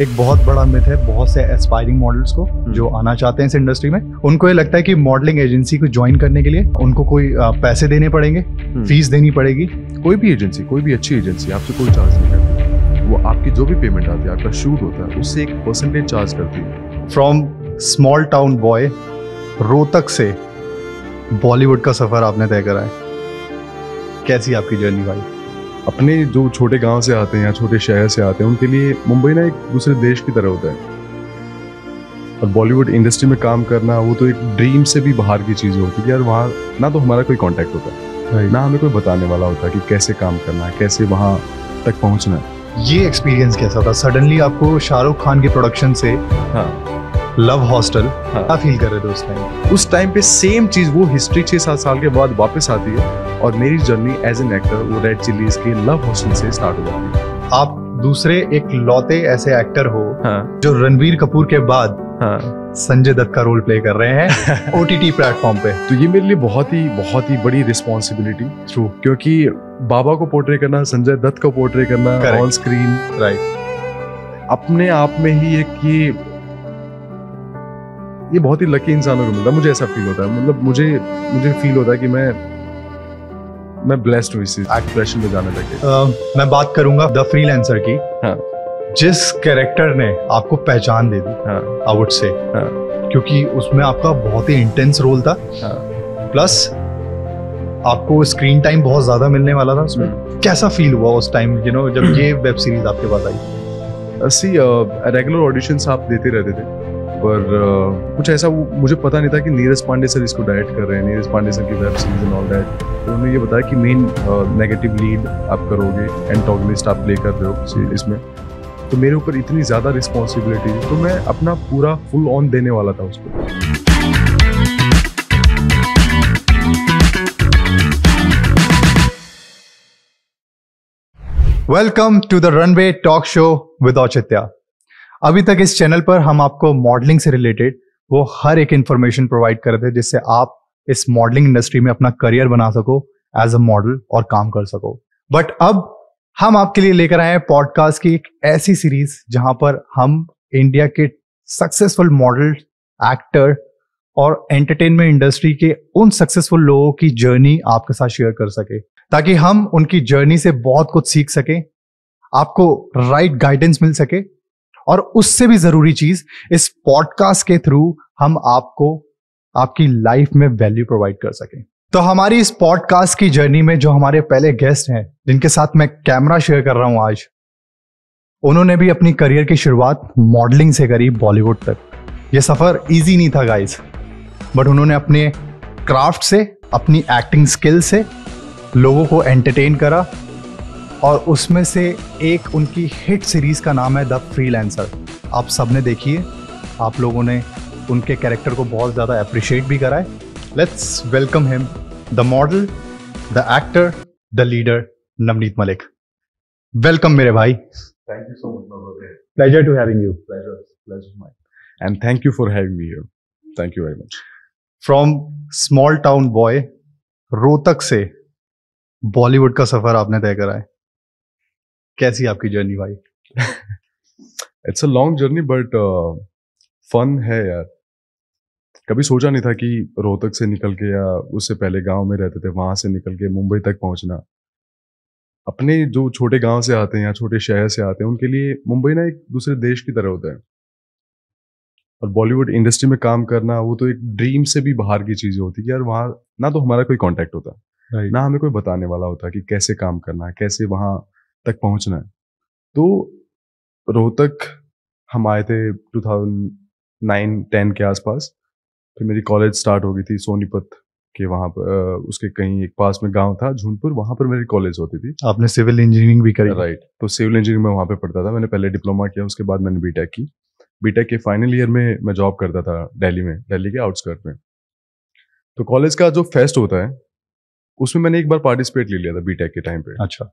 एक बहुत बड़ा मिथ है बहुत से एस्पायरिंग मॉडल्स को जो आना चाहते हैं इस इंडस्ट्री में। उनको ये लगता है कि मॉडलिंग एजेंसी को ज्वाइन करने के लिए उनको कोई पैसे देने पड़ेंगे, फीस देनी पड़ेगी। कोई भी एजेंसी, कोई भी अच्छी एजेंसी आपसे कोई चार्ज नहीं करती। वो आपकी जो भी पेमेंट आती है, आपका शूट होता है, उससे 1% चार्ज करती है। From small town boy Rohtak से बॉलीवुड का सफर आपने तय करा है। कैसी आपकी जर्नी भाई? अपने जो छोटे गांव से आते हैं या छोटे शहर से आते हैं, उनके लिए मुंबई ना एक दूसरे देश की तरह होता है। और बॉलीवुड इंडस्ट्री में काम करना वो तो एक ड्रीम से भी बाहर की चीज़ होती है। यार वहाँ ना तो हमारा कोई कांटेक्ट होता है, ना हमें कोई बताने वाला होता है कि कैसे काम करना है, कैसे वहाँ तक पहुँचना है। ये एक्सपीरियंस कैसा था? सडनली आपको शाहरुख खान के प्रोडक्शन से लव हॉस्टल क्या फील कर रहे थे उस टाइम? उस टाइम पे सेम चीज़, वो हिस्ट्री 6-7 साल के बाद वापस आती है और मेरी जर्नी एज एन एक्टर वो रेड चिलीज के लव हॉस्टल से स्टार्ट हो जाती है। आप दूसरे एक लौते ऐसे एक्टर हो जो रणबीर कपूर के बाद संजय दत्त का रोल प्ले कर रहे हैं OTT प्लेटफॉर्म पे। तो ये मेरे लिए बहुत ही बड़ी रिस्पॉन्सिबिलिटी, ट्रू, क्योंकि बाबा को पोर्ट्रे करना, संजय दत्त को पोर्ट्रे करना ऑन स्क्रीन, राइट, अपने आप में ही एक ये बहुत ही लकी इंसानों को मिलता है। मुझे ऐसा फील होता है, मतलब मुझे फील होता है कि मैं ब्लेस्ड हूँ इस एक्सप्रेशन में जाने लगे। मैं बात करूंगा द फ्रीलांसर की। जिस कैरेक्टर ने आपको पहचान दे दी, आई वुड से, क्योंकि उसमें आपका बहुत ही इंटेंस रोल था, प्लस आपको स्क्रीन टाइम बहुत ज्यादा मिलने वाला था उसमें। कैसा फील हुआ उस टाइम जब ये वेब सीरीज आपके पास आई? रेगुलर ऑडिशंस आप देते रहते थे, पर कुछ ऐसा मुझे पता नहीं था कि नीरज पांडे सर इसको डायरेक्ट कर रहे हैं, नीरज पांडे सर की web series and all that. तो उन्होंने ये बताया कि मेन नेगेटिव लीड आप करोगे, एंटागोनिस्ट आप प्ले कर रहे हो इसमें। तो मेरे ऊपर इतनी ज़्यादा रिस्पॉन्सिबिलिटी थी, तो मैं अपना पूरा फुल ऑन देने वाला था उसको। Welcome to the runway talk show with Auchitya. अभी तक इस चैनल पर हम आपको मॉडलिंग से रिलेटेड वो हर एक इंफॉर्मेशन प्रोवाइड कर रहे थे जिससे आप इस मॉडलिंग इंडस्ट्री में अपना करियर बना सको एज अ मॉडल और काम कर सको। बट अब हम आपके लिए लेकर आए हैं पॉडकास्ट की एक ऐसी सीरीज जहां पर हम इंडिया के सक्सेसफुल मॉडल, एक्टर और एंटरटेनमेंट इंडस्ट्री के उन सक्सेसफुल लोगों की जर्नी आपके साथ शेयर कर सके, ताकि हम उनकी जर्नी से बहुत कुछ सीख सकें, आपको राइट गाइडेंस मिल सके, और उससे भी जरूरी चीज, इस पॉडकास्ट के थ्रू हम आपको आपकी लाइफ में वैल्यू प्रोवाइड कर सकें। तो हमारी इस पॉडकास्ट की जर्नी में जो हमारे पहले गेस्ट हैं, जिनके साथ मैं कैमरा शेयर कर रहा हूं आज, उन्होंने भी अपनी करियर की शुरुआत मॉडलिंग से करी बॉलीवुड तक। यह सफर इजी नहीं था गाइस, बट उन्होंने अपने क्राफ्ट से, अपनी एक्टिंग स्किल से लोगों को एंटरटेन करा, और उसमें से एक उनकी हिट सीरीज का नाम है द फ्रीलांसर। आप सबने देखी है, आप लोगों ने उनके कैरेक्टर को बहुत ज़्यादा अप्रिशिएट भी करा है। Let's welcome him, the model, the actor, the leader, Navneet Malik. Welcome मेरे भाई। Thank you so much. Pleasure to having you. Pleasure mine। And thank you for having me here। Thank you very much। From small town boy Rohtak से बॉलीवुड का सफर आपने तय करा है। कैसी आपकी जर्नी भाई? It's a long journey but fun है यार। कभी सोचा नहीं था कि रोहतक से निकल के, या उससे पहले गांव में रहते थे, वहां से निकल के मुंबई तक पहुंचना। अपने जो छोटे गांव से आते हैं या छोटे शहर से आते हैं, उनके लिए मुंबई ना एक दूसरे देश की तरह होता है। और बॉलीवुड इंडस्ट्री में काम करना वो तो एक ड्रीम से भी बाहर की चीज़ होती है। यार वहाँ ना तो हमारा कोई कांटेक्ट होता, ना हमें कोई बताने वाला होता कि कैसे काम करना है, कैसे वहाँ तक पहुंचना है। तो रोहतक हम आए थे 2009-10 के आसपास। फिर मेरी कॉलेज स्टार्ट हो गई थी सोनीपत के वहाँ पर, उसके कहीं एक पास में गांव था झूनपुर, वहाँ पर मेरी कॉलेज होती थी। आपने सिविल इंजीनियरिंग भी करी? राइट। तो सिविल इंजीनियरिंग में वहाँ पे पढ़ता था। मैंने पहले डिप्लोमा किया, उसके बाद मैंने बीटेक की। बीटेक के फाइनल ईयर में मैं जॉब करता था दिल्ली में, दिल्ली के आउटस्कर्ट में। तो कॉलेज का जो फेस्ट होता है उसमें मैंने एक बार पार्टिसिपेट ले लिया था बीटेक के टाइम पे। अच्छा।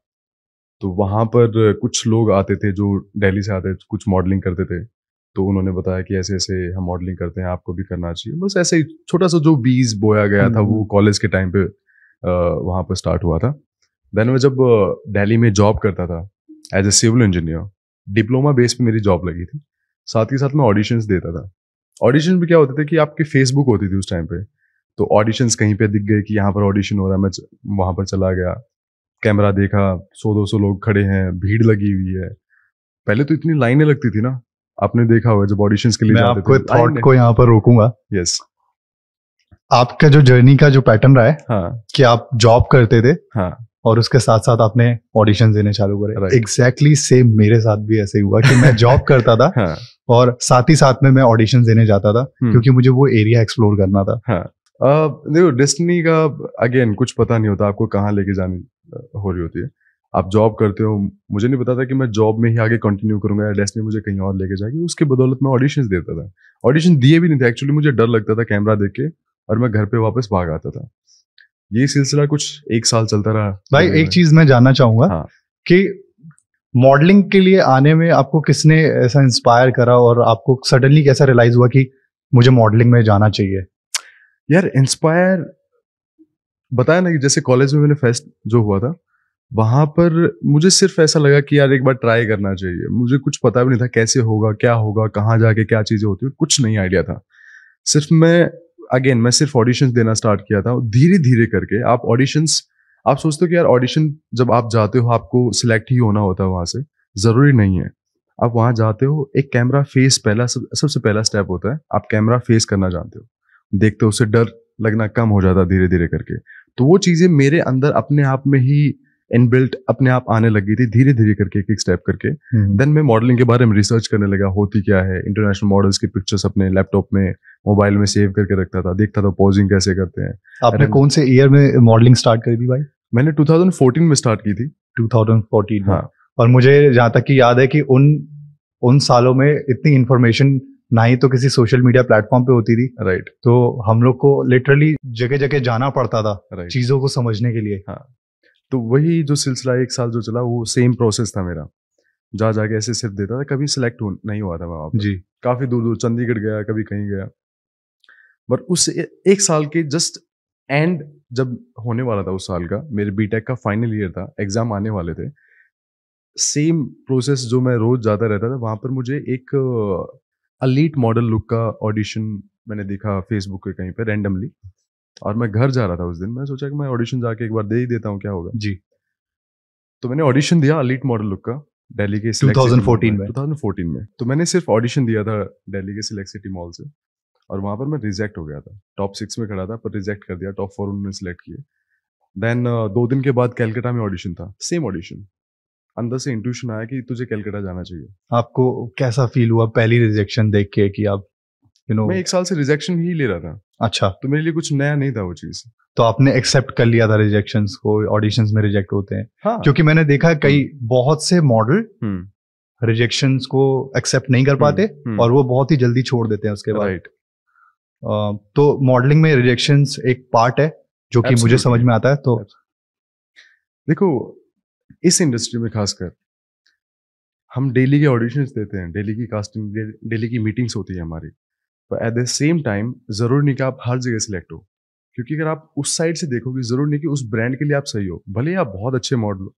तो वहाँ पर कुछ लोग आते थे जो दिल्ली से आते थे, कुछ मॉडलिंग करते थे। तो उन्होंने बताया कि ऐसे ऐसे हम मॉडलिंग करते हैं, आपको भी करना चाहिए। बस ऐसे ही छोटा सा जो बीज बोया गया था वो कॉलेज के टाइम पे वहाँ पर स्टार्ट हुआ था। देन मैं जब दिल्ली में जॉब करता था as a civil engineer, diploma base पे मेरी जॉब लगी थी, साथ ही साथ मैं ऑडिशंस देता था। ऑडिशन पे क्या होते थे कि आपकी फेसबुक होती थी उस टाइम पे, तो ऑडिशंस कहीं पे दिख गए कि यहाँ पर ऑडिशन हो रहा है, मैं वहाँ पर चला गया, कैमरा देखा, 100-200 लोग खड़े हैं, भीड़ लगी हुई है। पहले तो इतनी लाइनें लगती थी ना, आपने देखा होगा जब ऑडिशंस के लिए मैं जाते आपको थे, थॉट को यहाँ पर रोकूंगा। यस, आपका जो जर्नी का जो पैटर्न रहा है हाँ कि आप जॉब करते थे हाँ और उसके साथ साथ आपने ऑडिशन देने चालू करे, Right. एग्जैक्टली सेम मेरे साथ भी ऐसे ही हुआ कि मैं जॉब करता था हाँ और साथ ही साथ में मैं ऑडिशन देने जाता था क्योंकि मुझे वो एरिया एक्सप्लोर करना था। हाँ। देखो डेस्टिनी का अगेन कुछ पता नहीं होता आपको कहाँ लेके जानी हो रही होती है। आप जॉब करते हो, मुझे नहीं पता था कि मैं जॉब में ही आगे कंटिन्यू करूंगा या डेस्टिनी मुझे कहीं और लेके जाएगी। उसके बदौलत मैं ऑडिशंस देता था, ऑडिशन दिए भी नहीं थे एक्चुअली, मुझे डर लगता था कैमरा देख के, और मैं घर पे वापस भाग आता था। ये सिलसिला कुछ 1 साल चलता रहा। भाई एक चीज मैं जानना चाहूंगा हाँ कि मॉडलिंग के लिए आने में आपको किसने ऐसा इंस्पायर करा और आपको सडनली कैसा रियलाइज हुआ कि मुझे मॉडलिंग में जाना चाहिए? यार इंस्पायर बताया ना कि जैसे कॉलेज में मैंने फेस्ट जो हुआ था, वहां पर मुझे सिर्फ ऐसा लगा कि यार एक बार ट्राई करना चाहिए। मुझे कुछ पता भी नहीं था कैसे होगा, क्या होगा, कहाँ जाके क्या चीजें होती हैं, कुछ नहीं आइडिया था। सिर्फ मैं सिर्फ ऑडिशंस देना स्टार्ट किया था। धीरे धीरे करके आप ऑडिशंस, आप सोचते हो कि यार ऑडिशन जब आप जाते हो आपको सिलेक्ट ही होना होता है वहां से, जरूरी नहीं है। आप वहां जाते हो, एक कैमरा फेस पहला सबसे पहला स्टेप होता है, आप कैमरा फेस करना जानते हो, देखते हो, उससे डर लगना कम हो जाता है धीरे धीरे करके। तो वो चीजें मेरे अंदर अपने आप में ही इनबिल्ट अपने आप आने लगी थी धीरे धीरे करके, एक एक स्टेप करके। देन मैं मॉडलिंग के बारे में रिसर्च करने लगा, होती क्या है। इंटरनेशनल मॉडल्स की पिक्चर्स अपने लैपटॉप में, मोबाइल में सेव करके रखता था, देखता था पोजिंग कैसे करते हैं। आपने कौन से ईयर में मॉडलिंग स्टार्ट करी थी भाई? मैंने 2014 में स्टार्ट की थी। 2014 में? हाँ। और मुझे जहाँ तक कि याद है कि उन सालों में इतनी इंफॉर्मेशन ना ही तो किसी सोशल मीडिया प्लेटफॉर्म पे होती थी। राइट। तो हम लोग को लिटरली जगह जगह जाना पड़ता था राइट। चीजों को समझने के लिए। हाँ, तो वही जो सिलसिला 1 साल जो चला, वो सेम प्रोसेस था मेरा। जा जाके ऐसे सिर्फ देता था, कभी सिलेक्ट नहीं हुआ था मैं वहाँ पर। जी। काफी दूर दूर चंडीगढ़ गया, कभी कहीं गया। बट उस 1 साल के जस्ट एंड जब होने वाला था उस साल का, मेरे बीटेक का फाइनल ईयर था, एग्जाम आने वाले थे, सेम प्रोसेस जो मैं रोज जाता रहता था वहां पर, मुझे एक अलीट मॉडल लुक का ऑडिशन मैंने देखा फेसबुक पे कहीं पे रैंडमली, और मैं घर जा रहा था उस दिन। मैं सोचा कि मैं ऑडिशन जाके एक बार दे ही देता हूँ, क्या होगा। जी। तो मैंने ऑडिशन दिया अलीट मॉडल लुक का, दिल्ली के 2014 में? 2014 में। तो मैंने सिर्फ ऑडिशन दिया था दिल्ली के सिलेक्ट सिटी मॉल से, और वहां पर मैं रिजेक्ट हो गया था। टॉप 6 में खड़ा था पर रिजेक्ट कर दिया, टॉप 4 उन्होंने सिलेक्ट किए। देन 2 दिन के बाद कैलकाटा में ऑडिशन था, सेम ऑडिशन। अंदर से इंट्यूशन आया कि तुझे कैलकाटा जाना चाहिए। आपको कैसा फील हुआ पहली रिजेक्शन देख के कि आप मैं 1 साल से रिजेक्शन ही ले रहा था, अच्छा, तो मेरे लिए कुछ नया नहीं था वो चीज। तो आपने एक्सेप्ट कर लिया था रिजेक्शंस को? ऑडिशंस में रिजेक्ट होते हैं। हाँ। क्योंकि मैंने देखा है कई बहुत से मॉडल रिजेक्शंस को एक्सेप्ट नहीं कर पाते और वो बहुत ही जल्दी छोड़ देते हैं उसके बाद। राइट। तो मॉडलिंग में रिजेक्शंस एक पार्ट है जो कि मुझे समझ में आता है। तो देखो इस इंडस्ट्री में खासकर हम डेली के ऑडिशंस देते हैं, डेली की कास्टिंग, डेली की मीटिंग्स होती है हमारी, पर एट द सेम टाइम जरूर नहीं कि आप हर जगह सिलेक्ट हो। क्योंकि अगर आप उस साइड से देखोगे, जरूर नहीं कि उस ब्रांड के लिए आप सही हो। भले ही आप बहुत अच्छे मॉडल हो,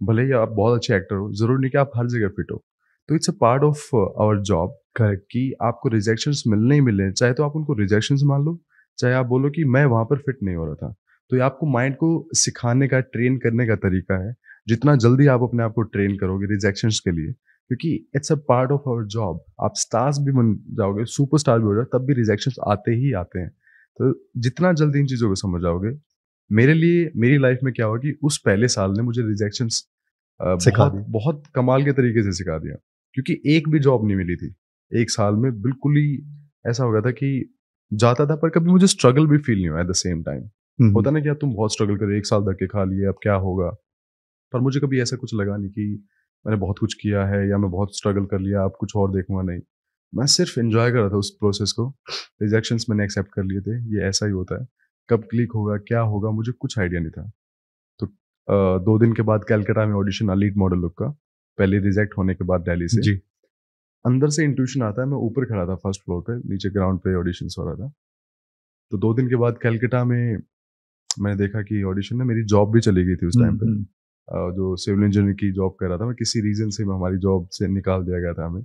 भले ही आप बहुत अच्छे एक्टर हो, जरूर नहीं कि आप हर जगह फिट हो। तो it's a part of our job कि आपको रिजेक्शंस मिलने ही मिलने, चाहे तो आप उनको रिजेक्शंस मान लो, चाहे आप बोलो कि मैं वहां पर फिट नहीं हो रहा था। तो ये आपको माइंड को सिखाने का, ट्रेन करने का तरीका है। जितना जल्दी आप अपने आप को ट्रेन करोगे रिजेक्शंस के लिए, क्योंकि it's a part of our job. आप स्टार्स भी बन जाओगे, सुपरस्टार भी हो जाओ, तब भी रिजेक्शंस आते ही आते हैं। तो जितना जल्दी इन चीज़ों को समझ जाओगे, मेरे लिए मेरी लाइफ में क्या हुआ कि उस पहले साल ने मुझे रिजेक्शंस बहुत बहुत कमाल के तरीके से सिखा दिया। क्योंकि एक भी जॉब नहीं मिली थी 1 साल में। बिल्कुल ही ऐसा हो गया था कि जाता था पर कभी मुझे स्ट्रगल भी फील नहीं हुआ। एट द सेम टाइम होता ना कि यार तुम बहुत स्ट्रगल करे, 1 साल धक्के खा लिए, अब क्या होगा। पर मुझे कभी ऐसा कुछ लगा नहीं कि मैंने बहुत कुछ किया है या मैं बहुत स्ट्रगल कर लिया, अब कुछ और देखूंगा। नहीं, मैं सिर्फ एंजॉय कर रहा था उस प्रोसेस को। रिजेक्शंस मैंने एक्सेप्ट कर लिए थे, ये ऐसा ही होता है। कब क्लिक होगा, क्या होगा, मुझे कुछ आइडिया नहीं था। तो 2 दिन के बाद कैलकाटा में ऑडिशन लीड मॉडल लुक का, पहले रिजेक्ट होने के बाद दिल्ली से। जी। अंदर से इंट्यूशन आता है, मैं ऊपर खड़ा था फर्स्ट फ्लोर पे, नीचे ग्राउंड पे ऑडिशन हो रहा था। तो 2 दिन के बाद कैलकाटा में मैंने देखा कि ऑडिशन में मेरी जॉब भी चली गई थी उस टाइम पे। जो सिविल इंजीनियरिंग की जॉब कर रहा था मैं, किसी रीजन से हमारी जॉब से निकाल दिया गया था हमें।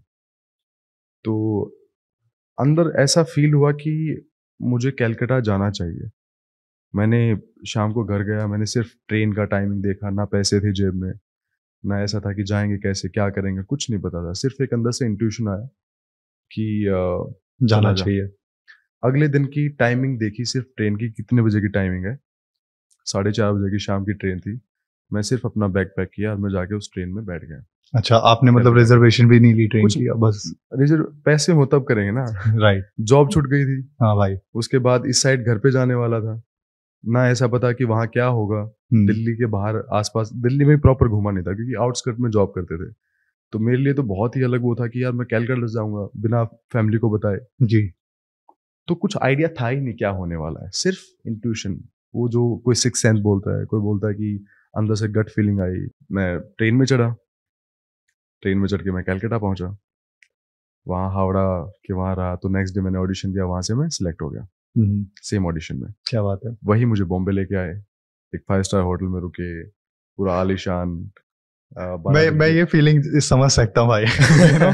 तो अंदर ऐसा फील हुआ कि मुझे कलकत्ता जाना चाहिए। मैंने शाम को घर गया, मैंने सिर्फ ट्रेन का टाइमिंग देखा, ना पैसे थे जेब में, ना ऐसा था कि जाएंगे कैसे, क्या करेंगे, कुछ नहीं पता था। सिर्फ एक अंदर से इंट्यूशन आया कि जाना चला जा। चाहिए। अगले दिन की टाइमिंग देखी, सिर्फ ट्रेन की कितने बजे की टाइमिंग है, 4:30 बजे की शाम की ट्रेन थी। मैं सिर्फ अपना बैग पैक किया और मैं जाके उस ट्रेन में बैठ गया। अच्छा, आपने मतलब कलकत्ता। रिजर्वेशन भी नहीं ली ट्रेन कुछ की, बस? रिजर्व पैसे हो तब करेंगे ना। राइट। जॉब छूट गई थी। हाँ भाई। उसके बाद इस साइड घर पे जाने वाला था, ना ऐसा पता कि वहाँ क्या होगा। दिल्ली के बाहर आसपास, दिल्ली में प्रॉपर घूमा नहीं था क्योंकि आउटस्कर्ट में जॉब करते थे। तो मेरे लिए तो बहुत ही अलग वो था कि यार मैं कलकत्ता जाऊंगा बिना फैमिली को बताए। जी। तो कुछ आइडिया था ही नहीं क्या होने वाला है, सिर्फ इंट्यूशन। वो जो कोई सिक्स सेंस बोलता है, कोई बोलता है कि अंदर से गट फीलिंग आई। मैं ट्रेन में चढ़ा, ट्रेन में चढ़ के मैं कलकत्ता पहुंचा, वहाँ हावड़ा के वहाँ रहा। तो नेक्स्ट डे मैंने ऑडिशन दिया, वहाँ से मैं सिलेक्ट हो गया सेम ऑडिशन में। क्या बात है। वही मुझे बॉम्बे लेके आए, एक 5 स्टार होटल में रुके, पूरा आलीशान। मैं ये फीलिंग समझ सकता हूँ भाई। You know,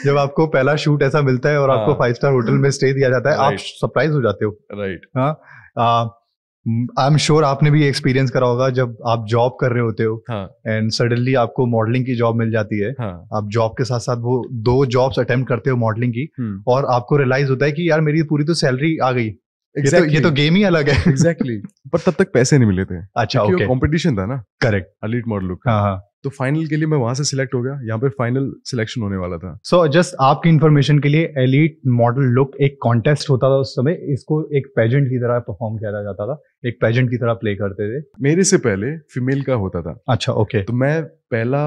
जब आपको पहला शूट ऐसा मिलता है और आपको हाँ। 5 स्टार होटल में स्टे दिया जाता है, आप Right. सरप्राइज हो जाते हो। राइट। हाँ। आई एम श्योर आपने भी एक्सपीरियंस करा होगा जब आप जॉब कर रहे होते हो हाँ एंड सडनली आपको मॉडलिंग की जॉब मिल जाती है। हाँ। आप जॉब के साथ साथ वो 2 जॉब्स अटेम्प्ट करते हो मॉडलिंग की, और आपको रियलाइज होता है कि यार मेरी पूरी तो सैलरी आ गई। ये तो गेम ही अलग है। एग्जैक्टली। पर तब तक पैसे नहीं मिले थे। अच्छा, क्योंकि ओके। वो कंपटीशन था ना, करेक्ट। एलीट मॉडल का। हाँ हाँ। तो फाइनल के लिए मैं वहां से सिलेक्ट हो गया, यहाँ पे फाइनल सिलेक्शन होने वाला था। सो जस्ट आपकी इन्फॉर्मेशन के लिए, एलीट मॉडल लुक एक कॉन्टेस्ट होता था उस समय। इसको एक पेजेंट की तरह परफॉर्म किया जाता था, एक पेजेंट की तरह प्ले करते थे। मेरे से पहले फीमेल का होता था। अच्छा, ओके। तो मैं पहला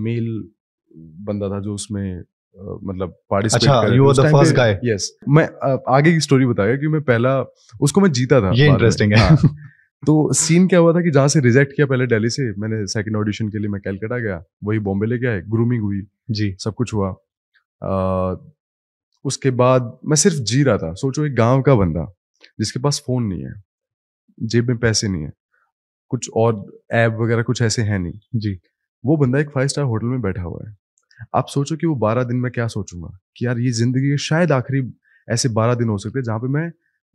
मेल बंदा था जो उसमें मतलब पार्टिसिपेट अच्छा, कर you were the first guy. Yes. मैं आगे की स्टोरी बताया कि मैं पहला, उसको मैं जीता था ये बाद में। इंटरेस्टिंग है। हाँ। तो सीन क्या हुआ था कि जहाँ से रिजेक्ट किया पहले दिल्ली से, मैंने सेकंड ऑडिशन के लिए मैं कलकत्ता गया, वही बॉम्बे लेके आए, ग्रूमिंग हुई, जी। सब कुछ हुआ। उसके बाद मैं सिर्फ जी रहा था। सोचो एक गांव का बंदा जिसके पास फोन नहीं है, जेब में पैसे नहीं है, कुछ और ऐप वगैरह कुछ ऐसे है नहीं जी। वो बंदा एक 5 स्टार होटल में बैठा हुआ है। आप सोचो कि वो 12 दिन में क्या सोचूंगा कि यार ये जिंदगी के शायद आखिरी ऐसे 12 दिन हो सकते हैं जहाँ पे मैं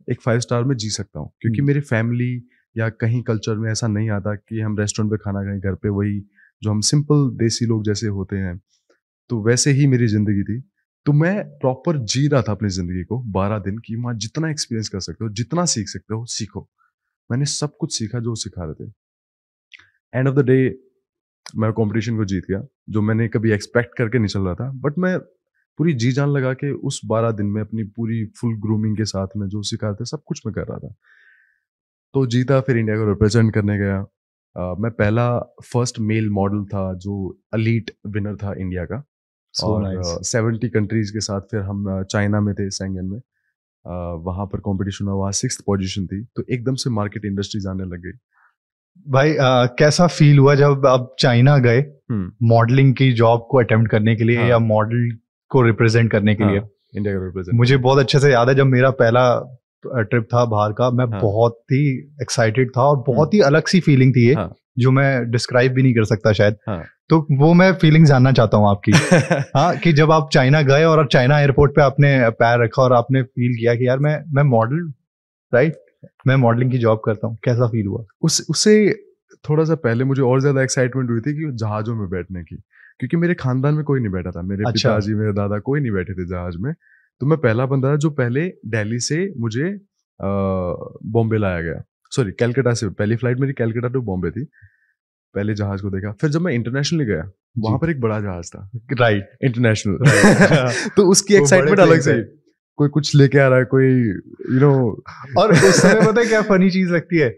एक 5 स्टार में जी सकता हूँ। क्योंकि मेरी फैमिली या कहीं कल्चर में ऐसा नहीं आता कि हम रेस्टोरेंट पे खाना खाएं, घर पे वही जो हम सिंपल देसी लोग जैसे होते हैं। तो वैसे ही मेरी जिंदगी थी। तो मैं प्रॉपर जी रहा था अपनी जिंदगी को 12 दिन की। वहाँ जितना एक्सपीरियंस कर सकते हो, जितना सीख सकते हो सीखो। मैंने सब कुछ सीखा जो सिखा रहे थे। एंड ऑफ द डे मैं कंपटीशन को जीत गया, जो मैंने कभी एक्सपेक्ट करके नहीं चल रहा था। बट मैं पूरी जी जान लगा के उस 12 दिन में अपनी पूरी फुल ग्रूमिंग के साथ में जो सिखा था सब कुछ मैं कर रहा था। तो जीता, फिर इंडिया को रिप्रेजेंट करने गया। मैं पहला फर्स्ट मेल मॉडल था जो एलीट विनर था इंडिया का। So और nice. 70 कंट्रीज के साथ फिर हम चाइना में थे, शेंगन में। वहाँ पर कंपटीशन हुआ, वहाँ 6th पोजीशन थी। तो एकदम से मार्केट इंडस्ट्री जाने लग गई। भाई कैसा फील हुआ जब आप चाइना गए मॉडलिंग की जॉब को अटेम्प्ट करने के लिए, हाँ। या मॉडल को रिप्रेजेंट करने के लिए? इंडिया का रिप्रेजेंट। मुझे बहुत अच्छे से याद है जब मेरा पहला ट्रिप था बाहर का, मैं हाँ। बहुत ही एक्साइटेड था और बहुत ही अलग सी फीलिंग थी ये, हाँ। जो मैं डिस्क्राइब भी नहीं कर सकता शायद। हाँ। तो वो मैं फीलिंग जानना चाहता हूँ आपकी। हाँ, कि जब आप चाइना गए और चाइना एयरपोर्ट पे आपने पैर रखा और आपने फील किया कि यार मैं मॉडल, राइट, मैं मॉडलिंग की जॉब करता हूँ, कैसा फील हुआ? उससे थोड़ा सा पहले मुझे और ज्यादा एक्साइटमेंट हुई थी कि जहाजों में बैठने की, क्योंकि मेरे खानदान में कोई नहीं बैठा था। मेरे अच्छा। पिताजी, मेरे दादा, कोई नहीं बैठे थे जहाज में। तो मैं पहला बंदा था जो पहले दिल्ली से मुझे बॉम्बे लाया गया। सॉरी, कलकत्ता से। पहली फ्लाइट मेरी कलकत्ता टू बॉम्बे थी। पहले जहाज को देखा, फिर जब मैं इंटरनेशनली गया वहां पर एक बड़ा जहाज था, राइट, इंटरनेशनल। तो उसकी वो एक्साइटमेंट बड़े अलग planes से, है। कोई कुछ लेके आ रहा है, कोई और उस समय पता है क्या फनी चीज लगती है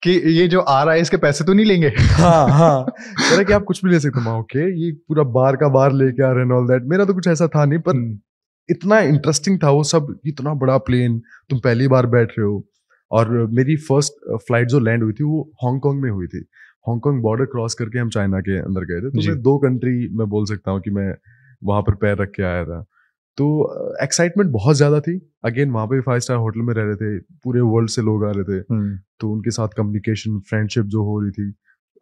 कि ये जो आ रहा है इसके पैसे तो नहीं लेंगे। हाँ हाँ, कह रहा कि आप कुछ भी ले सकते हो। ओके, ये पूरा बार का बार लेके आ रहे हैं, ऑल दैट। मेरा तो कुछ ऐसा था नहीं, पर इतना इंटरेस्टिंग था वो सब। इतना बड़ा प्लेन, तुम पहली बार बैठ रहे हो। और मेरी फर्स्ट फ्लाइट जो लैंड हुई थी वो हांगकांग में हुई थी। हांगकांग बॉर्डर क्रॉस करके हम चाइना के अंदर गए थे। तो मैं 2 कंट्री मैं बोल सकता हूँ कि मैं वहां पर पैर रख के आया था। तो एक्साइटमेंट बहुत ज्यादा थी। अगेन वहां पे 5 स्टार होटल में रह रहे थे, पूरे वर्ल्ड से लोग आ रहे थे। तो उनके साथ कम्युनिकेशन, फ्रेंडशिप जो हो रही थी,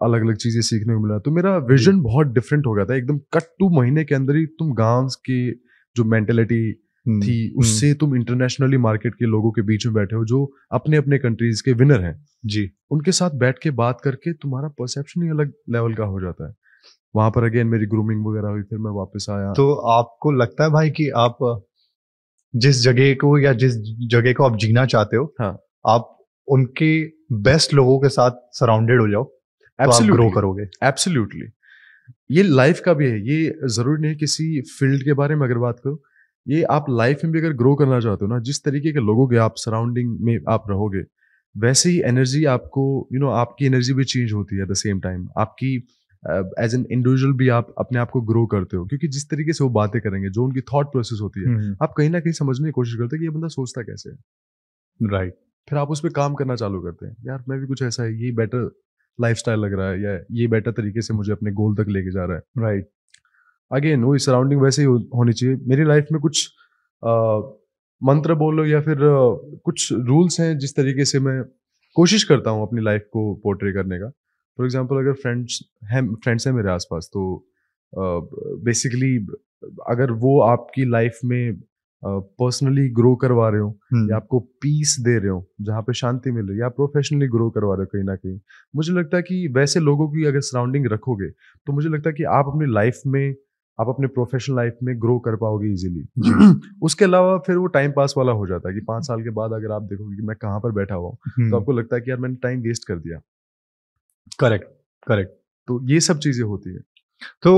अलग अलग चीजें सीखने को मिला। तो मेरा विजन बहुत डिफरेंट हो गया था एकदम। कट टू महीने के अंदर ही तुम गांव के जो मेंटेलिटी थी उससे तुम इंटरनेशनली मार्केट के लोगों के बीच में बैठे हो जो अपने अपने कंट्रीज के विनर हैं जी। उनके साथ बैठ के बात करके तुम्हारा परसेप्शन ही अलग लेवल का हो जाता है। वहां पर अगेन मेरी ग्रूमिंग वगैरह हुई, फिर मैं वापस आया। तो आपको लगता है भाई कि आप जिस जगह को या जिस जगह को आप जीना चाहते हो, हाँ, आप उनके बेस्ट लोगों के साथ सराउंडेड हो जाओ तो आप ग्रो करोगे। एब्सोल्युटली। ये लाइफ का भी है, ये जरूरी नहीं किसी फील्ड के बारे में अगर बात करो, ये आप लाइफ में भी अगर ग्रो करना चाहते हो ना, जिस तरीके के लोगों के आप सराउंडिंग में आप रहोगे वैसे ही एनर्जी आपको आपकी एनर्जी भी चेंज होती है एट द सेम टाइम। आपकी एज एन इंडिविजुअल भी आप अपने आप को ग्रो करते हो, क्योंकि जिस तरीके से वो बातें करेंगे, जो उनकी थॉट प्रोसेस होती है, आप कहीं ना कहीं समझने की कोशिश करते हो कि ये बंदा सोचता कैसे है। राइट। फिर आप उस पर काम करना चालू करते हैं, यार मैं भी कुछ ऐसा है, ये बेटर लाइफस्टाइल लग रहा है या ये बेटर तरीके से मुझे अपने गोल तक लेके जा रहा है। राइट। अगेन वही सराउंडिंग वैसे ही होनी चाहिए। मेरी लाइफ में कुछ मंत्र बोलो या फिर कुछ रूल्स हैं जिस तरीके से मैं कोशिश करता हूँ अपनी लाइफ को पोर्ट्रे करने का। फॉर एग्जांपल अगर फ्रेंड्स हैं मेरे आसपास, तो बेसिकली अगर वो आपकी लाइफ में पर्सनली ग्रो करवा रहे हो या आपको पीस दे रहे हो, जहाँ पे शांति मिल रही है, या प्रोफेशनली ग्रो करवा रहे हो कहीं ना कहीं, मुझे लगता है कि वैसे लोगों की अगर सराउंडिंग रखोगे तो मुझे लगता है कि आप अपनी लाइफ में, आप अपने प्रोफेशनल लाइफ में ग्रो कर पाओगे इजीली। उसके अलावा फिर वो टाइम पास वाला हो जाता है कि 5 साल के बाद अगर आप देखोगे कि मैं कहाँ पर बैठा हुआ हूँ, तो आपको लगता है कि यार मैंने टाइम वेस्ट कर दिया। Correct, correct. तो ये सब चीजें होती है। तो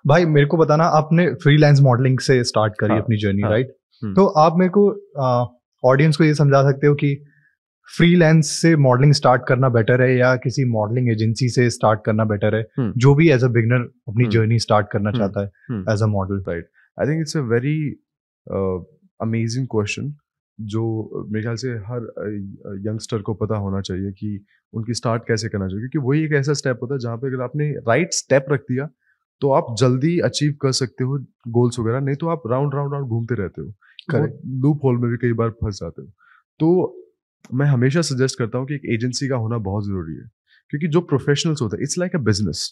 भाई मेरे को बताना, आपने फ्रीलांस मॉडलिंग से स्टार्ट करी हाँ, अपनी जर्नी, हाँ, राइट? तो आप मेरे को ऑडियंस को ये समझा सकते हो कि फ्रीलांस से मॉडलिंग स्टार्ट करना बेटर है या किसी मॉडलिंग एजेंसी से स्टार्ट करना बेटर है, जो भी एज अ बिगनर अपनी जर्नी स्टार्ट करना चाहता है as a model? Right, I think it's a very amazing question जो मेरे ख्याल से हर यंगस्टर को पता होना चाहिए कि उनकी स्टार्ट कैसे करना चाहिए, क्योंकि वही एक ऐसा स्टेप होता है जहाँ पे अगर आपने राइट स्टेप रख दिया तो आप जल्दी अचीव कर सकते हो गोल्स वगैरह, नहीं तो आप राउंड राउंड राउंड घूमते रहते हो, बहुत लूप होल में भी कई बार फंस जाते हो। तो मैं हमेशा सजेस्ट करता हूँ कि एक एजेंसी का होना बहुत जरूरी है, क्योंकि जो प्रोफेशनल्स होते हैं, इट्स लाइक अ बिजनेस।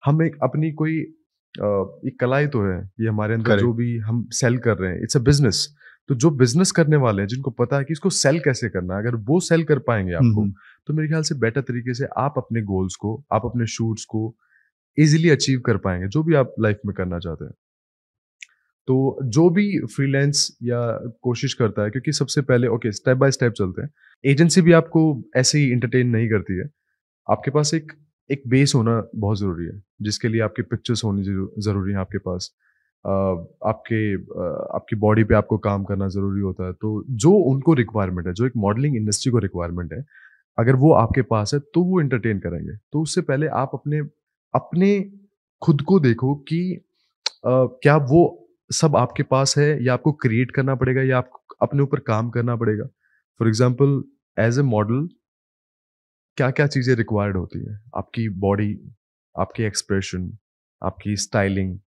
हम एक अपनी कोई एक कला ही तो है ये हमारे अंदर, जो भी हम सेल कर रहे हैं, इट्स अ बिजनेस। तो जो बिजनेस करने वाले हैं, जिनको पता है कि इसको सेल कैसे करना है, अगर वो सेल कर पाएंगे आपको, तो मेरे ख्याल से बेटर तरीके से आप अपने गोल्स को, आप अपने शूट्स को इजीली अचीव कर पाएंगे, जो भी आप लाइफ में करना चाहते हैं। तो जो भी फ्रीलांस या कोशिश करता है, क्योंकि सबसे पहले ओके स्टेप बाय स्टेप चलते हैं, एजेंसी भी आपको ऐसे ही इंटरटेन नहीं करती है। आपके पास एक एक बेस होना बहुत ज़रूरी है, जिसके लिए आपकी पिक्चर्स होनी ज़रूरी है आपके पास। आपकी बॉडी पे आपको काम करना ज़रूरी होता है। तो जो उनको रिक्वायरमेंट है, जो एक मॉडलिंग इंडस्ट्री को रिक्वायरमेंट है, अगर वो आपके पास है तो वो एंटरटेन करेंगे। तो उससे पहले आप अपने अपने खुद को देखो कि क्या वो सब आपके पास है, या आपको क्रिएट करना पड़ेगा, या आपको अपने ऊपर काम करना पड़ेगा। For example as a model क्या-क्या चीज़ें रिक्वायर्ड होती हैं? आपकी बॉडी, आपके एक्सप्रेशन, आपकी स्टाइलिंग,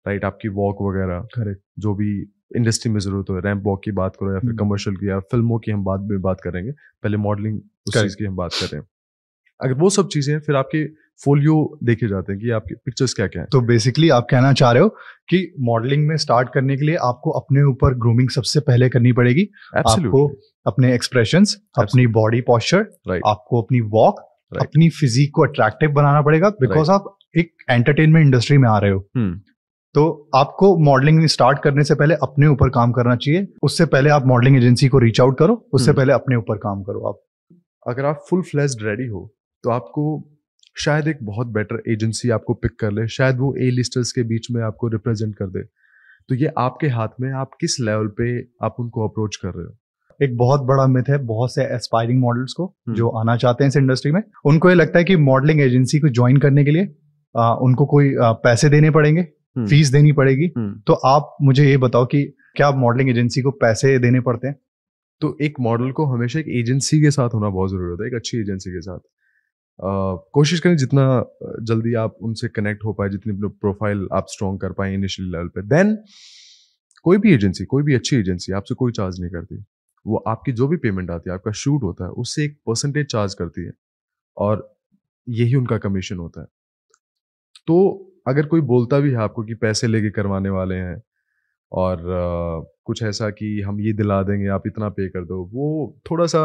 राइट? आपकी वॉक वगैरह, करेक्ट। जो भी इंडस्ट्री में ज़रूरत हो, रैंप वॉक की बात करो या फिर कमर्शियल की या फिल्मों की हम बाद में बात करेंगे। पहले मॉडलिंग उस चीज़ की हम बात कर रहे हैं। अगर वो सब चीज़ें हैं, फिर आपके फोलियो देखे जाते हैं कि आपकी पिक्चर्स क्या-क्या हैं। तो बेसिकली आप कहना चाह रहे हो कि मॉडलिंग में स्टार्ट करने के लिए आपको अपने ऊपर ग्रूमिंग सबसे पहले करनी पड़ेगी। आपको अपने एक्सप्रेशंस, अपनी बॉडी पोस्चर, आपको अपनी वॉक, अपनी फिजिक को अट्रैक्टिव बनाना पड़ेगा, बिकॉज आप एक एंटरटेनमेंट इंडस्ट्री में आ रहे हो। तो आपको मॉडलिंग स्टार्ट करने से पहले अपने ऊपर काम करना चाहिए। उससे पहले आप मॉडलिंग एजेंसी को रीच आउट करो, उससे पहले अपने ऊपर काम करो। आप अगर आप फुल फ्लेज्ड रेडी हो तो आपको शायद एक बहुत बेटर एजेंसी आपको पिक कर ले, शायद वो ए लिस्टर्स के बीच में आपको रिप्रेजेंट कर दे। तो ये आपके हाथ में, आप किस लेवल पे आप उनको अप्रोच कर रहे हो। एक बहुत बड़ा मिथ है बहुत से एस्पायरिंग मॉडल्स को जो आना चाहते हैं इस इंडस्ट्री में, उनको ये लगता है कि मॉडलिंग एजेंसी को ज्वाइन करने के लिए उनको कोई पैसे देने पड़ेंगे, फीस देनी पड़ेगी। तो आप मुझे ये बताओ कि क्या मॉडलिंग एजेंसी को पैसे देने पड़ते हैं? तो एक मॉडल को हमेशा एक एजेंसी के साथ होना बहुत जरूरी होता है, एक अच्छी एजेंसी के साथ। कोशिश करें जितना जल्दी आप उनसे कनेक्ट हो पाए, जितनी प्रोफाइल आप स्ट्रॉन्ग कर पाए इनिशियल लेवल पे, देन कोई भी एजेंसी, कोई भी अच्छी एजेंसी आपसे कोई चार्ज नहीं करती। वो आपकी जो भी पेमेंट आती है, आपका शूट होता है, उससे एक परसेंटेज चार्ज करती है। और यही उनका कमीशन होता है। तो अगर कोई बोलता भी है आपको कि पैसे लेके करवाने वाले हैं और कुछ ऐसा कि हम ये दिला देंगे, आप इतना पे कर दो, वो थोड़ा-सा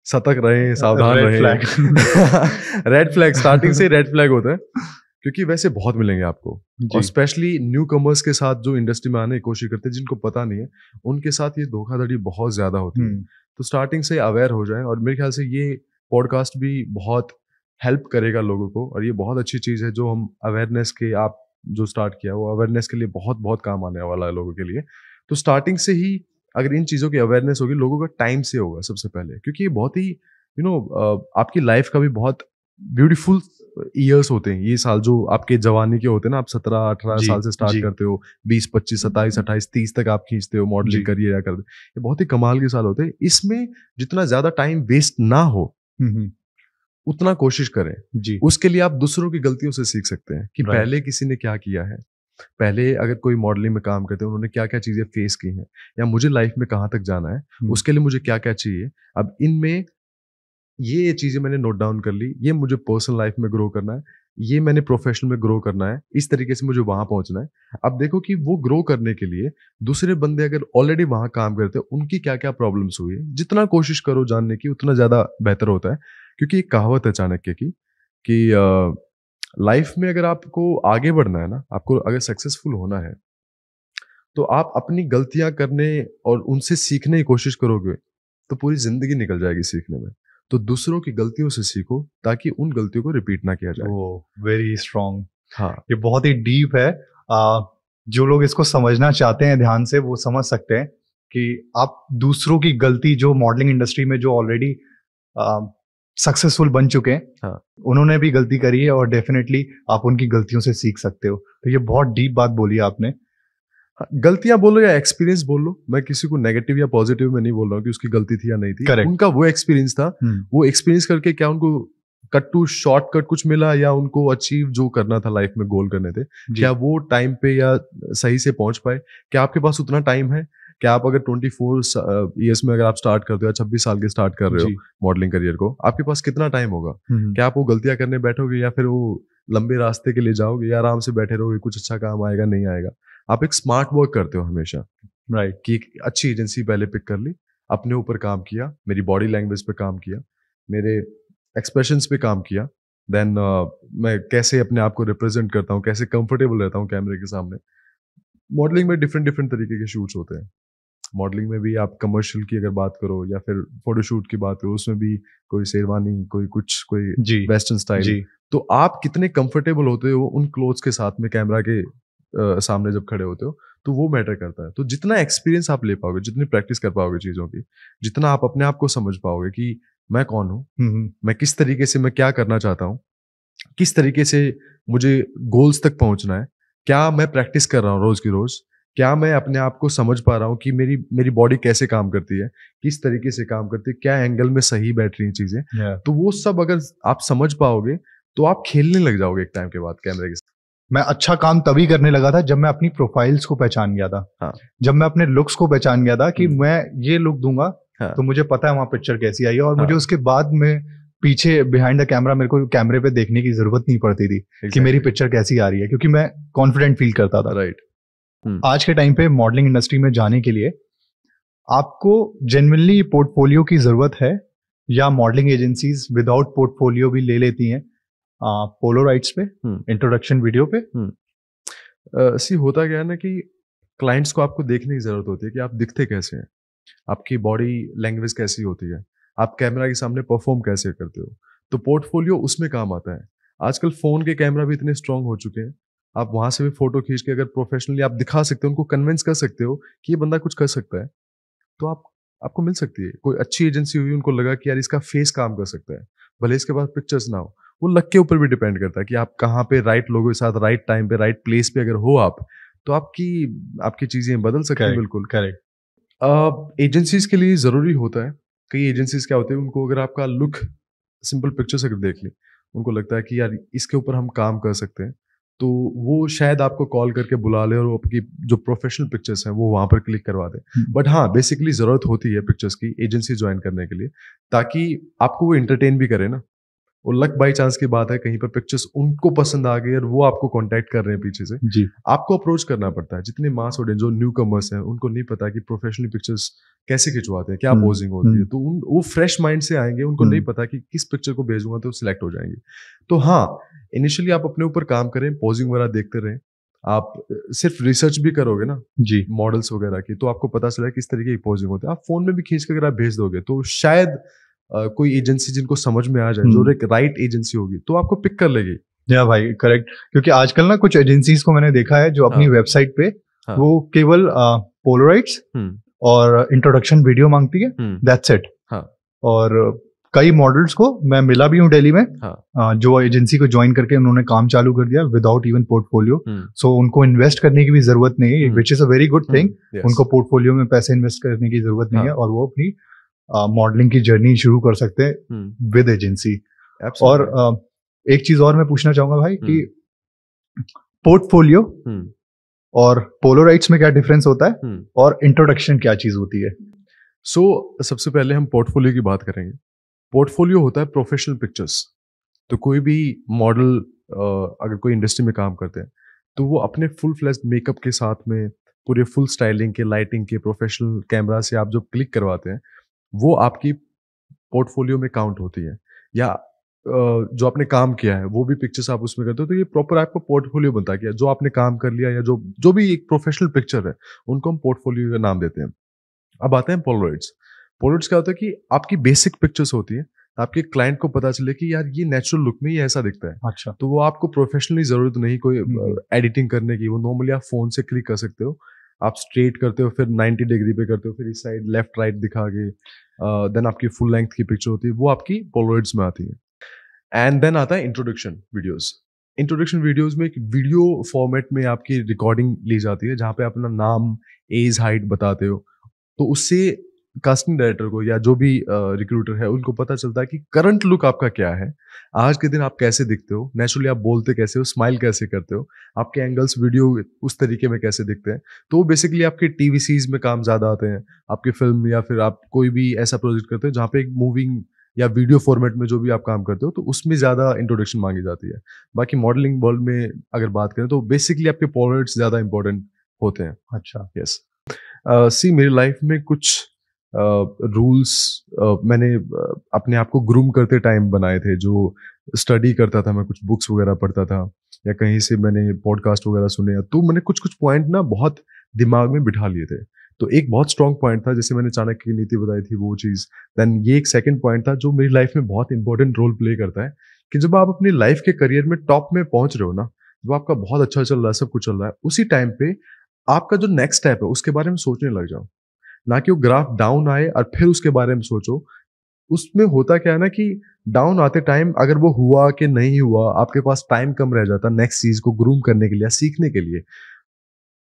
सतर्क रहें, सावधान रेड रहें। फ्लैग। रेड फ्लैग स्टार्टिंग से रेड फ्लैग होता है, क्योंकि वैसे बहुत मिलेंगे आपको और जी। स्पेशली न्यू कमर्स के साथ जो इंडस्ट्री में आने की कोशिश करते हैं, जिनको पता नहीं है, उनके साथ ये धोखाधड़ी बहुत ज़्यादा होती है। हम्म। तो स्टार्टिंग से अवेयर हो जाएँ और मेरे ख्याल से ये पॉडकास्ट भी बहुत हेल्प करेगा लोगों को और ये बहुत अच्छी चीज़ है जो हम अवेयरनेस के आप जो स्टार्ट किया वो अवेयरनेस के लिए बहुत-बहुत काम आने वाला है लोगों के लिए। तो स्टार्टिंग से ही अगर इन चीज़ों की अवेयरनेस होगी, लोगों का टाइम से होगा सबसे पहले, क्योंकि ये बहुत ही आपकी लाइफ का भी बहुत ब्यूटीफुल ईयर्स होते हैं ये साल जो आपके जवानी के होते हैं ना। आप 17-18 जी साल से स्टार्ट जी करते हो, 20, 25, 27, 28, 30 तक आप खींचते हो मॉडलिंग जी। करियर या करते हो। ये बहुत ही कमाल के साल होते हैं। इसमें जितना ज़्यादा टाइम वेस्ट ना हो, हम्म। उतना कोशिश करें। जी। उसके लिए आप दूसरों की गलतियों से सीख सकते हैं कि राइट। पहले किसी ने क्या किया है। पहले अगर कोई मॉडलिंग में काम करते हैं, उन्होंने क्या-क्या चीज़ें फेस की हैं या मुझे लाइफ में कहाँ तक जाना है, उसके लिए मुझे क्या-क्या चाहिए। अब इनमें ये चीज़ें मैंने नोट डाउन कर ली, ये मुझे पर्सनल लाइफ में ग्रो करना है, ये मैंने प्रोफेशनल में ग्रो करना है, इस तरीके से मुझे वहाँ पहुँचना है। अब देखो कि वो ग्रो करने के लिए दूसरे बंदे अगर ऑलरेडी वहाँ काम करते हैं, उनकी क्या-क्या प्रॉब्लम्स हुई है, जितना कोशिश करो जानने की उतना ज़्यादा बेहतर होता है। क्योंकि एक कहावत है चाणक्य की कि लाइफ में अगर आपको आगे बढ़ना है ना, आपको अगर सक्सेसफुल होना है, तो आप अपनी गलतियाँ करने और उनसे सीखने की कोशिश करोगे, तो पूरी ज़िंदगी निकल जाएगी सीखने में। तो दूसरों की गलतियों से सीखो ताकि उन गलतियों को रिपीट ना किया जाए। ओ, वेरी स्ट्रॉन्ग। हाँ, ये बहुत ही डीप है। आ, जो लोग इसको समझना चाहते हैं ध्यान से वो समझ सकते हैं कि आप दूसरों की गलती, जो मॉडलिंग इंडस्ट्री में जो ऑलरेडी सक्सेसफुल बन चुके हैं, हाँ। उन्होंने भी गलती करी है और डेफिनेटली आप उनकी गलतियों से सीख सकते हो। तो ये बहुत डीप बात बोली आपने। हाँ, गलतियाँ बोलो या एक्सपीरियंस बोल लो, मैं किसी को नेगेटिव या पॉजिटिव में नहीं बोल रहा हूँ कि उसकी गलती थी या नहीं थी। करेक्ट। उनका वो एक्सपीरियंस था, वो एक्सपीरियंस करके क्या उनको कट टू शॉर्टकट कुछ मिला या उनको अचीव जो करना था लाइफ में गोल करने थे, क्या वो टाइम पे या सही से पहुँच पाए? क्या आपके पास उतना टाइम है? क्या आप अगर 24 ईयर्स में अगर आप स्टार्ट करते हो या 26 साल के स्टार्ट कर रहे हो मॉडलिंग करियर को, आपके पास कितना टाइम होगा? क्या आप वो गलतियाँ करने बैठोगे या फिर वो लंबे रास्ते के लिए जाओगे या आराम से बैठे रहोगे, कुछ अच्छा काम आएगा, नहीं आएगा? आप एक स्मार्ट वर्क करते हो हमेशा, राइट। कि एक अच्छी एजेंसी पहले पिक कर ली, अपने ऊपर काम किया, मेरी बॉडी लैंग्वेज पे काम किया, मेरे एक्सप्रेशंस पे काम किया, देन मैं कैसे अपने आप को रिप्रेजेंट करता हूँ, कैसे कंफर्टेबल रहता हूँ कैमरे के सामने। मॉडलिंग में डिफरेंट डिफरेंट तरीके के शूट्स होते हैं। मॉडलिंग में भी आप कमर्शियल की अगर बात करो या फिर फोटोशूट की बात करो, उसमें भी कोई शेरवानी, कोई कुछ, कोई जी वेस्टर्न स्टाइल। जी। तो आप कितने कंफर्टेबल होते हो उन क्लोथ्स के साथ में कैमरा के सामने जब खड़े होते हो, तो वो मैटर करता है। तो जितना एक्सपीरियंस आप ले पाओगे, जितनी प्रैक्टिस कर पाओगे चीज़ों की, जितना आप अपने आप को समझ पाओगे कि मैं कौन हूँ, मैं किस तरीके से मैं क्या करना चाहता हूँ, किस तरीके से मुझे गोल्स तक पहुँचना है, क्या मैं प्रैक्टिस कर रहा हूँ रोज़ की रोज़, क्या मैं अपने आप को समझ पा रहा हूँ कि मेरी मेरी बॉडी कैसे काम करती है, किस तरीके से काम करती है, क्या एंगल में सही बैठ रही हैं चीज़ें। तो वो सब अगर आप समझ पाओगे, तो आप खेलने लग जाओगे एक टाइम के बाद कैमरे के साथ। मैं अच्छा काम तभी करने लगा था जब मैं अपनी प्रोफाइल्स को पहचान गया था। हाँ। जब मैं अपने लुक्स को पहचान गया था कि मैं ये लुक दूंगा, हाँ। तो मुझे पता है वहां पिक्चर कैसी आई है और मुझे हाँ। उसके बाद में पीछे बिहाइंड द कैमरा मेरे को कैमरे पे देखने की जरूरत नहीं पड़ती थी कि मेरी पिक्चर कैसी आ रही है, क्योंकि मैं कॉन्फिडेंट फील करता था। राइट। आज के टाइम पे मॉडलिंग इंडस्ट्री में जाने के लिए आपको जेन्युइनली पोर्टफोलियो की जरूरत है या मॉडलिंग एजेंसीज विदाउट पोर्टफोलियो भी ले लेती हैं पोलोराइड्स पे, इंट्रोडक्शन वीडियो पे? सी होता क्या है ना कि क्लाइंट्स को आपको देखने की ज़रूरत होती है कि आप दिखते कैसे हैं, आपकी बॉडी लैंग्वेज कैसी होती है, आप कैमरा के सामने परफॉर्म कैसे करते हो। तो पोर्टफोलियो उसमें काम आता है। आजकल फ़ोन के कैमरा भी इतने स्ट्रांग हो चुके हैं, आप वहाँ से भी फ़ोटो खींच के अगर प्रोफेशनली आप दिखा सकते हो, उनको कन्विंस कर सकते हो कि ये बंदा कुछ कर सकता है, तो आपको मिल सकती है। कोई अच्छी एजेंसी हुई, उनको लगा कि यार इसका फेस काम कर सकता है, भले इसके पास पिक्चर्स ना हो। वो लक के ऊपर भी डिपेंड करता है कि आप कहाँ पे राइट लोगों के साथ राइट टाइम पे राइट प्लेस पे अगर हो आप, तो आपकी आपकी चीज़ें बदल सकती हैं बिल्कुल। करेक्ट। एजेंसीज़ के लिए ज़रूरी होता है, कई एजेंसीज़ क्या होते हैं, उनको अगर आपका लुक सिंपल पिक्चर्स अगर देख ली, उनको लगता है कि यार इसके ऊपर हम काम कर सकते हैं, तो वो शायद आपको कॉल करके बुला ले और वो आपकी जो प्रोफेशनल पिक्चर्स हैं वो वहाँ पर क्लिक करवा दें। बट हाँ, बेसिकली ज़रूरत होती है पिक्चर्स की एजेंसी ज्वाइन करने के लिए, ताकि आपको वो एंटरटेन भी करे ना। वो लक बाई चांस की बात है, कहीं पर पिक्चर्स उनको पसंद आ गई और वो आपको कांटेक्ट कर रहे हैं पीछे से, जी। आपको अप्रोच करना पड़ता है। जितने मास ऑडियंस जो न्यू कमर्स हैं उनको नहीं पता कि प्रोफेशनली पिक्चर्स कैसे खिंचवाते हैं, क्या पोजिंग होती है, तो वो फ्रेश माइंड से आएंगे, उनको नहीं पता कि किस पिक्चर को भेजूंगा तो सिलेक्ट हो जाएंगे। तो हाँ, इनिशियली आप अपने ऊपर काम करें, पोजिंग वगैरह देखते रहें। आप सिर्फ रिसर्च भी करोगे ना जी। मॉडल्स वगैरह की, तो आपको पता चला किस तरीके की पोजिंग होती है। आप फोन में भी खींच कर अगर आप भेज दोगे तो शायद कोई एजेंसी जिनको समझ में आ जाए, जो एक राइट एजेंसी होगी, तो आपको पिक कर लेगी। या भाई करेक्ट, क्योंकि आजकल ना कुछ एजेंसीज को मैंने देखा है जो अपनी वेबसाइट पे वो केवल पोलराइड्स और इंट्रोडक्शन वीडियो मांगती है, दैट्स इट। और कई मॉडल्स को मैं मिला भी हूँ दिल्ली में, जो एजेंसी को ज्वाइन करके उन्होंने काम चालू कर दिया विदाउट इवन पोर्टफोलियो। सो उनको इन्वेस्ट करने की भी जरूरत नहीं है, which is a very good thing. उनको पोर्टफोलियो में पैसे इन्वेस्ट करने की जरूरत नहीं है और वो अपनी मॉडलिंग की जर्नी शुरू कर सकते हैं विद एजेंसी। और एक चीज और मैं पूछना चाहूंगा भाई कि पोर्टफोलियो और पोलराइड्स में क्या डिफरेंस होता है और इंट्रोडक्शन क्या चीज होती है? सबसे पहले हम पोर्टफोलियो की बात करेंगे। पोर्टफोलियो होता है प्रोफेशनल पिक्चर्स। तो कोई भी मॉडल अगर कोई इंडस्ट्री में काम करते हैं तो वो अपने फुल फ्लैश मेकअप के साथ में पूरे फुल स्टाइलिंग के, लाइटिंग के, प्रोफेशनल कैमरा से आप जो क्लिक करवाते हैं वो आपकी पोर्टफोलियो में काउंट होती है। या जो आपने काम किया है वो भी पिक्चर्स आप उसमें करते हो, तो ये प्रॉपर आपका पोर्टफोलियो बनता है। जो आपने काम कर लिया या जो भी एक प्रोफेशनल पिक्चर है उनको हम पोर्टफोलियो का नाम देते हैं। अब आते हैं पोलराइड्स। पोलराइड्स क्या होता है कि आपकी बेसिक पिक्चर्स होती है, आपके क्लाइंट को पता चले कि यार ये नेचुरल लुक में ये ऐसा दिखता है। अच्छा। तो वो आपको प्रोफेशनली जरूरत नहीं कोई एडिटिंग करने की, वो नॉर्मली आप फोन से क्लिक कर सकते हो। आप स्ट्रेट करते हो, फिर 90 डिग्री पे करते हो, फिर इस साइड लेफ्ट राइट दिखा के देन आपकी फुल लेंथ की पिक्चर होती है, वो आपकी पोलराइड्स में आती है। एंड देन आता है इंट्रोडक्शन वीडियोस। इंट्रोडक्शन वीडियोस में एक वीडियो फॉर्मेट में आपकी रिकॉर्डिंग ली जाती है, जहाँ पे अपना नाम, एज, हाइट बताते हो। तो उससे कास्टिंग डायरेक्टर को या जो भी रिक्रूटर है उनको पता चलता है कि करंट लुक आपका क्या है, आज के दिन आप कैसे दिखते हो, नेचुरली आप बोलते कैसे हो, स्माइल कैसे करते हो, आपके एंगल्स वीडियो उस तरीके में कैसे दिखते हैं। तो वो बेसिकली आपके टीवी सीरीज में काम ज़्यादा आते हैं, आपके फिल्म या फिर आप कोई भी ऐसा प्रोजेक्ट करते हो जहाँ पे एक मूविंग या वीडियो फॉर्मेट में जो भी आप काम करते हो, तो उसमें ज़्यादा इंट्रोडक्शन मांगी जाती है। बाकी मॉडलिंग वर्ल्ड में अगर बात करें तो बेसिकली आपके पोलराइड्स ज़्यादा इंपॉर्टेंट होते हैं। अच्छा। यस। सी मेरी लाइफ में कुछ रूल्स मैंने अपने आप को ग्रूम करते टाइम बनाए थे। जो स्टडी करता था मैं, कुछ बुक्स वगैरह पढ़ता था या कहीं से मैंने पॉडकास्ट वगैरह सुने, तो मैंने कुछ कुछ पॉइंट ना बहुत दिमाग में बिठा लिए थे। तो एक बहुत स्ट्रॉन्ग पॉइंट था, जैसे मैंने चाणक्य की नीति बताई थी वो चीज़। देन ये एक सेकंड पॉइंट था जो मेरी लाइफ में बहुत इंपॉर्टेंट रोल प्ले करता है कि जब आप अपनी लाइफ के करियर में टॉप में पहुंच रहे हो ना, जब आपका बहुत अच्छा चल रहा है, सब कुछ चल रहा है, उसी टाइम पे आपका जो नेक्स्ट स्टेप है उसके बारे में सोचने लग जाओ। ना कि वो ग्राफ डाउन आए और फिर उसके बारे में सोचो। उसमें होता क्या है ना कि डाउन आते टाइम अगर वो हुआ कि नहीं हुआ, आपके पास टाइम कम रह जाता नेक्स्ट चीज को ग्रूम करने के लिए, सीखने के लिए,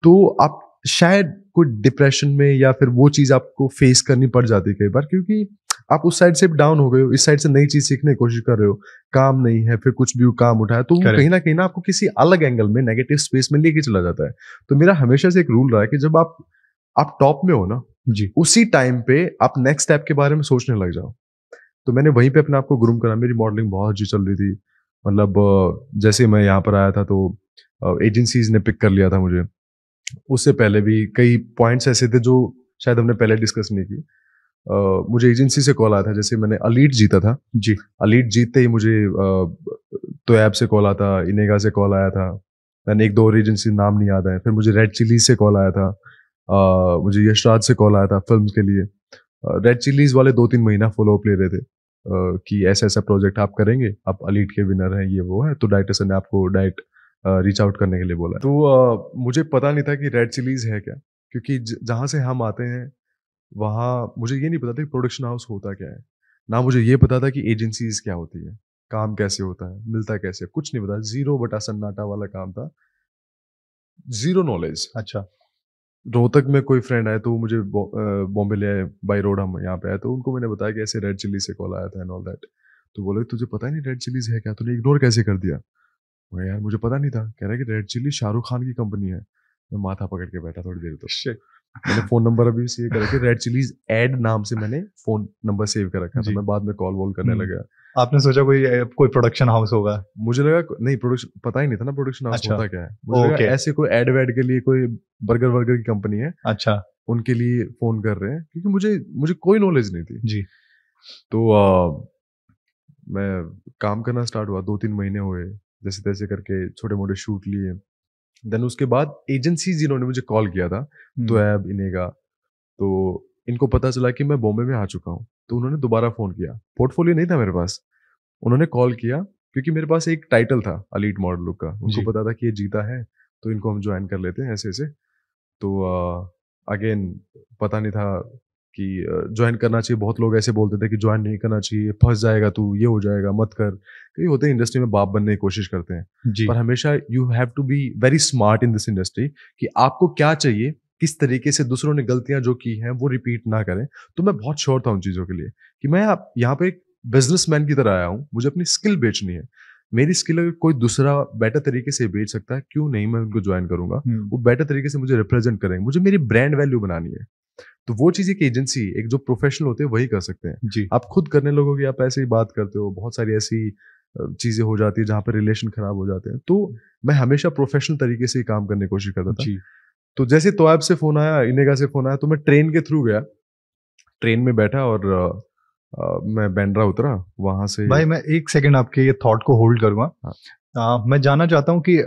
तो आप शायद कोई डिप्रेशन में या फिर वो चीज आपको फेस करनी पड़ जाती है कई बार, क्योंकि आप उस साइड से डाउन हो गए हो, इस साइड से नई चीज सीखने की कोशिश कर रहे हो, काम नहीं है, फिर कुछ भी काम उठाया, तो वो कहीं ना आपको किसी अलग एंगल में, नेगेटिव स्पेस में लेके चला जाता है। तो मेरा हमेशा से एक रूल रहा है कि जब आप टॉप में हो ना जी, उसी टाइम पे आप नेक्स्ट स्टेप के बारे में सोचने लग जाओ। तो मैंने वहीं पे अपने आप को ग्रूम करा। मेरी मॉडलिंग बहुत अच्छी चल रही थी, मतलब जैसे मैं यहाँ पर आया था तो एजेंसीज ने पिक कर लिया था मुझे। उससे पहले भी कई पॉइंट्स ऐसे थे जो शायद हमने पहले डिस्कस नहीं की। मुझे एजेंसी से कॉल आया था, जैसे मैंने अलीट जीता था जी, अलीट जीतते ही मुझे तो ऐप से कॉल आता, इनेगा से कॉल आया था, दैन एक दो और एजेंसी नाम नहीं याद है। फिर मुझे रेड चिलीज से कॉल आया था, मुझे यशराज से कॉल आया था फिल्म के लिए। रेड चिलीज वाले 2-3 महीना फॉलोअप ले रहे थे कि ऐसा ऐसा प्रोजेक्ट आप करेंगे, आप अलीट के विनर हैं, ये वो है। तो डायरेक्टर सर ने आपको डायरेक्ट रीच आउट करने के लिए बोला। तो मुझे पता नहीं था कि रेड चिलीज है क्या, क्योंकि जहाँ से हम आते हैं वहाँ मुझे ये नहीं पता था कि प्रोडक्शन हाउस होता क्या है, ना मुझे ये पता था कि एजेंसीज क्या होती है, काम कैसे होता है, मिलता कैसे, कुछ नहीं पता। 0 बटा सन्नाटा वाला काम था, जीरो नॉलेज। अच्छा, रोहतक में कोई फ्रेंड आए तो वो मुझे बॉम्बे ले आए, बाई रोड हम यहाँ पे आए, तो उनको मैंने बताया कि ऐसे रेड चिल्ली से कॉल आया था एंड ऑल दैट। तो बोले तुझे पता ही नहीं रेड चिलीज है क्या, तूने इग्नोर कैसे कर दिया? मैं यार मुझे पता नहीं था। कह रहा है कि रेड चिल्ली शाहरुख खान की कंपनी है। मैं माथा पकड़ के बैठा थोड़ी देर। तो शिट, मैंने फोन नंबर अभी सेव कर रखा, रेड चिलीज एड नाम से मैंने फोन नंबर सेव कर रखा था। मैं बाद में कॉल वॉल करने लगा। आपने सोचा कोई प्रोडक्शन हाउस होगा? मुझे लगा नहीं, प्रोडक्शन पता ही नहीं था ना प्रोडक्शन हाउस अच्छा। होता क्या है। मुझे लगा ओके। ऐसे कोई एड वैड के लिए कोई बर्गर वर्गर की कंपनी है, अच्छा उनके लिए फोन कर रहे हैं, क्योंकि मुझे मुझे कोई नॉलेज नहीं थी। जी। तो मैं काम करना स्टार्ट हुआ, 2-3 महीने हुए, जैसे तैसे करके छोटे मोटे शूट लिए। देन उसके बाद एजेंसी जिन्होंने मुझे कॉल किया था, तो ऐब इनेगा, तो इनको पता चला कि मैं बॉम्बे में आ चुका हूँ, तो उन्होंने दोबारा फ़ोन किया। पोर्टफोलियो नहीं था मेरे पास, उन्होंने कॉल किया क्योंकि मेरे पास एक टाइटल था एलीट मॉडल लुक का। उनको जी। पता था कि ये जीता है, तो इनको हम जॉइन कर लेते हैं ऐसे-ऐसे। तो अगेन पता नहीं था कि जॉइन करना चाहिए। बहुत लोग ऐसे बोलते थे कि जॉइन नहीं करना चाहिए, फँस जाएगा तू, ये हो जाएगा, मत कर। कई होते हैं इंडस्ट्री में बाप बनने की कोशिश करते हैं। जी। पर हमेशा you have to be very smart in this industry कि आपको क्या चाहिए, किस तरीके से दूसरों ने गलतियाँ जो की हैं वो रिपीट ना करें। तो मैं बहुत श्योर था उन चीज़ों के लिए कि मैं अब यहाँ पे एक बिज़नेसमैन की तरह आया हूँ, मुझे अपनी स्किल बेचनी है। मेरी स्किल अगर कोई दूसरा बेटर तरीके से बेच सकता है, क्यों नहीं मैं उनको जॉइन करूँगा। वो बेटर तरीके से मुझे रिप्रेज़ेंट करेंगे, मुझे मेरी ब्रांड वैल्यू बनानी है। तो वो चीज़ एक एजेंसी, एक जो प्रोफेशनल होते हैं वही कर सकते हैं। जी। आप खुद करने लगोगे, आप ऐसे ही बात करते हो, बहुत सारी ऐसी चीज़ें हो जाती है जहाँ पे रिलेशन खराब हो जाते हैं। तो मैं हमेशा प्रोफेशनल तरीके से ही काम करने की कोशिश करता था। जी। तो जैसे तोएब से फ़ोन आया, इनेगा से फ़ोन आया, तो मैं ट्रेन के थ्रू गया। ट्रेन में बैठा और मैं बांद्रा उतरा, वहाँ से। भाई मैं एक सेकंड आपके ये थॉट को होल्ड करूंगा। हाँ। मैं जानना चाहता हूँ कि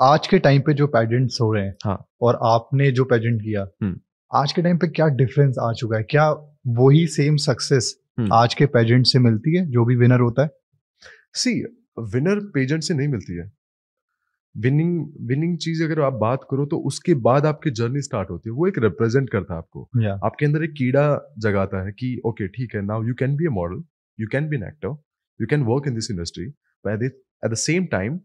आज के टाइम पे जो पेजेंट्स हो रहे हैं हाँ। और आपने जो पेजेंट किया, हुँ। आज के टाइम पे क्या डिफरेंस आ चुका है? क्या वही सेम सक्सेस हुँ। आज के पेजेंट से मिलती है जो भी विनर होता है? सी, विनर पेजेंट से नहीं मिलती है। विनिंग विनिंग चीज़ अगर आप बात करो तो उसके बाद आपकी जर्नी स्टार्ट होती है। वो एक रिप्रेजेंट करता है आपको। या आपके अंदर एक कीड़ा जगाता है कि ओके ठीक है, now you can be a model, you can be an actor, you can work in this industry, but at the same time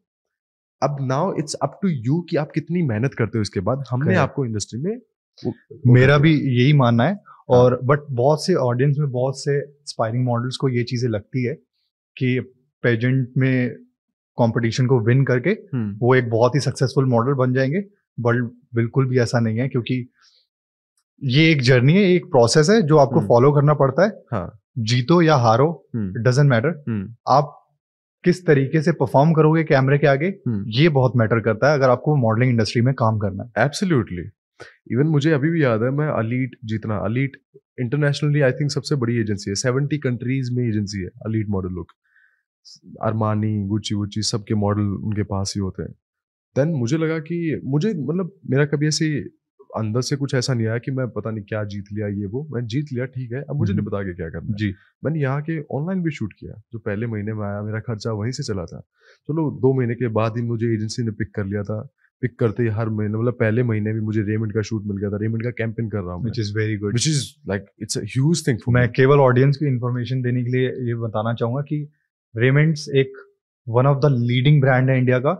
अब now it's up to you कि आप कितनी मेहनत करते हो इसके बाद। हमने Correct. आपको इंडस्ट्री में वो मेरा कर भी दिया। यही मानना है। हाँ। और बट बहुत से ऑडियंस में बहुत से एस्पायरिंग मॉडल्स को ये चीजें लगती है कि पेजेंट में कंपटीशन को विन करके हुँ। वो एक बहुत ही सक्सेसफुल मॉडल बन जाएंगे। बट बिल्कुल भी ऐसा नहीं है, क्योंकि ये एक जर्नी है, एक प्रोसेस है जो आपको हुँ। फॉलो करना पड़ता है। हाँ। जीतो या हारो, हुँ। It doesn't matter. हुँ। आप किस तरीके से परफॉर्म करोगे कैमरे के आगे, हुँ। ये बहुत मैटर करता है अगर आपको मॉडलिंग इंडस्ट्री में काम करना है। एब्सोल्युटली। इवन मुझे अभी भी याद है, मैं अलीट जीतना, अलीट इंटरनेशनली आई थिंक सबसे बड़ी एजेंसी है, 70 कंट्रीज में एजेंसी है elite model look. Armani, Gucci वुच्ची सबके मॉडल उनके पास ही होते हैं। देन मुझे लगा कि मुझे मतलब मेरा कभी ऐसे अंदर से कुछ ऐसा नहीं आया कि मैं पता नहीं क्या जीत लिया ये वो। मैं जीत लिया ठीक है, अब मुझे नहीं पता आगे क्या करना है। जी। मैंने यहाँ के ऑनलाइन भी शूट किया, जो पहले महीने में आया मेरा खर्चा वहीं से चला था। चलो 2 महीने के बाद ही मुझे एजेंसी ने पिक कर लिया था। पिक करते ही हर महीने मतलब पहले महीने भी मुझे रेमंड का शूट मिल गया था। रेमंड का कैंपेन कर रहा हूँ मैं, which is very good. Which is like it's a huge thing for मैं मी। केवल ऑडियंस की इंफॉर्मेशन देने के लिए ये बताना चाहूंगा कि रेमेंड्स एक one of the leading brand है इंडिया का,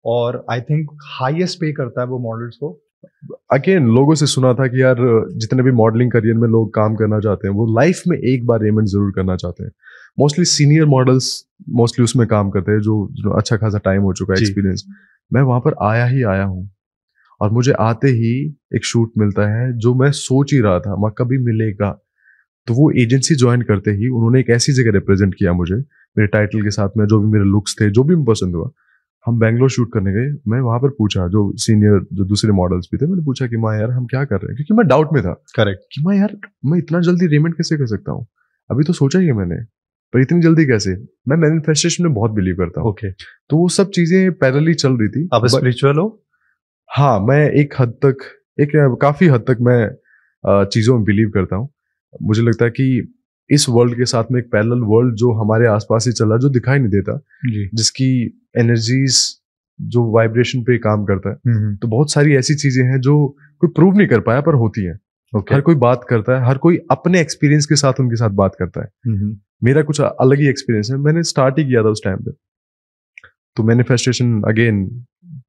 और आई थिंक हाईएस्ट पे करता है वो मॉडल्स को। अगेन लोगों से सुना था कि यार जितने भी मॉडलिंग करियर में लोग काम करना चाहते हैं वो लाइफ में एक बार रेमंड जरूर करना चाहते हैं। मोस्टली सीनियर मॉडल्स मोस्टली उसमें काम करते हैं, जो अच्छा खासा टाइम हो चुका है, जी। एक्सपीरियंस। मैं वहां पर आया ही आया हूँ, और मुझे आते ही एक शूट मिलता है जो मैं सोच ही रहा था मैं कभी मिलेगा। तो वो एजेंसी ज्वाइन करते ही उन्होंने एक ऐसी जगह रिप्रेजेंट किया मुझे, मेरे टाइटल के साथ में, जो भी मेरे लुक्स थे, जो भी मुझे पसंद हुआ। हम बैंगलोर शूट करने गए, मैं वहां पर पूछा जो सीनियर जो दूसरे मॉडल्स भी थे, मैंने पूछा कि माँ यार हम क्या कर रहे हैं, क्योंकि मैं डाउट में था। करेक्ट। कि माँ यार मैं इतना जल्दी रेमेंट कैसे कर सकता हूँ, अभी तो सोचा ही है मैंने, पर इतनी जल्दी कैसे। मैं मैनिफेस्टेशन में बहुत बिलीव करता हूँ। ओके। तो वो सब चीजें पैरेलली चल रही थी। आप स्पिरिचुअल हो? हाँ, मैं एक हद तक, एक काफी हद तक मैं चीजों में बिलीव करता हूँ। मुझे लगता है कि इस वर्ल्ड के साथ में एक पैरेलल वर्ल्ड जो हमारे आसपास ही चल रहा है, जो दिखाई नहीं देता, जी। जिसकी एनर्जीज जो वाइब्रेशन पे काम करता है। तो बहुत सारी ऐसी चीजें हैं जो कोई प्रूव नहीं कर पाया पर होती हैं। ओके। हर कोई बात करता है, हर कोई अपने एक्सपीरियंस के साथ उनके साथ बात करता है। मेरा कुछ अलग ही एक्सपीरियंस है, मैंने स्टार्ट ही किया था उस टाइम पे। तो मैनिफेस्टेशन अगेन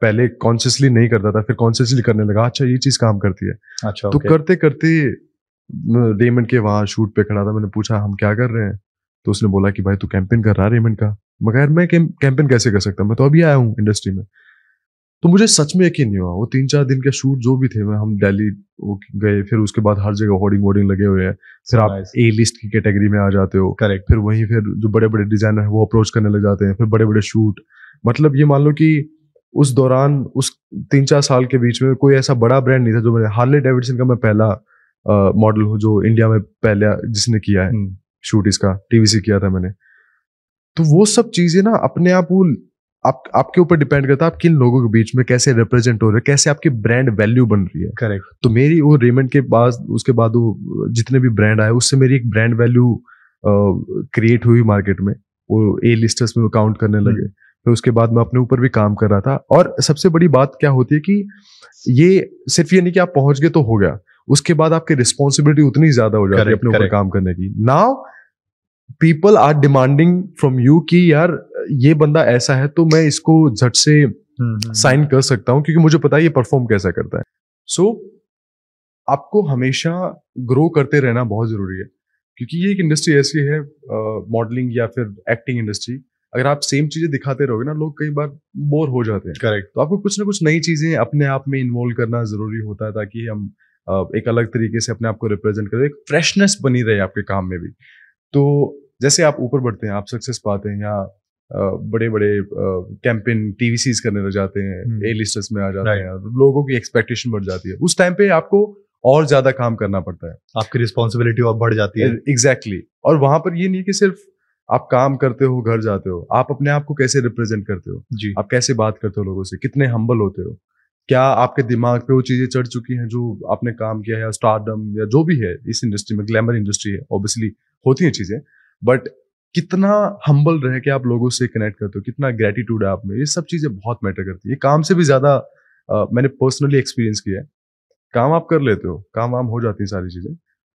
पहले कॉन्शियसली नहीं करता था, फिर कॉन्शियसली करने लगा, अच्छा ये चीज काम करती है। अच्छा। तो ओके। करते करते रेमंड के वहां शूट पे खड़ा था, मैंने पूछा हम क्या कर रहे हैं, तो उसने बोला कि भाई तू कैंपेन कर रहा है रेमंड का। मगर मैं कैंपेन कैसे कर सकता, मैं तो अभी आया हूँ इंडस्ट्री में। तो मुझे सच में यकीन नहीं हुआ। वो 3-4 दिन के शूट जो भी थे, हम दिल्ली गए, फिर उसके बाद हर जगह होर्डिंग वोर्डिंग लगे हुए हैं, फिर आप ए लिस्ट की कैटेगरी में आ जाते हो। करेक्ट। फिर वहीं फिर जो बड़े बड़े डिजाइनर है वो अप्रोच करने लग जाते हैं, फिर बड़े बड़े शूट। मतलब ये मान लो कि उस दौरान उस 3-4 साल के बीच में कोई ऐसा बड़ा ब्रांड नहीं था जो मैंने, हार्ले डेविडसन का मैं पहला मॉडल हूँ जो इंडिया में पहला जिसने किया है शूट, इसका टीवीसी किया था मैंने। तो वो सब चीजें ना अपने आप वो आपके ऊपर डिपेंड करता है आप किन लोगों के बीच में कैसे रिप्रेजेंट हो रहे हैं, कैसे आपकी ब्रांड वैल्यू बन रही है। करेक्ट। तो मेरी वो रेमंड के बाद उसके बाद वो जितने भी ब्रांड आए उससे मेरी एक ब्रांड वैल्यू क्रिएट हुई मार्केट में, वो ए लिस्टर्स में वो काउंट करने लगे। फिर उसके बाद मैं अपने ऊपर भी काम कर रहा था। और सबसे बड़ी बात क्या होती है कि ये सिर्फ ये नहीं कि आप पहुंच गए तो हो गया, उसके बाद आपकी रिस्पॉन्सिबिलिटी उतनी ज्यादा हो जाती है अपने ऊपर काम करने की। Now people are demanding from you कि यार ये बंदा ऐसा है तो मैं इसको झट से साइन कर सकता हूँ क्योंकि मुझे पता है ये परफॉर्म कैसा करता है। सो आपको हमेशा ग्रो करते रहना बहुत जरूरी है क्योंकि ये एक इंडस्ट्री ऐसी है, मॉडलिंग या फिर एक्टिंग इंडस्ट्री, अगर आप सेम चीजें दिखाते रहोगे ना लोग कई बार बोर हो जाते हैं। करेक्ट। तो आपको कुछ ना कुछ नई चीजें अपने आप में इन्वॉल्व करना जरूरी होता है ताकि हम एक अलग तरीके से अपने आप को रिप्रेजेंट करें, एक फ्रेशनेस बनी रहे आपके काम में भी। तो जैसे आप ऊपर बढ़ते हैं, आप सक्सेस पाते हैं या बड़े बड़े कैंपेन टीवीसीज करने लग जाते हैं, ए लिस्टर्स में आ जाते हैं, लोगों की एक्सपेक्टेशन बढ़ जाती है, उस टाइम पे आपको और ज्यादा काम करना पड़ता है, आपकी रिस्पॉन्सिबिलिटी और बढ़ जाती है। एग्जैक्टली। और वहां पर ये नहीं कि सिर्फ आप काम करते हो घर जाते हो, आप अपने आप को कैसे रिप्रेजेंट करते हो जी, आप कैसे बात करते हो लोगों से, कितने हम्बल होते हो, क्या आपके दिमाग पे वो चीजें चढ़ चुकी हैं जो आपने काम किया है, स्टारडम या जो भी है इस इंडस्ट्री में, ग्लैमर इंडस्ट्री है ऑब्वियसली होती हैं चीजें, बट कितना हम्बल रहे कि आप लोगों से कनेक्ट करते हो, कितना ग्रेटिट्यूड है आप में, ये सब चीजें बहुत मैटर करती है। ये काम से भी ज्यादा मैंने पर्सनली एक्सपीरियंस किया है। काम आप कर लेते हो, काम वाम हो जाती है सारी चीजें,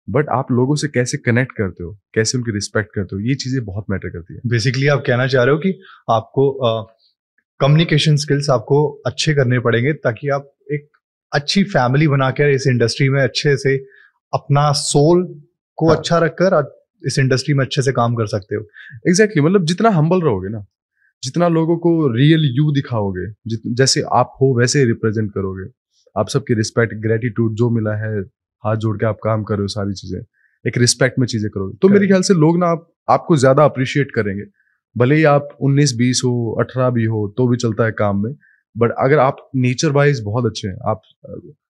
बट आप लोगों से कैसे कनेक्ट करते हो, कैसे उनकी रिस्पेक्ट करते हो, ये चीजें बहुत मैटर करती है। बेसिकली आप कहना चाह रहे हो कि आपको कम्युनिकेशन स्किल्स आपको अच्छे करने पड़ेंगे ताकि आप एक अच्छी फैमिली बनाकर इस इंडस्ट्री में अच्छे से अपना सोल को अच्छा रखकर इस इंडस्ट्री में अच्छे से काम कर सकते हो। एग्जैक्टली। मतलब जितना हम्बल रहोगे ना, जितना लोगों को रियल यू दिखाओगे, जैसे आप हो वैसे रिप्रेजेंट करोगे, आप सबकी रिस्पेक्ट, ग्रेटिट्यूड जो मिला है, हाथ जोड़ के आप काम कर रहे हो, सारी चीजें एक रिस्पेक्ट में चीजें करोगे, तो मेरे ख्याल से लोग ना आपको ज्यादा अप्रिशिएट करेंगे। भले ही आप 19-20 हो, 18 भी हो तो भी चलता है काम में, बट अगर आप नेचर वाइज बहुत अच्छे हैं, आप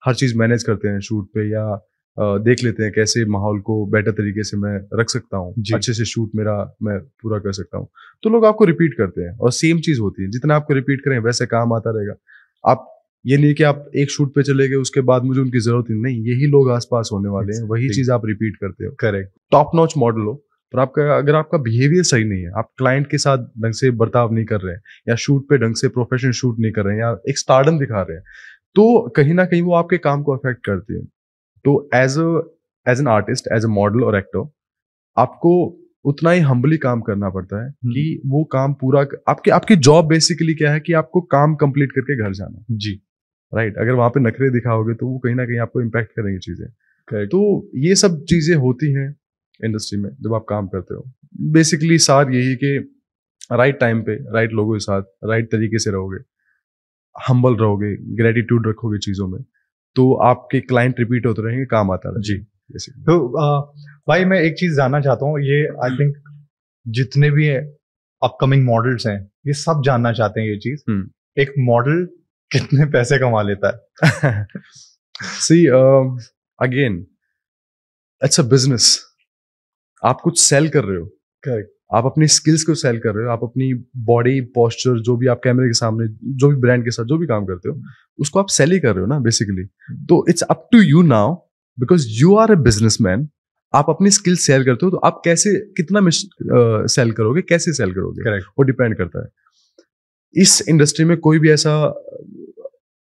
हर चीज मैनेज करते हैं शूट पे, या देख लेते हैं कैसे माहौल को बेटर तरीके से मैं रख सकता हूँ, अच्छे से शूट मेरा मैं पूरा कर सकता हूँ, तो लोग आपको रिपीट करते हैं। और सेम चीज होती है, जितना आपको रिपीट करें वैसे काम आता रहेगा। आप ये नहीं कि आप एक शूट पे चले गए उसके बाद मुझे उनकी जरूरत नहीं, यही लोग आसपास होने वाले हैं, वही चीज आप रिपीट करते हो। करेक्ट। टॉप नॉच मॉडल हो पर आपका अगर आपका बिहेवियर सही नहीं है, आप क्लाइंट के साथ ढंग से बर्ताव नहीं कर रहे हैं, या शूट पे ढंग से प्रोफेशनल शूट नहीं कर रहे हैं, या एक स्टारडम दिखा रहे हैं, तो कहीं ना कहीं वो आपके काम को अफेक्ट करती है। तो as an artist, as a model और एक्टर, आपको उतना ही हम्बली काम करना पड़ता है कि वो काम पूरा आपकी जॉब बेसिकली क्या है कि आपको काम कंप्लीट करके घर जाना जी, राइट। अगर वहां पे नखरे दिखाओगे तो वो कहीं ना कहीं आपको इम्पैक्ट करेंगे चीजें। तो ये सब चीजें होती हैं इंडस्ट्री में जब आप काम करते हो। बेसिकली सार यही कि राइट टाइम पे राइट लोगों के साथ राइट तरीके से रहोगे, हम्बल रहोगे, ग्रेटिट्यूड रखोगे चीजों में, तो आपके क्लाइंट रिपीट होते रहेंगे, काम आता रहेगा जी। तो भाई मैं एक चीज जानना चाहता हूँ, ये आई थिंक जितने भी अपकमिंग मॉडल्स हैं ये सब जानना चाहते हैं ये चीज, एक मॉडल कितने पैसे कमा लेता है? See again it's a business. आप कुछ सेल कर रहे हो, करेक्ट, आप अपनी स्किल्स को सेल कर रहे हो, आप अपनी बॉडी पोस्चर जो भी आप कैमरे के सामने जो भी ब्रांड के साथ जो भी काम करते हो उसको आप सेल ही कर रहे हो ना बेसिकली। तो it's up to you now, because you are a businessman, आप अपनी स्किल सेल करते हो, तो आप कैसे कितना सेल करोगे, कैसे सेल करोगे, करेक्ट, वो डिपेंड करता है। इस इंडस्ट्री में कोई भी ऐसा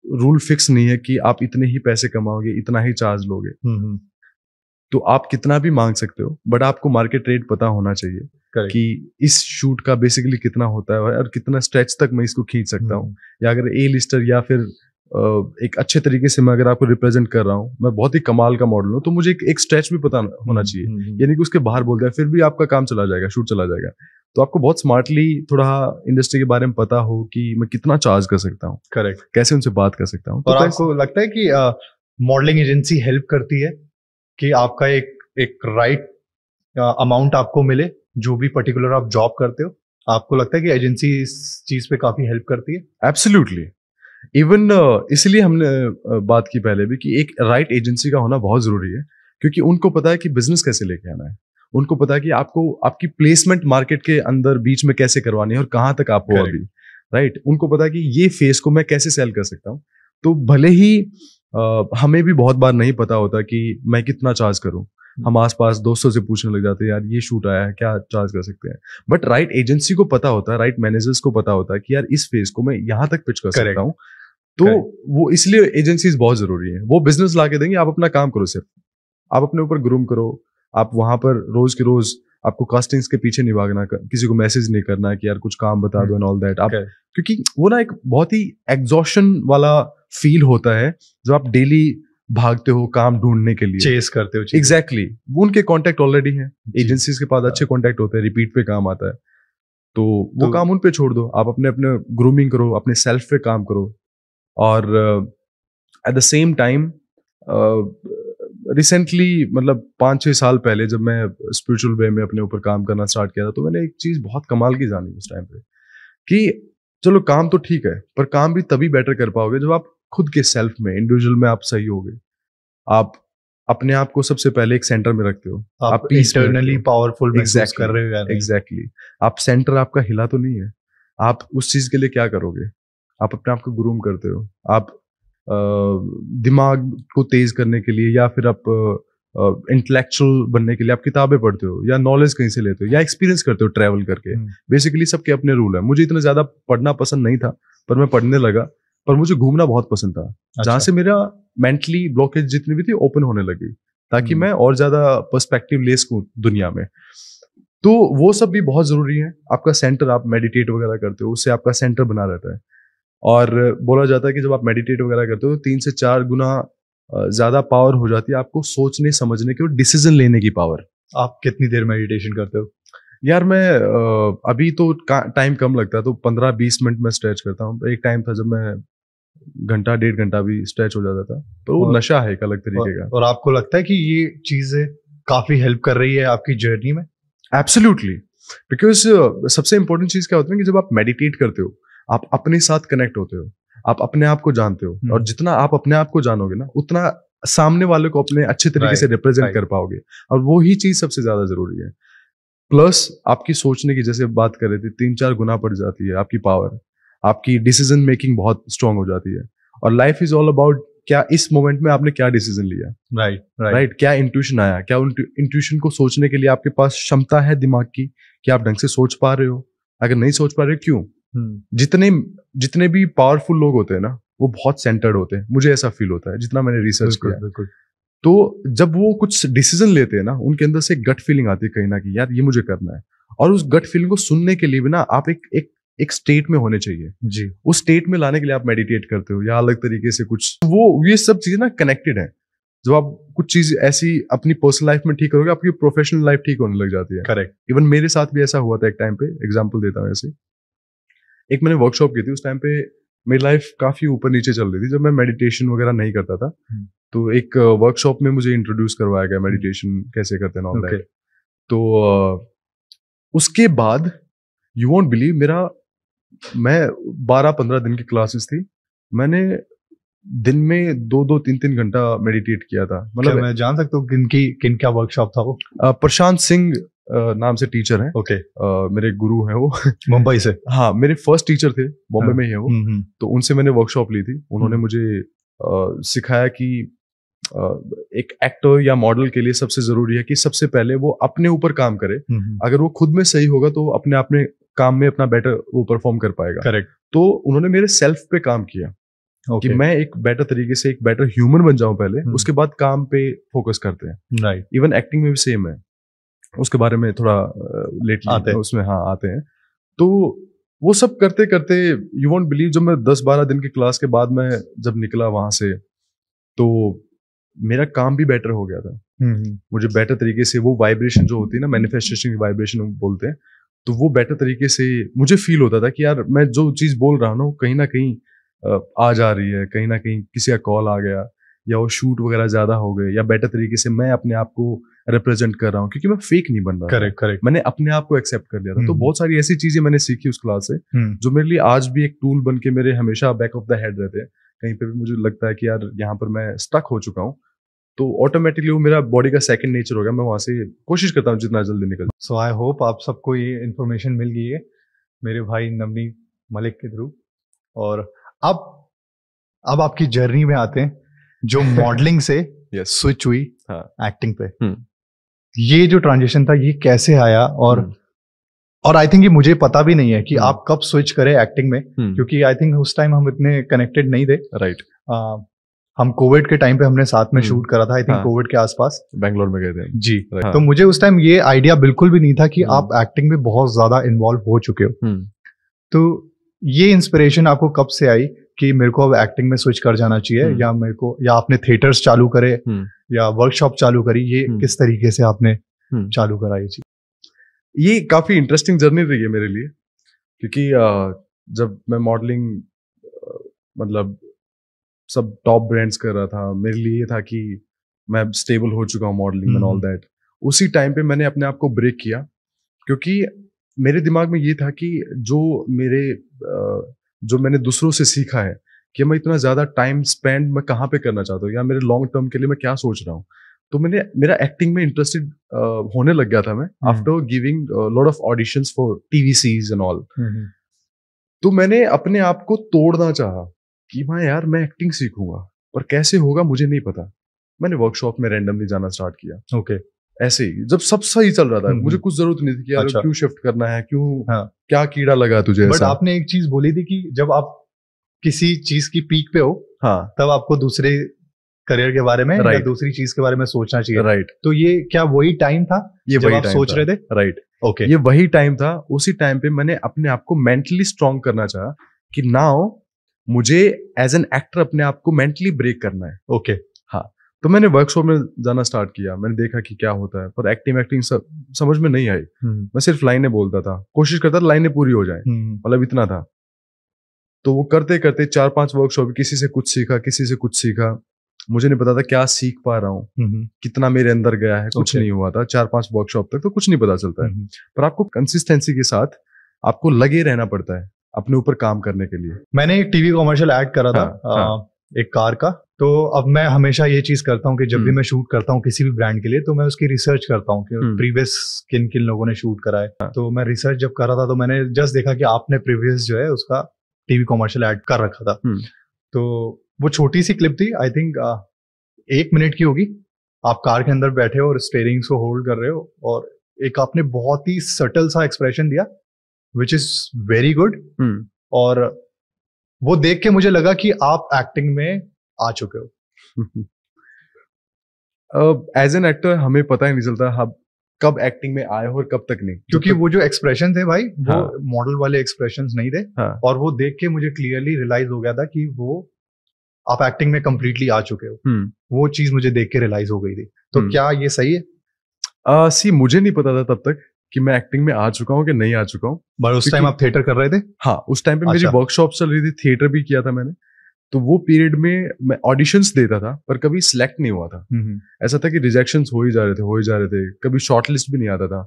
रूल फिक्स नहीं है कि आप इतने ही पैसे कमाओगे, इतना ही चार्ज लोगे। तो आप कितना भी मांग सकते हो, बट आपको मार्केट रेट पता होना चाहिए कि इस शूट का बेसिकली कितना होता है और कितना स्ट्रेच तक मैं इसको खींच सकता हूँ। या अगर ए लिस्टर या फिर एक अच्छे तरीके से मैं अगर आपको रिप्रेजेंट कर रहा हूँ, मैं बहुत ही कमाल का मॉडल हूँ, तो मुझे एक स्ट्रेच भी पता होना चाहिए, यानी कि उसके बाहर बोल दिया फिर भी आपका काम चला जाएगा, शूट चला जाएगा। तो आपको बहुत स्मार्टली थोड़ा इंडस्ट्री के बारे में पता हो कि मैं कितना चार्ज कर सकता हूँ, करेक्ट। कैसे उनसे बात कर सकता हूँ। और आपको लगता है कि मॉडलिंग एजेंसी हेल्प करती है कि आपका एक राइट अमाउंट आपको मिले, जो भी पर्टिकुलर आप जॉब करते हो? आपको लगता है कि एजेंसी इस चीज पे काफी हेल्प करती है? एब्सोल्युटली। इवन इसलिए हमने बात की पहले भी कि एक राइट एजेंसी का होना बहुत जरूरी है, क्योंकि उनको पता है कि बिजनेस कैसे लेके आना है, उनको पता है कि आपको आपकी प्लेसमेंट मार्केट के अंदर बीच में कैसे करवानी है और कहाँ तक आप हो अभी, राइट। उनको पता है कि ये फेस को मैं कैसे सेल कर सकता हूँ। तो भले ही हमें भी बहुत बार नहीं पता होता कि मैं कितना चार्ज करूँ, हम आसपास दोस्तों से पूछने लग जाते हैं यार ये शूट आया है, क्या चार्ज कर सकते हैं। बट राइट एजेंसी को पता होता है, राइट मैनेजर्स को पता होता है कि यार इस फेस को मैं यहाँ तक पिच कर सकता हूँ। तो वो इसलिए एजेंसीज बहुत जरूरी है। वो बिजनेस ला के देंगे, आप अपना काम करो, सिर्फ आप अपने ऊपर ग्रूम करो। आप वहां पर रोज के रोज आपको कास्टिंग्स के पीछे नहीं भागना, किसी को मैसेज नहीं करना है कि यार कुछ काम बता दो एंड ऑल दैट। आप क्योंकि वो ना एक बहुत ही एग्जॉशन वाला फील होता है जब आप डेली भागते हो काम ढूंढने के लिए, चेस करते हो। एग्जैक्टली वो उनके कॉन्टेक्ट ऑलरेडी हैं, एजेंसीज के पास अच्छे कॉन्टेक्ट होते हैं, रिपीट पे काम आता है। तो वो काम उन पे छोड़ दो, आप अपने अपने ग्रूमिंग करो, अपने सेल्फ पे काम करो। और eight the same time recently मतलब 5-6 साल पहले जब मैं स्पिरिचुअल वे में अपने ऊपर काम करना स्टार्ट किया था, तो मैंने एक चीज बहुत कमाल की जानी उस टाइम पे कि चलो काम तो ठीक है, पर काम भी तभी बेटर कर पाओगे जब आप खुद के सेल्फ में, इंडिविजुअल में आप सही होगे। आप अपने आप को सबसे पहले एक सेंटर में रखते हो, आप इंटरनली पावरफुल महसूस कर रहे हो। एग्जैक्टली। आप सेंटर आपका हिला तो नहीं है, आप उस चीज के लिए क्या करोगे? आप अपने आप को ग्रूम करते हो, आप दिमाग को तेज करने के लिए, या फिर आप इंटेलेक्चुअल बनने के लिए आप किताबें पढ़ते हो, या नॉलेज कहीं से लेते हो, या एक्सपीरियंस करते हो ट्रैवल करके। बेसिकली सबके अपने रूल है। मुझे इतना ज्यादा पढ़ना पसंद नहीं था, पर मैं पढ़ने लगा। पर मुझे घूमना बहुत पसंद था। जहां से मेरा मेंटली ब्लॉकेज जितनी भी थी ओपन होने लगी, ताकि मैं और ज्यादा पर्सपेक्टिव ले सकूं दुनिया में। तो वो सब भी बहुत जरूरी है। आपका सेंटर, आप मेडिटेट वगैरह करते हो, उससे आपका सेंटर बना रहता है। और बोला जाता है कि जब आप मेडिटेट वगैरह करते हो तो 3 से 4 गुना ज्यादा पावर हो जाती है आपको सोचने समझने की और डिसीजन लेने की पावर। आप कितनी देर मेडिटेशन करते हो? यार मैं अभी तो टाइम कम लगता है, तो 15-20 मिनट में स्ट्रेच करता हूँ। एक टाइम था जब मैं घंटा 1.5 घंटा भी स्ट्रेच हो जाता था। तो वो नशा है एक अलग तरीके का। और आपको लगता है कि ये चीजें काफी हेल्प कर रही है आपकी जर्नी में? एब्सोल्युटली। बिकॉज सबसे इंपॉर्टेंट चीज क्या होती है कि जब आप मेडिटेट करते हो, आप अपने साथ कनेक्ट होते हो, आप अपने आप को जानते हो। और जितना आप अपने आप को जानोगे ना, उतना सामने वाले को अपने अच्छे तरीके से रिप्रेजेंट कर पाओगे। और वो ही चीज सबसे ज्यादा जरूरी है। प्लस आपकी सोचने की, जैसे बात कर रहे थे, 3-4 गुना बढ़ जाती है आपकी पावर। आपकी डिसीजन मेकिंग बहुत स्ट्रांग हो जाती है। और लाइफ इज ऑल अबाउट क्या इस मोमेंट में आपने क्या डिसीजन लिया। राइट। क्या इंट्यूशन आया, क्या इंट्यूशन को सोचने के लिए आपके पास क्षमता है दिमाग की, क्या आप ढंग से सोच पा रहे हो? अगर नहीं सोच पा रहे, क्यों? जितने भी पावरफुल लोग होते हैं ना, वो बहुत सेंटर्ड होते हैं। मुझे ऐसा फील होता है जितना मैंने रिसर्च किया। तो जब वो कुछ डिसीजन लेते हैं ना, उनके अंदर से गट फीलिंग आती है कहीं ना कहीं, यार ये मुझे करना है। और उस गट फीलिंग को सुनने के लिए भी ना आप एक स्टेट में होने चाहिए जी। उस स्टेट में लाने के लिए आप मेडिटेट करते हो या अलग तरीके से कुछ, वो ये सब चीजें ना कनेक्टेड है। जब आप कुछ चीज ऐसी अपनी पर्सनल लाइफ में ठीक करोगे, आपकी प्रोफेशनल लाइफ ठीक होने लग जाती है। करेक्ट। इवन मेरे साथ भी ऐसा हुआ था एक टाइम पे। एग्जाम्पल देता हूँ ऐसे। एक मैंने वर्कशॉप की थी, उस टाइम पे मेरी लाइफ काफी ऊपर नीचे चल रही थी जब मैं मेडिटेशन वगैरह नहीं करता था। तो एक वर्कशॉप में मुझे इंट्रोड्यूस करवाया गया मेडिटेशन कैसे करते हैं ऑल दैट। तो उसके बाद यू वोंट बिलीव, मैं 12-15 दिन की क्लासेस थी, मैंने दिन में 2-2, 3-3 घंटा मेडिटेट किया था। मतलब मैं जान सकता हूँ किन क्या वर्कशॉप था वो? प्रशांत सिंह नाम से टीचर हैं। ओके। मेरे गुरु हैं वो। मुंबई से? हाँ, मेरे फर्स्ट टीचर थे, बॉम्बे में ही है वो। तो उनसे मैंने वर्कशॉप ली थी। उन्होंने मुझे सिखाया कि एक एक्टर या मॉडल के लिए सबसे जरूरी है कि सबसे पहले वो अपने ऊपर काम करे। अगर वो खुद में सही होगा तो अपने आप में काम में अपना बेटर वो परफॉर्म कर पाएगा। करेक्ट। तो उन्होंने मेरे सेल्फ पे काम किया कि मैं एक बेटर तरीके से एक बेटर ह्यूमन बन जाऊं पहले, उसके बाद काम पे फोकस करते हैं। राइट। इवन एक्टिंग में भी सेम है, उसके बारे में थोड़ा लेटली उसमें आते हैं। तो वो सब करते करते यू वोंट बिलीव, जब मैं 10-12 दिन की क्लास के बाद मैं जब निकला वहां से, तो मेरा काम भी बेटर हो गया था। मुझे बेटर तरीके से वो वाइब्रेशन जो होती है ना, मैनिफेस्टेशन की वाइब्रेशन बोलते हैं, तो वो बेटर तरीके से मुझे फील होता था कि यार मैं जो चीज़ बोल रहा हूँ ना वो कहीं ना कहीं आ जा रही है, कहीं ना कहीं किसी का कॉल आ गया या वो शूट वगैरह ज़्यादा हो गए, या बेटर तरीके से मैं अपने आप को रिप्रेजेंट कर रहा हूँ, क्योंकि मैं फेक नहीं बन रहा था। Correct correct. मैंने अपने आप को एक्सेप्ट कर लिया था। तो बहुत सारी ऐसी चीज़ें मैंने सीखी उस क्लास से जो मेरे लिए आज भी एक टूल बन के मेरे हमेशा बैक ऑफ द हेड रहते हैं। कहीं पे भी मुझे लगता है कि यार यहाँ पर मैं स्टक हो चुका हूँ, तो ऑटोमेटिकली वो मेरा बॉडी का सेकंड नेचर हो गया, मैं वहां से कोशिश करता हूँ जितना जल्दी निकल। सो आई होप आप सबको ये इन्फॉर्मेशन मिल गई है मेरे भाई नवनीत मलिक के थ्रू। और अब आपकी जर्नी में आते हैं, जो मॉडलिंग से स्विच हुई एक्टिंग पे। ये जो ट्रांजिशन था ये कैसे आया? और आई थिंक ये मुझे पता भी नहीं है कि आप कब स्विच करें एक्टिंग में, क्योंकि आई थिंक उस टाइम हम इतने कनेक्टेड नहीं थे। राइट। हम कोविड के टाइम पे हमने साथ में शूट करा था, आई थिंक कोविड के आसपास बैंगलोर में गए थे जी। तो मुझे उस टाइम ये आइडिया बिल्कुल भी नहीं था कि आप एक्टिंग में बहुत ज्यादा इन्वॉल्व हो चुके हो। तो ये इंस्पिरेशन आपको कब से आई कि मेरे को अब एक्टिंग में स्विच कर जाना चाहिए, या मेरे को, या आपने थिएटर्स चालू करे या वर्कशॉप चालू करी, ये किस तरीके से आपने चालू करा ये चीज? ये काफी इंटरेस्टिंग जर्नी रही है मेरे लिए, क्योंकि जब मैं मॉडलिंग मतलब सब टॉप ब्रांड्स कर रहा था, मेरे लिए ये था कि मैं स्टेबल हो चुका हूँ मॉडलिंग एंड ऑल दैट। उसी टाइम पे मैंने अपने आप को ब्रेक किया, क्योंकि मेरे दिमाग में ये था कि जो मैंने दूसरों से सीखा है कि मैं इतना ज्यादा टाइम स्पेंड मैं कहाँ पे करना चाहता हूँ, या मेरे लॉन्ग टर्म के लिए मैं क्या सोच रहा हूँ। तो मेरा एक्टिंग में इंटरेस्टेड होने लग गया था मैं, after giving lot of auditions for TVCs and all. तो मैंने अपने आप को तोड़ना चाहा कि मैं एक्टिंग सीखूंगा, पर कैसे होगा मुझे नहीं पता। मैंने वर्कशॉप में रैंडमली जाना स्टार्ट किया। ओके। ऐसे ही जब सब सही चल रहा था, मुझे कुछ जरूरत नहीं थी कि यार क्यों शिफ्ट करना है, क्यों क्या कीड़ा लगा तुझे। बट आपने एक चीज बोली थी कि जब आप किसी चीज की पीक पे हो तब आपको दूसरे करियर के बारे में या दूसरी चीज के बारे में सोचना चाहिए। राइट। तो ये क्या वही टाइम था जब आप सोच रहे थे? राइट। ओके। ये वही टाइम था। उसी टाइम पे मैंने अपने आप को मेंटली स्ट्रांग करना चाहा कि नाउ मुझे एज एन एक्टर अपने आप को मेंटली ब्रेक करना है। ओके। हाँ, तो मैंने वर्कशॉप में जाना स्टार्ट किया। मैंने देखा कि क्या होता है, पर एक्टिंग समझ में नहीं आई। मैं सिर्फ लाइनें बोलता था, कोशिश करता था लाइनें पूरी हो जाए, मतलब इतना था। तो वो करते करते 4-5 वर्कशॉप, किसी से कुछ सीखा, किसी से कुछ सीखा। मुझे नहीं पता था क्या सीख पा रहा हूँ, कितना मेरे अंदर गया है, कुछ नहीं हुआ था। 4-5 वर्कशॉप तक तो कुछ नहीं पता चलता है, पर आपको कंसिस्टेंसी के साथ आपको लगे रहना पड़ता है अपने ऊपर काम करने के लिए। मैंने एक टीवी कॉमर्शियल ऐड करा था एक कार का। तो अब मैं हमेशा ये चीज करता हूँ कि जब भी मैं शूट करता हूँ किसी भी ब्रांड के लिए, तो मैं उसकी रिसर्च करता हूँ कि प्रीवियस किन किन लोगों ने शूट करा है। तो मैं रिसर्च जब कर रहा था तो मैंने जस्ट देखा कि आपने प्रीवियस जो है उसका टीवी कॉमर्शियल ऐड कर रखा था। तो वो छोटी सी क्लिप थी, आई थिंक 1 मिनट की होगी। आप कार के अंदर बैठे हो और स्टीयरिंग्स को होल्ड कर रहे हो, और एक आपने बहुत ही सटल सा एक्सप्रेशन दिया विच इज वेरी गुड। और वो देख के मुझे लगा कि आप एक्टिंग में आ चुके हो। एज एन एक्टर हमें पता ही नहीं चलता हम कब एक्टिंग में आए और कब तक नहीं, क्योंकि वो जो एक्सप्रेशन थे भाई वो मॉडल वाले एक्सप्रेशंस नहीं थे। और वो देख के मुझे क्लियरली रियलाइज हो गया था कि वो आप एक्टिंग में कंप्लीटली आ चुके हो। वो चीज मुझे देख के रियलाइज हो गई थी। तो क्या ये सही है? सी मुझे नहीं पता था तब तक कि मैं एक्टिंग में आ चुका हूँ कि नहीं आ चुका हूँ। बट उस टाइम आप थिएटर कर रहे थे? हाँ, उस टाइम पे मेरी वर्कशॉप चल रही थी, थिएटर भी किया था मैंने। तो वो पीरियड में मैं ऑडिशंस देता था, पर कभी सिलेक्ट नहीं हुआ था। ऐसा था कि रिजेक्शंस हो ही जा रहे थे, कभी शॉर्टलिस्ट भी नहीं आता था।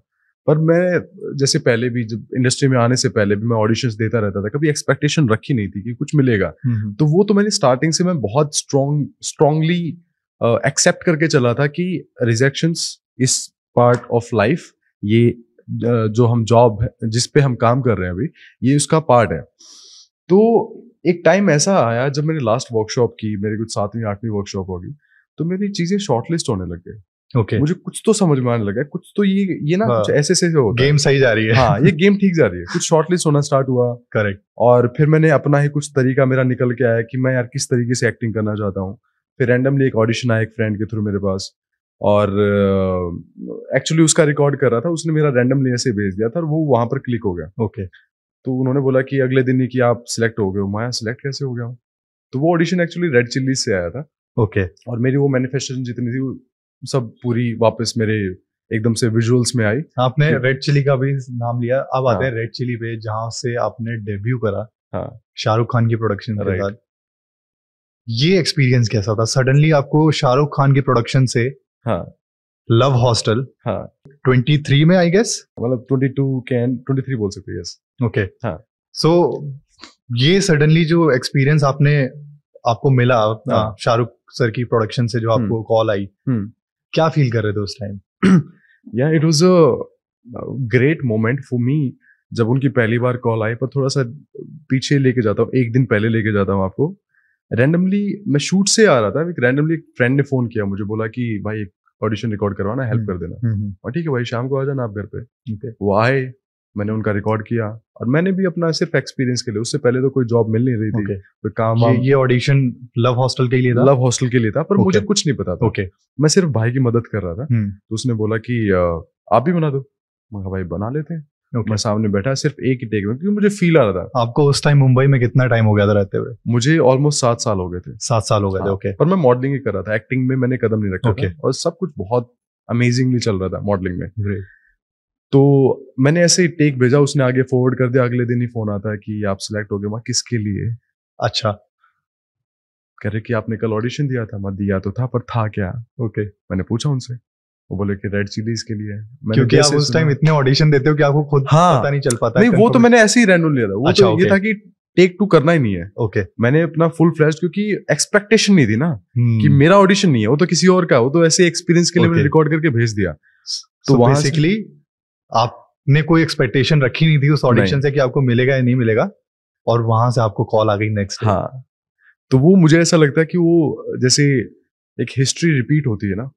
पर मैं जैसे पहले भी, जब इंडस्ट्री में आने से पहले भी मैं ऑडिशंस देता रहता था, कभी एक्सपेक्टेशन रखी नहीं थी कि कुछ मिलेगा। तो वो तो मैंने स्टार्टिंग से मैं बहुत स्ट्रांगली एक्सेप्ट करके चला था कि rejections is part of life. ये जो हम जॉब जिस पे हम काम कर रहे हैं अभी, ये उसका पार्ट है। तो एक टाइम ऐसा आया जब मैंने लास्ट वर्कशॉप की, मेरी कुछ 7वीं 8वीं वर्कशॉप होगी, तो मेरी चीजें शॉर्टलिस्ट होने लग गई। ओके। मुझे कुछ तो समझ में आने लगा, कुछ तो ये ना कुछ ऐसे होता गेम सही जा रही है। हाँ, ये गेम ठीक जा रही है। कुछ शॉर्टलिस्ट होना स्टार्ट हुआ। करेक्ट। और फिर मैंने अपना ही कुछ तरीका मेरा निकल के आया कि मैं यार किस तरीके से एक्टिंग करना चाहता हूँ। फिर रैंडमली एक ऑडिशन आया एक फ्रेंड के थ्रू मेरे पास, और एक्चुअली उसका रिकॉर्ड कर रहा था, उसने मेरा रैंडमली ऐसे भेज दिया था और वो वहां पर क्लिक हो गया। ओके। तो उन्होंने बोला कि अगले दिन ही कि आप सिलेक्ट हो गए हो। मैं सिलेक्ट कैसे हो गया हूँ? तो वो ऑडिशन एक्चुअली रेड चिल्लीज से आया था। ओके। और मेरी वो मैनिफेस्टेशन जितनी थी सब पूरी वापस मेरे एकदम से विजुअल्स में आई। आपने रेड चिली का भी नाम लिया, अब आते हैं हाँ। रेड चिली पे, जहां से आपने डेब्यू करा हाँ शाहरुख खान की प्रोडक्शन के Right. साथ। ये एक्सपीरियंस कैसा था? सडनली आपको शाहरुख खान की प्रोडक्शन से हाँ लव हॉस्टल हाँ 23 में आई गेस, मतलब 22 कैन 23 बोल सकते हैं, यस। ओके। हाँ। सो ये सडनली जो एक्सपीरियंस आपको मिला हाँ। शाहरुख सर की प्रोडक्शन से, जो आपको कॉल आई, क्या फील कर रहे थे उस टाइम? या it was a great moment for me जब उनकी पहली बार कॉल आई। पर थोड़ा सा पीछे लेके जाता हूँ, एक दिन पहले लेके जाता हूँ आपको। रैंडमली मैं शूट से आ रहा था, एक रैंडमली एक फ्रेंड ने फोन किया मुझे, बोला कि भाई एक ऑडिशन रिकॉर्ड करवाना, हेल्प कर देना। और ठीक है भाई, शाम को आ जाना आप घर पे। Okay. वो आए, मैंने उनका रिकॉर्ड किया, और मैंने भी अपना सिर्फ एक्सपीरियंस के लिए, उससे पहले तो कोई जॉब मिल नहीं रही थी। Okay. कोई काम ये ऑडिशन लव हॉस्टल के लिए था? लव हॉस्टल के लिए था, पर Okay. मुझे कुछ नहीं पता था। ओके। मैं सिर्फ भाई की मदद कर रहा था। तो उसने बोला कि आप भी बना दो। मैं कहा भाई बना लेते हैं। Okay. मैं सामने बैठा सिर्फ एक ही टेक में, क्योंकि मुझे फील आ रहा था। आपको उस टाइम मुंबई में कितना टाइम हो गया था रहते हुए? मुझे ऑलमोस्ट 7 साल हो गए थे। 7 साल हो गए थे, हाँ, ओके। पर मैं मॉडलिंग ही कर रहा था, एक्टिंग में मैंने कदम नहीं रखा Okay. था, और सब कुछ बहुत अमेजिंगली चल रहा था मॉडलिंग में। Great. तो मैंने ऐसे ही टेक भेजा, उसने आगे फॉरवर्ड कर दिया। अगले दिन ही फोन आता है कि आप सिलेक्ट हो गए। वहाँ किसके लिए? अच्छा। कह रहे कि आपने कल ऑडिशन दिया था। मैं दिया तो था, पर था क्या? ओके। मैंने पूछा उनसे, वो बोले कि रेड चिलीज के लिए है। मैंने क्योंकि आप जैसे उस सुना- टाइम इतने ऑडिशन देते हो कि आपको खुद हाँ, पता नहीं चल पाता नहीं है। वो तो मैंने ऐसे ही रैंडम लिया था। वो अच्छा, तो ये okay. था कि टेक 2 करना ही नहीं है। ओके। मैंने अपना फुल फ्लैश, क्योंकि एक्सपेक्टेशन नहीं थी ना कि मेरा ऑडिशन नहीं है, वो तो किसी और का, वो तो ऐसे एक्सपीरियंस के लिए मैंने Okay. रिकॉर्ड करके भेज दिया। तो वहां से- बेसिकली आपने कोई एक्सपेक्टेशन रखी नहीं थी उस ऑडिशन से कि आपको मिलेगा या नहीं मिलेगा, और वहां से आपको कॉल आ गई नेक्स्ट। हाँ, तो वो मुझे ऐसा लगता है कि वो जैसे एक हिस्ट्री रिपीट होती है ना,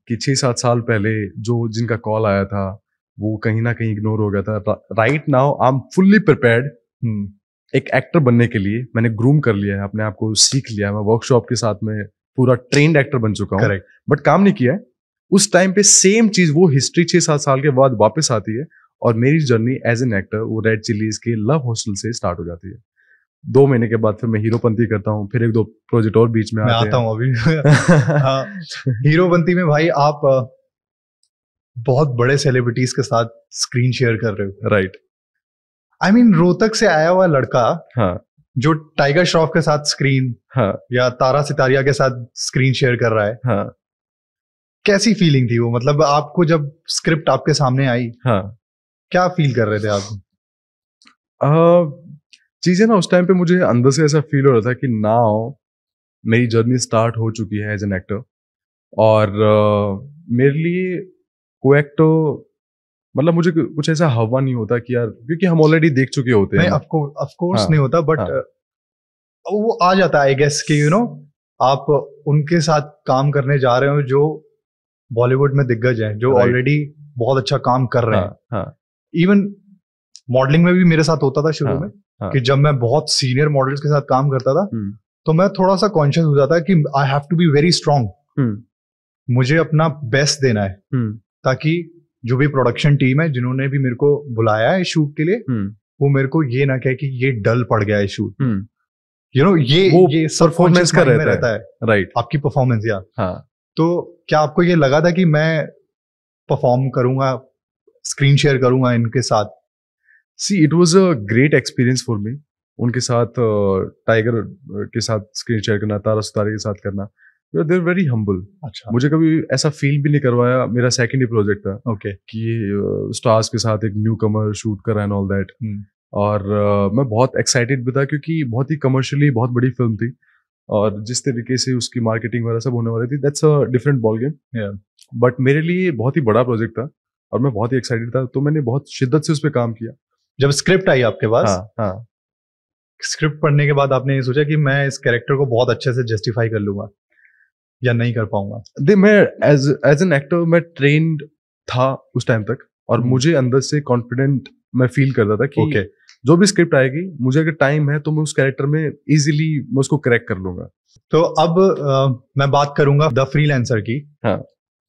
कि 6-7 साल पहले जो जिनका कॉल आया था वो कहीं ना कहीं इग्नोर हो गया था। Right now I am fully prepared एक एक्टर बनने के लिए। मैंने ग्रूम कर लिया है अपने आप को, सीख लिया। मैं वर्कशॉप के साथ में पूरा ट्रेंड एक्टर बन चुका हूँ, करेक्ट। बट काम नहीं किया है। उस टाइम पे सेम चीज, वो हिस्ट्री 6-7 साल के बाद वापस आती है, और मेरी जर्नी एज एन एक्टर वो रेड चिलीज के लव हॉस्टल से स्टार्ट हो जाती है। 2 महीने के बाद फिर मैं हीरोपंती करता हूँ, फिर 1-2 प्रोजेक्ट और बीच में मैं आते आता हैं। हूँ अभी। हीरोपंती में भाई आप बहुत बड़े सेलिब्रिटीज के साथ स्क्रीन शेयर कर रहे हो। राइट। आई मीन रोहतक से आया हुआ लड़का हाँ जो टाइगर श्रॉफ के साथ स्क्रीन हाँ या तारा सितारिया के साथ स्क्रीन शेयर कर रहा है, हाँ कैसी फीलिंग थी वो? मतलब आपको जब स्क्रिप्ट आपके सामने आई, हाँ। क्या फील कर रहे थे आप? चीजें ना उस टाइम पे मुझे अंदर से ऐसा फील हो रहा था कि नाउ मेरी जर्नी स्टार्ट हो चुकी है एज एन एक्टर, और मेरे लिए कोई एक्टर, मतलब मुझे कुछ ऐसा हवा नहीं होता कि यार, क्योंकि हम ऑलरेडी देख चुके होते हैं नहीं, ना। ऑफ कोर्स हाँ, नहीं होता, बट हाँ। वो आ जाता है आई गेस कि आप उनके साथ काम करने जा रहे हो जो बॉलीवुड में दिग्गज हैं, जो Right. ऑलरेडी बहुत अच्छा काम कर रहे हैं। हाँ इवन मॉडलिंग में भी मेरे साथ होता था शुरू हाँ, में, हाँ। कि जब मैं बहुत सीनियर मॉडल्स के साथ काम करता था, हम्म, तो मैं थोड़ा सा कॉन्शियस हो जाता कि I have to be very strong, hmm, मुझे अपना बेस्ट देना है, हम्म, ताकि जो भी प्रोडक्शन टीम है जिन्होंने भी मेरे को बुलाया है शूट के लिए, हम्म, वो मेरे को ये ना कहे कि ये डल पड़ गया है शूट। हम्म। ये वो ये performance का रहता है। राइट। आपकी परफॉर्मेंस, या हाँ। तो क्या आपको ये लगा था कि मैं परफॉर्म करूंगा, स्क्रीन शेयर करूंगा इनके साथ? See it was a great experience for me, उनके साथ टाइगर के साथ स्क्रीन शेयर करना, तारा सुतारे के साथ करना। They are very humble. अच्छा, मुझे कभी ऐसा फील भी नहीं करवाया। मेरा सेकंड ही प्रोजेक्ट था ओके। कि स्टार्स के साथ एक न्यू कमर शूट कर रहा है, ऑल दैट। और मैं बहुत एक्साइटेड भी था, क्योंकि बहुत ही कमर्शियली बहुत बड़ी फिल्म थी, और जिस तरीके से उसकी मार्केटिंग वगैरह सब होने वाली थी, that's a different ball game. But मेरे लिए बहुत ही बड़ा प्रोजेक्ट था, और मैं बहुत ही एक्साइटेड था, तो मैंने बहुत शिद्दत से उस पर काम किया। जब स्क्रिप्ट आई आपके पास, हाँ हाँ। स्क्रिप्ट पढ़ने के बाद आपने ये सोचा कि मैं इस कैरेक्टर को बहुत अच्छे से जस्टिफाई कर लूंगा या नहीं कर पाऊंगा? मैं एज एन एक्टर मैं ट्रेंड था उस टाइम तक, और मुझे अंदर से कॉन्फिडेंट मैं फील करता था कि ओके। जो भी स्क्रिप्ट आएगी, मुझे अगर टाइम है तो मैं उस कैरेक्टर में इजीली मैं उसको क्रैक कर लूंगा। तो अब मैं बात करूंगा द फ्रीलांसर की। हाँ।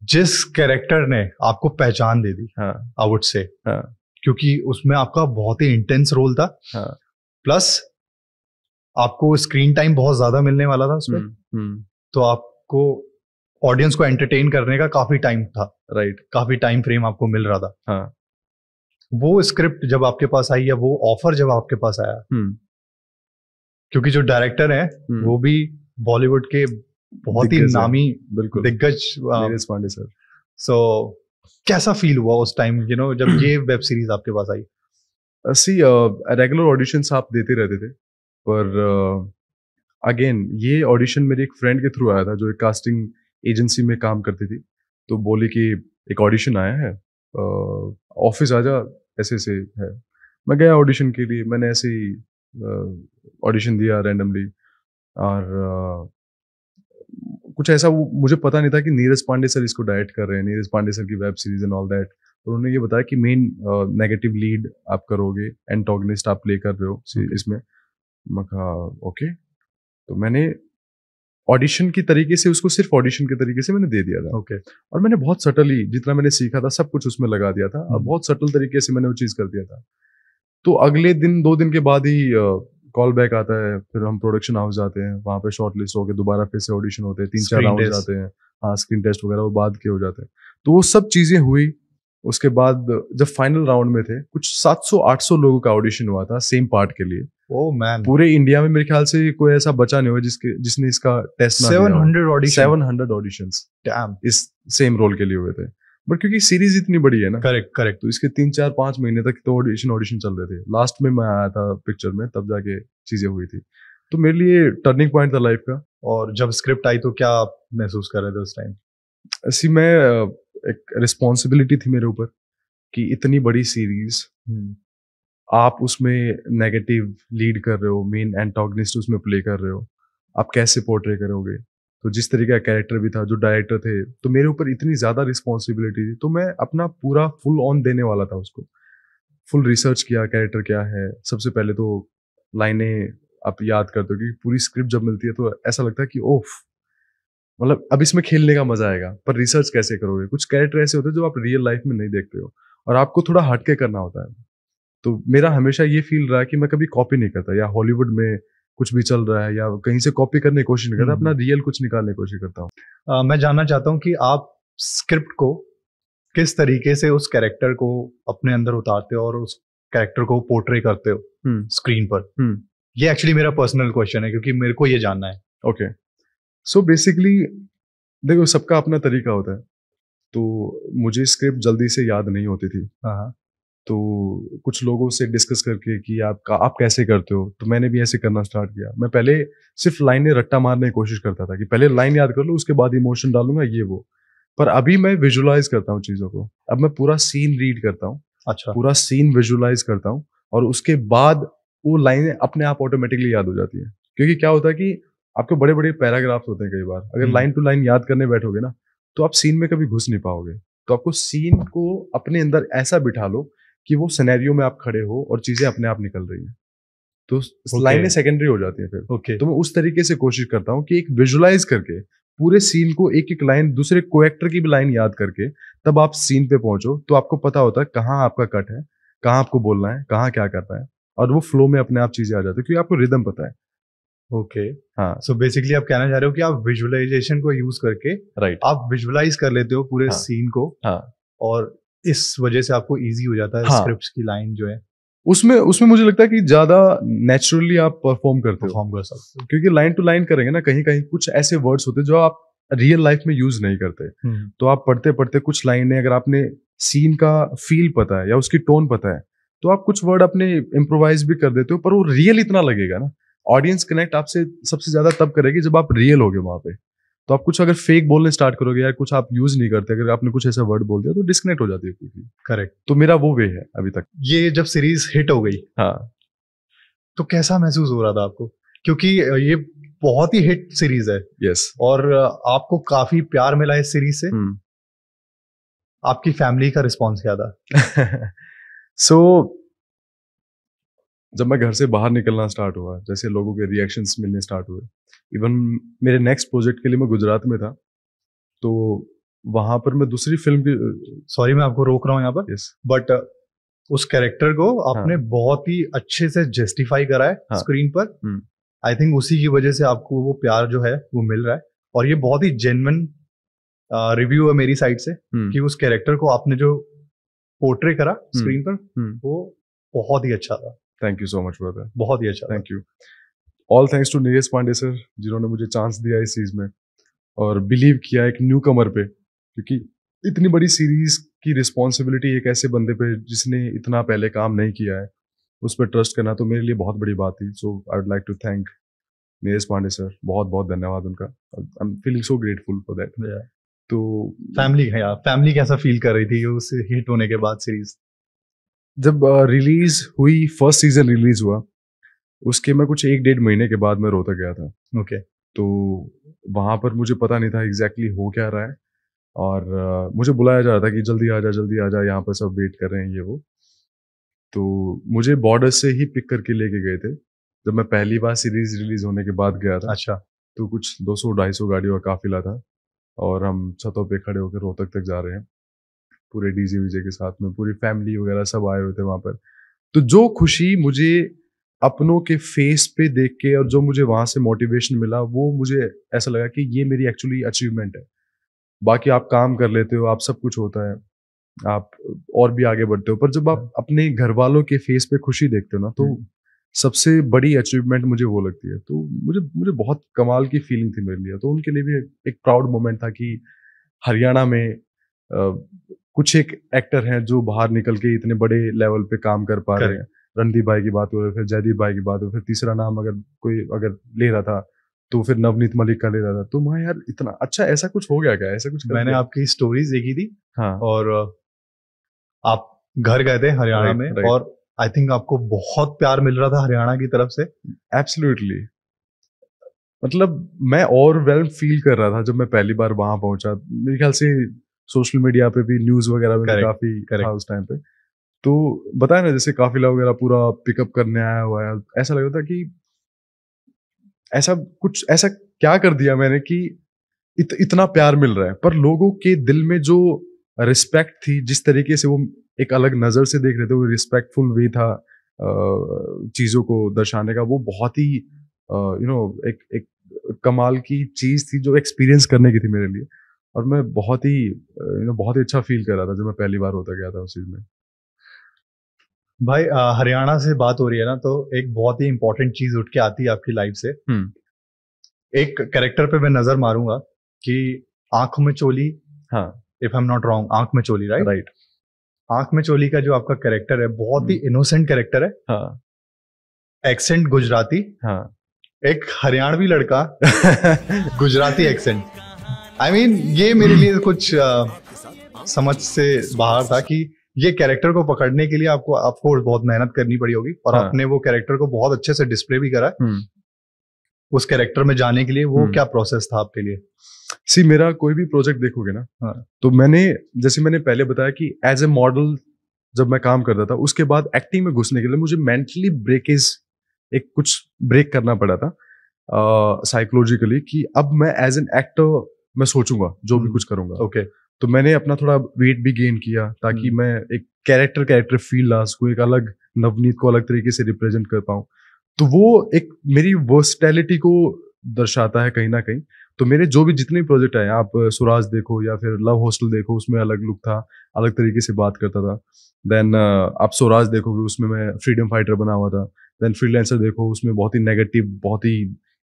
जिस कैरेक्टर ने आपको पहचान दे दी, हाँ आई वुड से, हाँ क्योंकि उसमें आपका बहुत ही इंटेंस रोल था, हाँ। प्लस आपको स्क्रीन टाइम बहुत ज्यादा मिलने वाला था उसमें, तो आपको ऑडियंस को एंटरटेन करने का काफी टाइम था, राइट। काफी टाइम फ्रेम आपको मिल रहा था। हाँ। वो स्क्रिप्ट जब आपके पास आई या वो ऑफर जब आपके पास आया, क्योंकि जो डायरेक्टर है वो भी बॉलीवुड के बहुत ही नामी बिल्कुल दिग्गज नीरज पांडे सर। सो कैसा फील हुआ उस टाइम जब ये वेब सीरीज आपके पास आई? सी रेगुलर ऑडिशंस आप देते रहते थे, पर अगेन ये ऑडिशन मेरे एक फ्रेंड के थ्रू आया था जो एक कास्टिंग एजेंसी में काम करती थी। तो बोली कि एक ऑडिशन आया है, ऑफिस आजा, ऐसे ऐसे है। मैं गया ऑडिशन के लिए, मैंने ऐसे ही ऑडिशन दिया रैंडमली, और कुछ ऐसा मुझे पता नहीं था कि नीरज पांडे सर इसको डायरेक्ट कर रहे हैं, नीरज पांडे सर की web series and all that. और उन्होंने ये बताया कि मेन नेगेटिव लीड आप करोगे, एंटागनिस्ट आप प्ले कर रहे हो इसमें। मैं कहा ओके। तो मैंने ऑडिशन की तरीके से उसको, सिर्फ ऑडिशन के तरीके से मैंने दे दिया था। ओके। और मैंने बहुत सटली, जितना मैंने सीखा था सब कुछ उसमें लगा दिया था, और बहुत सटल तरीके से मैंने वो चीज़ कर दिया था। तो अगले दिन 2 दिन के बाद ही कॉल बैक आता है, फिर हम प्रोडक्शन हाउस जाते हैं, वहाँ पे शॉर्ट लिस्ट होकर दोबारा फिर से ऑडिशन होते हैं, 3-4 राउंड जाते हैं। हाँ, स्क्रीन टेस्ट वगैरह वो बाद के हो जाते हैं। तो वो सब चीज़ें हुई। उसके बाद जब फाइनल राउंड में थे, कुछ 700-800 लोगों का ऑडिशन हुआ था सेम पार्ट के लिए। ओह मैन, पूरे इंडिया में मेरे ख्याल से कोई ऐसा बचा नहीं हुआ जिसने इसका टेस्ट ना दिया हो। 700 ऑडिशंस इस सेम रोल के लिए हुए थे। बट क्योंकि सीरीज इतनी बड़ी है ना, करेक्ट करेक्ट, तो इसके 3-4-5 महीने तक तो ऑडिशन चल रहे थे। लास्ट में मैं आया था पिक्चर में, तब जाके चीजें हुई थी। तो मेरे लिए टर्निंग पॉइंट था लाइफ का। और जब स्क्रिप्ट आई तो क्या आप महसूस कर रहे थे उस टाइम? ऐसी मैं एक रिस्पॉन्सिबिलिटी थी मेरे ऊपर कि इतनी बड़ी सीरीज, आप उसमें नेगेटिव लीड कर रहे हो, मेन एंटागनिस्ट उसमें प्ले कर रहे हो, आप कैसे पोर्ट्रे करोगे। तो जिस तरीके का कैरेक्टर भी था, जो डायरेक्टर थे, तो मेरे ऊपर इतनी ज़्यादा रिस्पॉन्सिबिलिटी थी, तो मैं अपना पूरा फुल ऑन देने वाला था उसको। फुल रिसर्च किया, कैरेक्टर क्या है। सबसे पहले तो लाइनें आप याद करते हो कि पूरी स्क्रिप्ट जब मिलती है तो ऐसा लगता है कि ओफ, मतलब अब इसमें खेलने का मजा आएगा। पर रिसर्च कैसे करोगे? कुछ कैरेक्टर ऐसे होते हैं जो आप रियल लाइफ में नहीं देखते हो, और आपको थोड़ा हटके करना होता है। तो मेरा हमेशा ये फील रहा है कि मैं कभी कॉपी नहीं करता, या हॉलीवुड में कुछ भी चल रहा है या कहीं से कॉपी करने की कोशिश नहीं करता, अपना रियल कुछ निकालने की कोशिश करता हूँ। मैं जानना चाहता हूँ कि आप स्क्रिप्ट को किस तरीके से उस कैरेक्टर को अपने अंदर उतारते हो और उस कैरेक्टर को पोर्ट्रे करते हो स्क्रीन पर। ये एक्चुअली मेरा पर्सनल क्वेश्चन है, क्योंकि मेरे को ये जानना है। ओके, सो बेसिकली देखो, सबका अपना तरीका होता है। तो मुझे स्क्रिप्ट जल्दी से याद नहीं होती थी। तो कुछ लोगों से डिस्कस करके कि आप कैसे करते हो, तो मैंने भी ऐसे करना स्टार्ट किया। मैं पहले सिर्फ लाइनें रट्टा मारने की कोशिश करता था कि पहले लाइन याद कर लो, उसके बाद इमोशन डालूंगा, ये वो। पर अभी मैं विजुअलाइज करता हूँ चीज़ों को। अब मैं पूरा सीन रीड करता हूँ, अच्छा, पूरा सीन विजुअलाइज करता हूँ, और उसके बाद वो लाइनें अपने आप ऑटोमेटिकली याद हो जाती है। क्योंकि क्या होता है कि आपके बड़े बड़े पैराग्राफ्स होते हैं, कई बार अगर लाइन टू लाइन याद करने बैठोगे ना, तो आप सीन में कभी घुस नहीं पाओगे। तो आपको सीन को अपने अंदर ऐसा बिठा लो कि वो सिनेरियो में आप खड़े हो और चीजें अपने आप निकल रही हैं। तो लाइनें सेकेंडरी हो जाती हैं फिर। तो मैं उस तरीके से कोशिश करता हूँ कि एक विजुअलाइज करके पूरे सीन को, एक एक लाइन, दूसरे को एक्टर की भी लाइन याद करके तब आप सीन पे पहुंचो। तो आपको पता होता है कहाँ आपका कट है, कहाँ आपको बोलना है, कहाँ क्या करना है, और वो फ्लो में अपने आप चीजें आ जाती है क्योंकि आपको रिदम पता है। ओके, हाँ। सो बेसिकली आप कहना चाह रहे हो कि आप विजुअलाइजेशन को यूज करके आप विजुअलाइज कर लेते हो पूरे सीन को, और इस वजह से आपको इजी हो जाता है स्क्रिप्ट्स की लाइन जो है उसमें मुझे लगता है कि ज्यादा नेचुरली आप परफॉर्म कर सकते हो। क्योंकि लाइन टू लाइन करेंगे ना, कहीं कहीं कुछ ऐसे वर्ड्स होते हैं जो आप रियल लाइफ में यूज नहीं करते। तो आप पढ़ते पढ़ते कुछ लाइनें, अगर आपने सीन का फील पता है या उसकी टोन पता है, तो आप कुछ वर्ड अपने इम्प्रोवाइज भी कर देते हो, पर वो रियल इतना लगेगा ना। ऑडियंस कनेक्ट आपसे सबसे ज्यादा तब करेगी जब आप रियल होगे वहां पे। तो आप कुछ अगर फेक बोलने स्टार्ट करोगे या कुछ आप यूज नहीं करते, अगर आपने कुछ ऐसा वर्ड बोल दिया तो डिस्कनेक्ट हो जाती है क्विकली। करेक्ट। तो मेरा वो वे है अभी तक। ये जब सीरीज हिट हो गई, तो कैसा महसूस हो रहा था आपको? क्योंकि ये बहुत ही हिट सीरीज है। यस। और आपको काफी प्यार मिला इस सीरीज से। आपकी फैमिली का रिस्पॉन्स क्या था? जब मैं घर से बाहर निकलना स्टार्ट हुआ, जैसे लोगों के रिएक्शंस मिलने स्टार्ट हुए, इवन मेरे नेक्स्ट प्रोजेक्ट के लिए मैं गुजरात में था, तो वहां पर मैं दूसरी फिल्म की, सॉरी मैं आपको रोक रहा हूँ यहाँ पर, बट उस कैरेक्टर को आपने बहुत ही अच्छे से जस्टिफाई करा है स्क्रीन पर। आई थिंक उसी की वजह से आपको वो प्यार जो है वो मिल रहा है, और ये बहुत ही जेन्युइन रिव्यू है मेरी साइड से कि उस कैरेक्टर को आपने जो पोर्ट्रे करा स्क्रीन पर वो बहुत ही अच्छा था। Thank you so much brother, बहुत ही अच्छा। Thank you. All thanks to Neeraj Pandey sir, जिन्होंने मुझे चांस दिया इस चीज में और बिलीव किया एक न्यू कमर पे, क्योंकि इतनी बड़ी सीरीज की रिस्पॉन्सिबिलिटी एक ऐसे बंदे पे जिसने इतना पहले काम नहीं किया है, उस पर ट्रस्ट करना तो मेरे लिए बहुत बड़ी बात थी। So I would like to thank Neeraj Pandey sir, बहुत बहुत धन्यवाद उनका। I am feeling so grateful for that. तो फैमिली है यार, फैमिली कैसा फील कर रही थी उस हिट होने के बाद सीरीज? जब रिलीज हुई, फर्स्ट सीजन रिलीज हुआ, उसके मैं कुछ 1-1.5 महीने के बाद मैं रोहतक गया था। ओके। तो वहाँ पर मुझे पता नहीं था एग्जैक्टली हो क्या रहा है, और मुझे बुलाया जा रहा था कि जल्दी आ जा, यहाँ पर सब वेट कर रहे हैं ये वो। तो मुझे बॉर्डर से ही पिक करके लेके गए थे जब मैं पहली बार सीरीज रिलीज होने के बाद गया था। अच्छा। तो कुछ 200-250 गाड़ियों का काफिला था और हम छतों पे खड़े होकर रोहतक तक जा रहे हैं पूरे डीजे वीजे के साथ में, पूरी फैमिली वगैरह सब आए हुए थे वहां पर। तो जो खुशी मुझे अपनों के फेस पे देख के और जो मुझे वहां से मोटिवेशन मिला, वो मुझे ऐसा लगा कि ये मेरी एक्चुअली अचीवमेंट है। बाकी आप काम कर लेते हो, आप सब कुछ होता है, आप और भी आगे बढ़ते हो, पर जब आप अपने घर वालों के फेस पे खुशी देखते हो ना, तो सबसे बड़ी अचीवमेंट मुझे वो लगती है। तो मुझे मुझे बहुत कमाल की फीलिंग थी मेरे लिए। तो उनके लिए भी एक प्राउड मोमेंट था कि हरियाणा में कुछ एक एक्टर हैं जो बाहर निकल के इतने बड़े लेवल पे काम कर पा रहे हैं। रणदीप भाई की बात हो, फिर जयदीप भाई की बात हो, फिर तीसरा नाम अगर कोई ले रहा था तो फिर नवनीत मलिक का ले रहा था। तो मैं यार इतना अच्छा, ऐसा कुछ हो गया क्या, ऐसा कुछ मैंने आपकी स्टोरीज देखी थी। हाँ। और आप घर गए थे हरियाणा में, और आई थिंक आपको बहुत प्यार मिल रहा था हरियाणा की तरफ से। एब्सोल्युटली, मतलब मैं ओवरवेल्म फील कर रहा था जब मैं पहली बार वहां पहुंचा। मेरे ख्याल से सोशल मीडिया पे भी, न्यूज वगैरह में भी काफी था उस टाइम पे। तो बताया ना, जैसे काफिला वगैरह पूरा पिकअप करने आया हुआ है, ऐसा लग रहा था कि ऐसा क्या कर दिया मैंने कि इतना प्यार मिल रहा है। पर लोगों के दिल में जो रिस्पेक्ट थी, जिस तरीके से वो एक अलग नजर से देख रहे थे, वो रिस्पेक्टफुल वे था चीजों को दर्शाने का, वो बहुत ही एक कमाल की चीज थी जो एक्सपीरियंस करने की थी मेरे लिए। और मैं बहुत ही बहुत ही अच्छा फील कर रहा था जब मैं पहली बार होता गया था उस चीज में। भाई हरियाणा से बात हो रही है ना, तो एक बहुत ही इंपॉर्टेंट चीज उठ के आती है आपकी लाइफ से। एक कैरेक्टर पे मैं नजर मारूंगा कि आंख में चोली, हाँ, if I am not wrong, आंख में चोली, राइट? आंख में चोली का जो आपका कैरेक्टर है, बहुत ही इनोसेंट कैरेक्टर है। हाँ। एक्सेंट गुजराती। हाँ। एक हरियाणवी लड़का गुजराती एक्सेंट। आई मीन ये मेरे लिए कुछ समझ से बाहर था कि ये कैरेक्टर को पकड़ने के लिए आपको बहुत मेहनत करनी पड़ी होगी, और हाँ, आपने वो कैरेक्टर को बहुत अच्छे से डिस्प्ले भी करा। उस कैरेक्टर में जाने के लिए वो क्या प्रोसेस था आपके लिए? सी, मेरा कोई भी प्रोजेक्ट देखोगे ना, हाँ, तो जैसे मैंने पहले बताया कि एज ए मॉडल जब मैं काम करता था, उसके बाद एक्टिंग में घुसने के लिए मुझे मेंटली कुछ ब्रेक करना पड़ा था साइकोलॉजिकली, कि अब मैं एज एन एक्टर मैं सोचूंगा जो भी कुछ करूंगा। ओके। तो मैंने अपना थोड़ा वेट भी गेन किया ताकि मैं एक कैरेक्टर फील ला सकूं, एक अलग नवनीत को अलग तरीके से रिप्रेजेंट कर पाऊं। तो वो एक मेरी वर्सटैलिटी को दर्शाता है कहीं ना कहीं। तो मेरे जो भी जितने प्रोजेक्ट आए, आप स्वराज देखो या फिर लव हॉस्टल देखो, उसमें अलग लुक था, अलग तरीके से बात करता था। देन आप स्वराज देखोगे, उसमें मैं फ्रीडम फाइटर बना हुआ था। देन फ्रीलांसर देखो, उसमें बहुत ही नेगेटिव, बहुत ही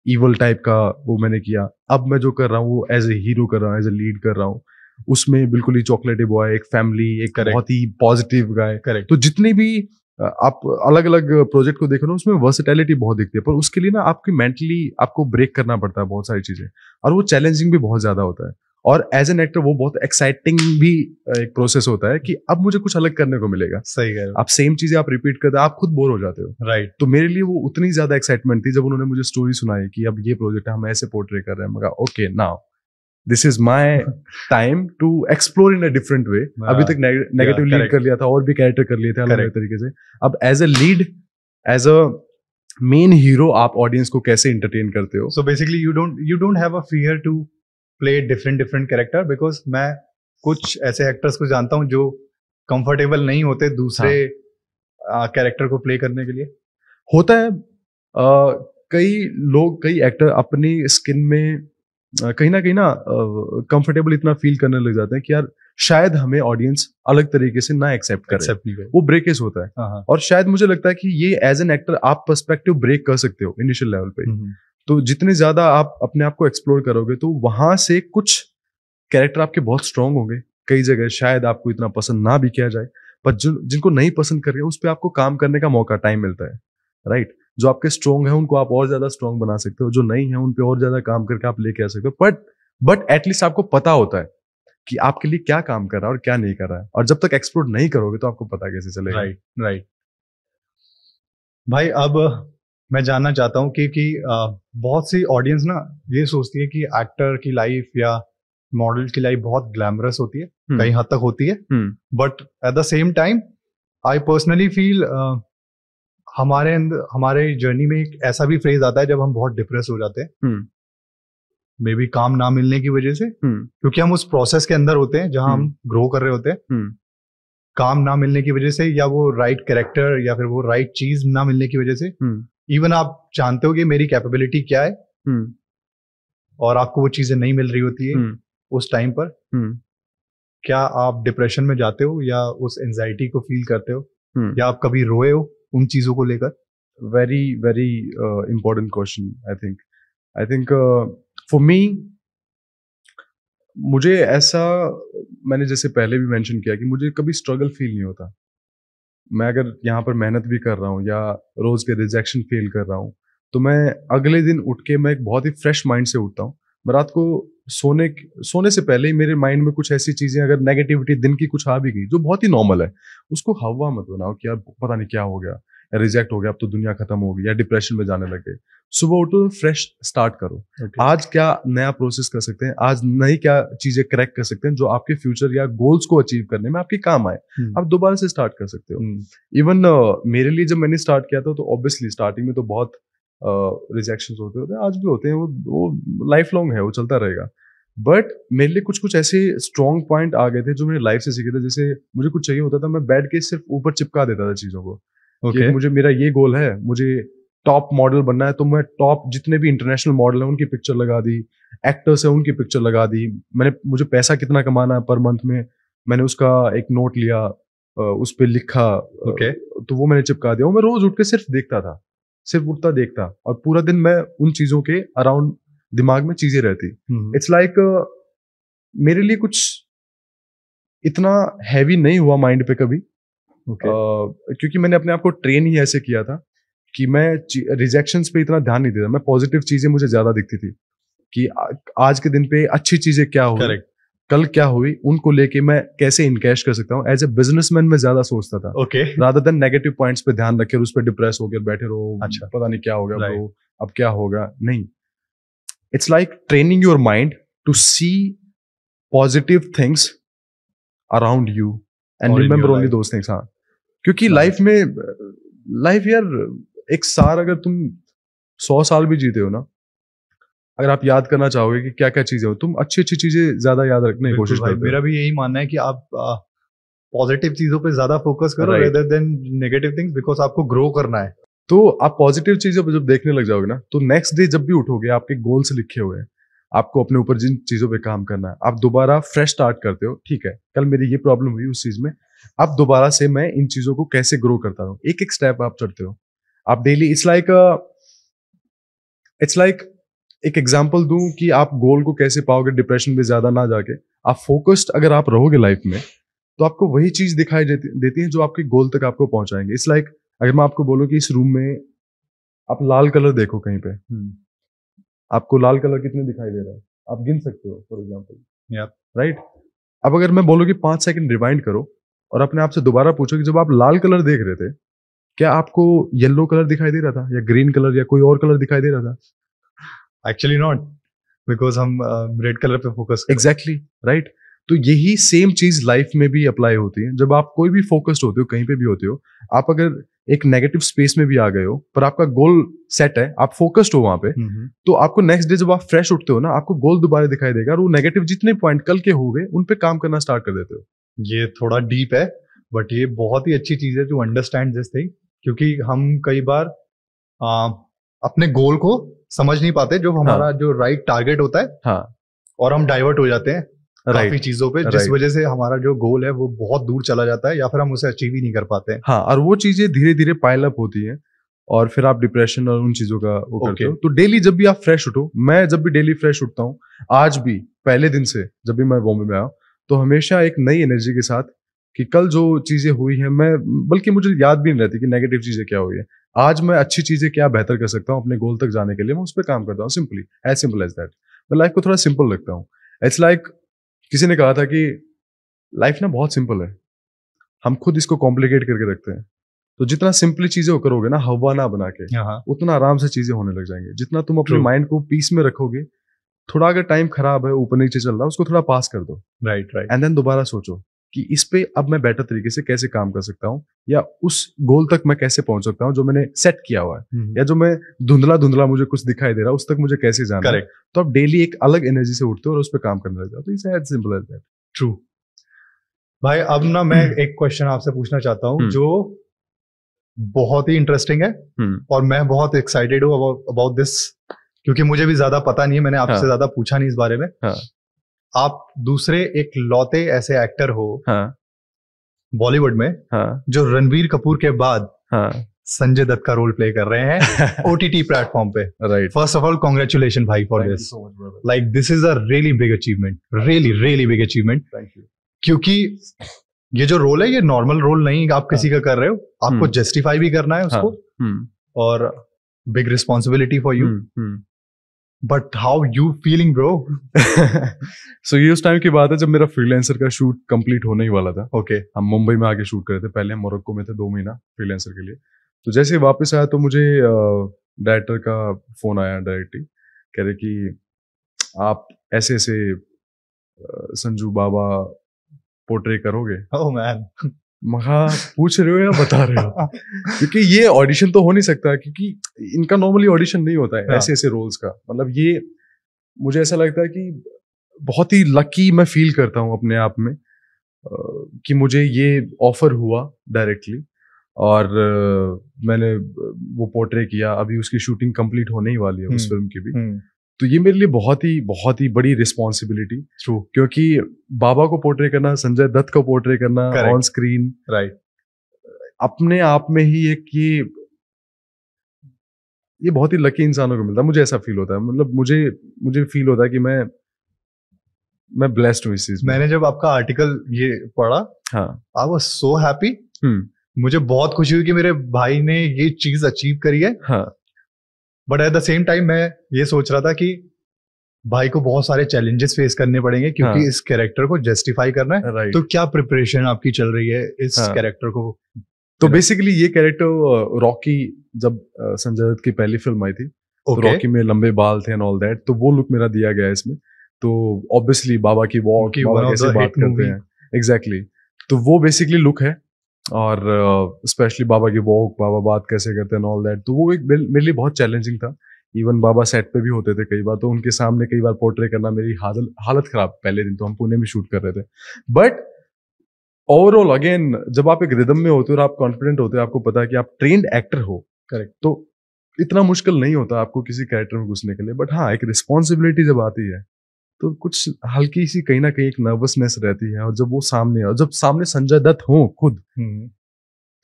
इवल टाइप का वो मैंने किया। अब मैं जो कर रहा हूँ वो एज ए हीरो कर रहा हूँ, एज ए लीड कर रहा हूँ। उसमें बिल्कुल ही चॉकलेटी बॉय, एक फैमिली, एक बहुत ही पॉजिटिव गाय। करेक्ट। तो जितने भी आप अलग अलग प्रोजेक्ट को देखो ना, उसमें वर्सेटैलिटी बहुत दिखती है, पर उसके लिए ना आपकी मेंटली आपको ब्रेक करना पड़ता है बहुत सारी चीजें, और वो चैलेंजिंग भी बहुत ज्यादा होता है। और एज एन एक्टर वो बहुत एक्साइटिंग भी एक प्रोसेस होता है कि अब मुझे कुछ अलग करने को मिलेगा। सही है। आप सेम चीजें आप रिपीट करते हैं, आप खुद बोर हो जाते हो। राइट। तो मेरे लिए वो उतनी ज्यादा एक्साइटमेंट थी जब उन्होंने मुझे स्टोरी सुनाई कि अब ये प्रोजेक्ट हम ऐसे पोर्ट्रे कर रहे हैं। मगर okay, now this is my time to explore in a different way. अभी तक नेगेटिव लीड कर लिया था, और भी कैरेक्टर कर लिए थे अलग अलग तरीके से। अब as a lead, as a main hero, आप ऑडियंस को कैसे एंटरटेन करते हो? So basically you don't have a fear to play different character, because मैं कुछ ऐसे एक्टर्स को जानता हूं जो कंफर्टेबल नहीं होते दूसरे कैरेक्टर को प्ले करने के लिए। होता है, कई एक्टर अपनी स्किन में कहीं ना कंफर्टेबल इतना फील करने लग जाते हैं कि यार शायद हमें ऑडियंस अलग तरीके से ना एक्सेप्ट करे, एक्सेप्ट नहीं करे। वो ब्रेकेज होता है। हाँ। और शायद मुझे लगता है कि ये एज एन एक्टर आप पर्सपेक्टिव ब्रेक कर सकते हो इनिशियल लेवल पे। तो जितने ज्यादा आप अपने आप को एक्सप्लोर करोगे तो वहां से कुछ कैरेक्टर आपके बहुत स्ट्रांग होंगे, कई जगह शायद आपको इतना पसंद ना भी किया जाए, पर जिनको नहीं पसंद कर रहे उस पर आपको काम करने का मौका, टाइम मिलता है, राइट। जो आपके स्ट्रांग है उनको आप और ज्यादा स्ट्रांग बना सकते हो, जो नहीं है उन पे और ज्यादा काम करके आप लेके आ सकते हो। बट एटलीस्ट आपको पता होता है कि आपके लिए क्या काम कर रहा है और क्या नहीं कर रहा है, और जब तक एक्सप्लोर नहीं करोगे तो आपको पता कैसे चलेगा। राइट भाई, अब मैं जानना चाहता हूँ कि बहुत सी ऑडियंस ना ये सोचती है कि एक्टर की लाइफ या मॉडल की लाइफ बहुत ग्लैमरस होती है, कई हद तक होती है, but at the same time I personally feel हमारे जर्नी में एक ऐसा भी फेज आता है जब हम बहुत डिप्रेस हो जाते हैं, मे बी काम ना मिलने की वजह से, क्योंकि हम उस प्रोसेस के अंदर होते हैं जहां हम ग्रो कर रहे होते हैं। काम ना मिलने की वजह से, या वो राइट कैरेक्टर या फिर वो राइट चीज ना मिलने की वजह से, इवन आप जानते हो कि मेरी कैपेबिलिटी क्या है, और आपको वो चीजें नहीं मिल रही होती है उस टाइम पर, क्या आप डिप्रेशन में जाते हो या उस एंजाइटी को फील करते हो, या आप कभी रोए हो उन चीजों को लेकर? Very very important question. I think for me, मुझे ऐसा, मैंने जैसे पहले भी मेंशन किया कि मुझे कभी स्ट्रगल फील नहीं होता। मैं अगर यहाँ पर मेहनत भी कर रहा हूँ या रोज के रिजेक्शन फील कर रहा हूँ, तो मैं अगले दिन उठ के मैं एक बहुत ही फ्रेश माइंड से उठता हूँ। मैं रात को सोने से पहले ही मेरे माइंड में कुछ ऐसी चीजें, अगर नेगेटिविटी दिन की कुछ आ भी गई जो बहुत ही नॉर्मल है, उसको हवा मत बनाओ कि यार पता नहीं क्या हो गया, या रिजेक्ट हो गया, अब तो दुनिया खत्म हो गई, या डिप्रेशन में जाने लगे। सुबह उठो, फ्रेश स्टार्ट करो। आज क्या नया प्रोसेस कर सकते हैं, आज नई क्या चीजें क्रैक कर सकते हैं जो आपके फ्यूचर या गोल्स को अचीव करने में आपके काम आए, आप दोबारा से स्टार्ट कर सकते हो। इवन मेरे लिए जब मैंने स्टार्ट किया था तो ऑब्वियसली स्टार्टिंग में तो बहुत रिजेक्शंस होते हैं, आज भी होते हैं, वो लाइफ लॉन्ग है, वो चलता रहेगा। बट मेरे लिए कुछ ऐसे स्ट्रॉन्ग पॉइंट आ गए थे जो मैंने लाइफ से सीखे थे। जैसे मुझे कुछ चाहिए होता था, मैं बैठ के सिर्फ ऊपर चिपका देता था चीजों को। कि मुझे, मेरा ये गोल है, मुझे टॉप मॉडल बनना है, तो मैं टॉप जितने भी इंटरनेशनल मॉडल है उनकी पिक्चर लगा दी, एक्टर्स है उनकी पिक्चर लगा दी। मुझे पैसा कितना कमाना है पर मंथ में, मैंने उसका एक नोट लिया, उस पर लिखा, तो वो मैंने चिपका दिया। मैं रोज उठ के सिर्फ देखता था, सिर्फ उठता देखता, और पूरा दिन मैं उन चीजों के अराउंड दिमाग में चीजें रहती। इट्स लाइक मेरे लिए कुछ इतना हैवी नहीं हुआ माइंड पे कभी, क्योंकि मैंने अपने आप को ट्रेन ही ऐसे किया था कि मैं रिजेक्शंस पे इतना ध्यान नहीं देता। मैं पॉजिटिव चीजें मुझे ज्यादा दिखती थी कि आज के दिन पे अच्छी चीजें क्या हुई, कल क्या हुई, उनको लेके मैं कैसे इनकैश कर सकता हूँ। एज ए बिजनेसमैन मैं ज्यादा सोचता था, रादर देन नेगेटिव पॉइंट्स पे ध्यान रखे उस पर डिप्रेस होकर बैठे रहो। अच्छा, पता नहीं क्या हो गया ब्रो, अब क्या होगा। नहीं, it's like training your mind to see positive things around you and remember only those things. हाँ, क्योंकि लाइफ यार, एक साल अगर तुम 100 साल भी जीते हो ना, अगर आप याद करना चाहोगे कि क्या क्या चीजें हो, तुम अच्छी अच्छी चीजें ज्यादा याद रखने की कोशिश करते हो। मेरा भी यही मानना है कि आप पॉजिटिव चीजों पे ज्यादा फोकस करो rather than negative things, because आपको ग्रो करना है। तो आप पॉजिटिव चीजों पे जब देखने लग जाओगे ना, तो नेक्स्ट डे जब भी उठोगे, आपके गोल्स लिखे हुए हैं, आपको अपने ऊपर जिन चीजों पे काम करना है, आप दोबारा फ्रेश स्टार्ट करते हो। ठीक है, कल मेरी ये प्रॉब्लम हुई उस चीज में, अब दोबारा से मैं इन चीजों को कैसे ग्रो करता हूँ, एक एक स्टेप आप चढ़ते हो। आप डेली, इट्स लाइक एक एग्जांपल दूं कि आप गोल को कैसे पाओगे डिप्रेशन में ज्यादा ना जाके। आप फोकस्ड अगर आप रहोगे लाइफ में, तो आपको वही चीज दिखाई देती है जो आपके गोल तक आपको पहुंचाएंगे। इट्स लाइक अगर मैं आपको बोलूं कि इस रूम में आप लाल कलर देखो कहीं पे, आपको लाल कलर कितने दिखाई दे रहा है, आप गिन सकते हो फॉर एग्जाम्पल, राइट। अब अगर मैं बोलूँ कि 5 सेकंड रिवाइंड करो और अपने आप से दोबारा पूछो कि जब आप लाल कलर देख रहे थे, क्या आपको येलो कलर दिखाई दे रहा था, या ग्रीन कलर, या कोई और कलर दिखाई दे रहा था? एक्चुअली नॉट, बिकॉज हम रेड कलर पे फोकस। Exactly, right. तो यही सेम चीज लाइफ में भी अप्लाई होती है। जब आप कोई भी फोकस्ड होते हो, कहीं पे भी होते हो, आप अगर एक नेगेटिव स्पेस में भी आ गए हो, पर आपका गोल सेट है, आप फोकस्ड हो वहां पे, तो आपको नेक्स्ट डे जब आप फ्रेश उठते हो ना, आपको गोल दोबारा दिखाई देगा, और वो नेगेटिव जितने पॉइंट कल के हो गए उन पे काम करना स्टार्ट कर देते हो। ये थोड़ा डीप है, बट ये बहुत ही अच्छी चीज है टू अंडरस्टैंड दिस थिंग, क्योंकि हम कई बार अपने गोल को समझ नहीं पाते जो हमारा जो राइट टारगेट होता है, हाँ और हम डाइवर्ट हो जाते हैं काफी राइट चीजों पे, जिस right. वजह से हमारा जो गोल है वो बहुत दूर चला जाता है, या फिर हम उसे अचीव ही नहीं कर पाते हैं। हाँ, और वो चीजें धीरे धीरे पाइल अप होती हैं और फिर आप डिप्रेशन और उन चीजों का वो करते हो। तो डेली जब भी आप फ्रेश उठो, मैं जब भी डेली फ्रेश उठता हूँ, आज भी पहले दिन से जब भी मैं बॉम्बे में आया, तो हमेशा एक नई एनर्जी के साथ कि कल जो चीजें हुई हैं, मैं बल्कि मुझे याद भी नहीं रहती कि नेगेटिव चीजें क्या हुई है, आज मैं अच्छी चीजें क्या बेहतर कर सकता हूँ अपने गोल तक जाने के लिए, मैं उस पर काम करता हूँ। Simply as simple as that. मैं लाइफ को थोड़ा सिंपल रखता हूँ। इट्स लाइक किसी ने कहा था कि लाइफ ना बहुत सिंपल है, हम खुद इसको कॉम्प्लिकेट करके रखते हैं। तो जितना सिंपली चीजें करोगे ना, हवा ना बना के, उतना आराम से चीजें होने लग जाएंगे। जितना तुम अपने माइंड को पीस में रखोगे, थोड़ा अगर टाइम खराब है, ऊपर नीचे चल रहा है, उसको थोड़ा पास कर दो, राइट राइट, एंड देन दोबारा सोचो कि इस पे अब मैं बेटर तरीके से कैसे काम कर सकता हूँ, या उस गोल तक मैं कैसे पहुंच सकता हूँ जो मैंने सेट किया हुआ है, या जो मैं धुंधला धुंधला मुझे कुछ दिखाई दे रहा है, उस तक मुझे कैसे जाना है। तो आप डेली एक अलग एनर्जी से उठते हो और उस पर काम करने लग जाते हो। It's as simple as that. True भाई। अब ना मैं एक क्वेश्चन आपसे पूछना चाहता हूँ जो बहुत ही इंटरेस्टिंग है, और मैं बहुत एक्साइटेड हूँ अबाउट दिस, क्योंकि मुझे भी ज्यादा पता नहीं है, मैंने आपसे ज्यादा पूछा नहीं इस बारे में। आप दूसरे एक लौते ऐसे एक्टर हो बॉलीवुड में जो रणबीर कपूर के बाद संजय दत्त का रोल प्ले कर रहे हैं ओटीटी प्लेटफॉर्म पे। Right, first of all congratulation भाई for this, like this is a really big achievement, really really big achievement. Thank you. क्योंकि ये जो रोल है, ये नॉर्मल रोल नहीं आप किसी का कर रहे हो, आपको जस्टिफाई भी करना है उसको, और big responsibility for you. But how you feeling bro? So ये उस टाइम की बात है जब मेरा फ्रीलांसर का शूट कंप्लीट होने ही वाला था। ओके, हम मुंबई में आके शूट कर रहे थे, पहले हम मोरक्को में थे 2 महीना फ्रीलांसर के लिए। तो जैसे वापस आया तो मुझे डायरेक्टर का फोन आया डायरेक्टली, कह रहे कि आप ऐसे ऐसे संजू बाबा पोर्ट्रे करोगे। ओह मैन, महा पूछ रहे हो या बता रहे हो? क्योंकि ये ऑडिशन तो हो नहीं सकता, क्योंकि इनका नॉर्मली ऑडिशन नहीं होता है ऐसे ऐसे रोल्स का। मतलब ये मुझे ऐसा लगता है कि बहुत ही लकी मैं फील करता हूँ अपने आप में कि मुझे ये ऑफर हुआ डायरेक्टली, और मैंने वो पोर्ट्रे किया। अभी उसकी शूटिंग कंप्लीट होने ही वाली है उस फिल्म की भी। तो ये मेरे लिए बहुत ही बड़ी रिस्पॉन्सिबिलिटी, ट्रू, क्योंकि बाबा को पोर्ट्रे करना, संजय दत्त को पोर्ट्रे करना ऑन स्क्रीन, राइट, अपने आप में ही एक ये बहुत ही लकी इंसानों को मिलता है। मुझे ऐसा फील होता है, मतलब मुझे फील होता है कि मैं ब्लेस्ड हूँ इस चीज में। मैंने जब आपका आर्टिकल ये पढ़ा, आई वाज सो हैप्पी। मुझे बहुत खुशी हुई कि मेरे भाई ने ये चीज अचीव करी है। But at the same time मैं ये सोच रहा था कि भाई को बहुत सारे चैलेंजेस फेस करने पड़ेंगे, क्योंकि इस कैरेक्टर को जस्टिफाई करना है। तो क्या प्रिपरेशन आपकी चल रही है इस कैरेक्टर को? तो बेसिकली ये कैरेक्टर रॉकी, जब संजय दत्त की पहली फिल्म आई थी, तो रॉकी में लंबे बाल थे एंड ऑल दैट, तो वो लुक मेरा दिया गया है इसमें। तो ऑब्वियसली बाबा की वॉक, बाबा कैसे बात करते हैं, एग्जैक्टली, तो वो बेसिकली लुक है। और स्पेशली बाबा की वॉक, बाबा बात कैसे करते हैं ऑल दैट, तो वो एक मेरे लिए बहुत चैलेंजिंग था। इवन बाबा सेट पे भी होते थे कई बार, तो उनके सामने कई बार पोर्ट्रे करना मेरी हालत खराब। पहले दिन तो हम पुणे में शूट कर रहे थे, बट ओवरऑल अगेन जब आप एक रिदम में होते हो और आप कॉन्फिडेंट होते हो, आपको पता है कि आप ट्रेन्ड एक्टर हो, करेक्ट, तो इतना मुश्किल नहीं होता आपको किसी कैरेक्टर में घुसने के लिए। बट हाँ, एक रिस्पॉन्सिबिलिटी जब आती है तो कुछ हल्की सी कहीं ना कहीं एक नर्वसनेस रहती है। और जब वो सामने, और जब सामने संजय दत्त हो खुद,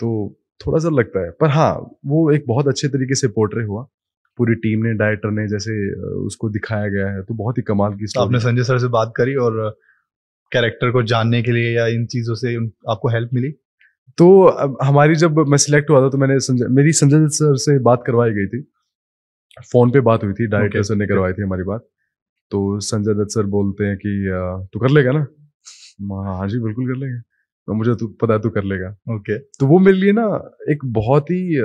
तो थोड़ा सा लगता है। पर हाँ, वो एक बहुत अच्छे तरीके से पोर्ट्रे हुआ, पूरी टीम ने, डायरेक्टर ने जैसे उसको दिखाया गया है, तो बहुत ही कमाल की स्टोरी। आपने संजय सर से बात करी और कैरेक्टर को जानने के लिए या इन चीजों से आपको हेल्प मिली? तो हमारी जब मैं सिलेक्ट हुआ था तो मेरी संजय दत्त सर से बात करवाई गई थी, फोन पे बात हुई थी, डायरेक्टर सर ने करवाई थी हमारी बात। तो संजय दत्त सर बोलते हैं कि तू कर लेगा ना? हाँ जी बिल्कुल कर लेंगे, तो मुझे तो पता है तू कर लेगा। ओके, तो वो मेरे लिए ना एक बहुत ही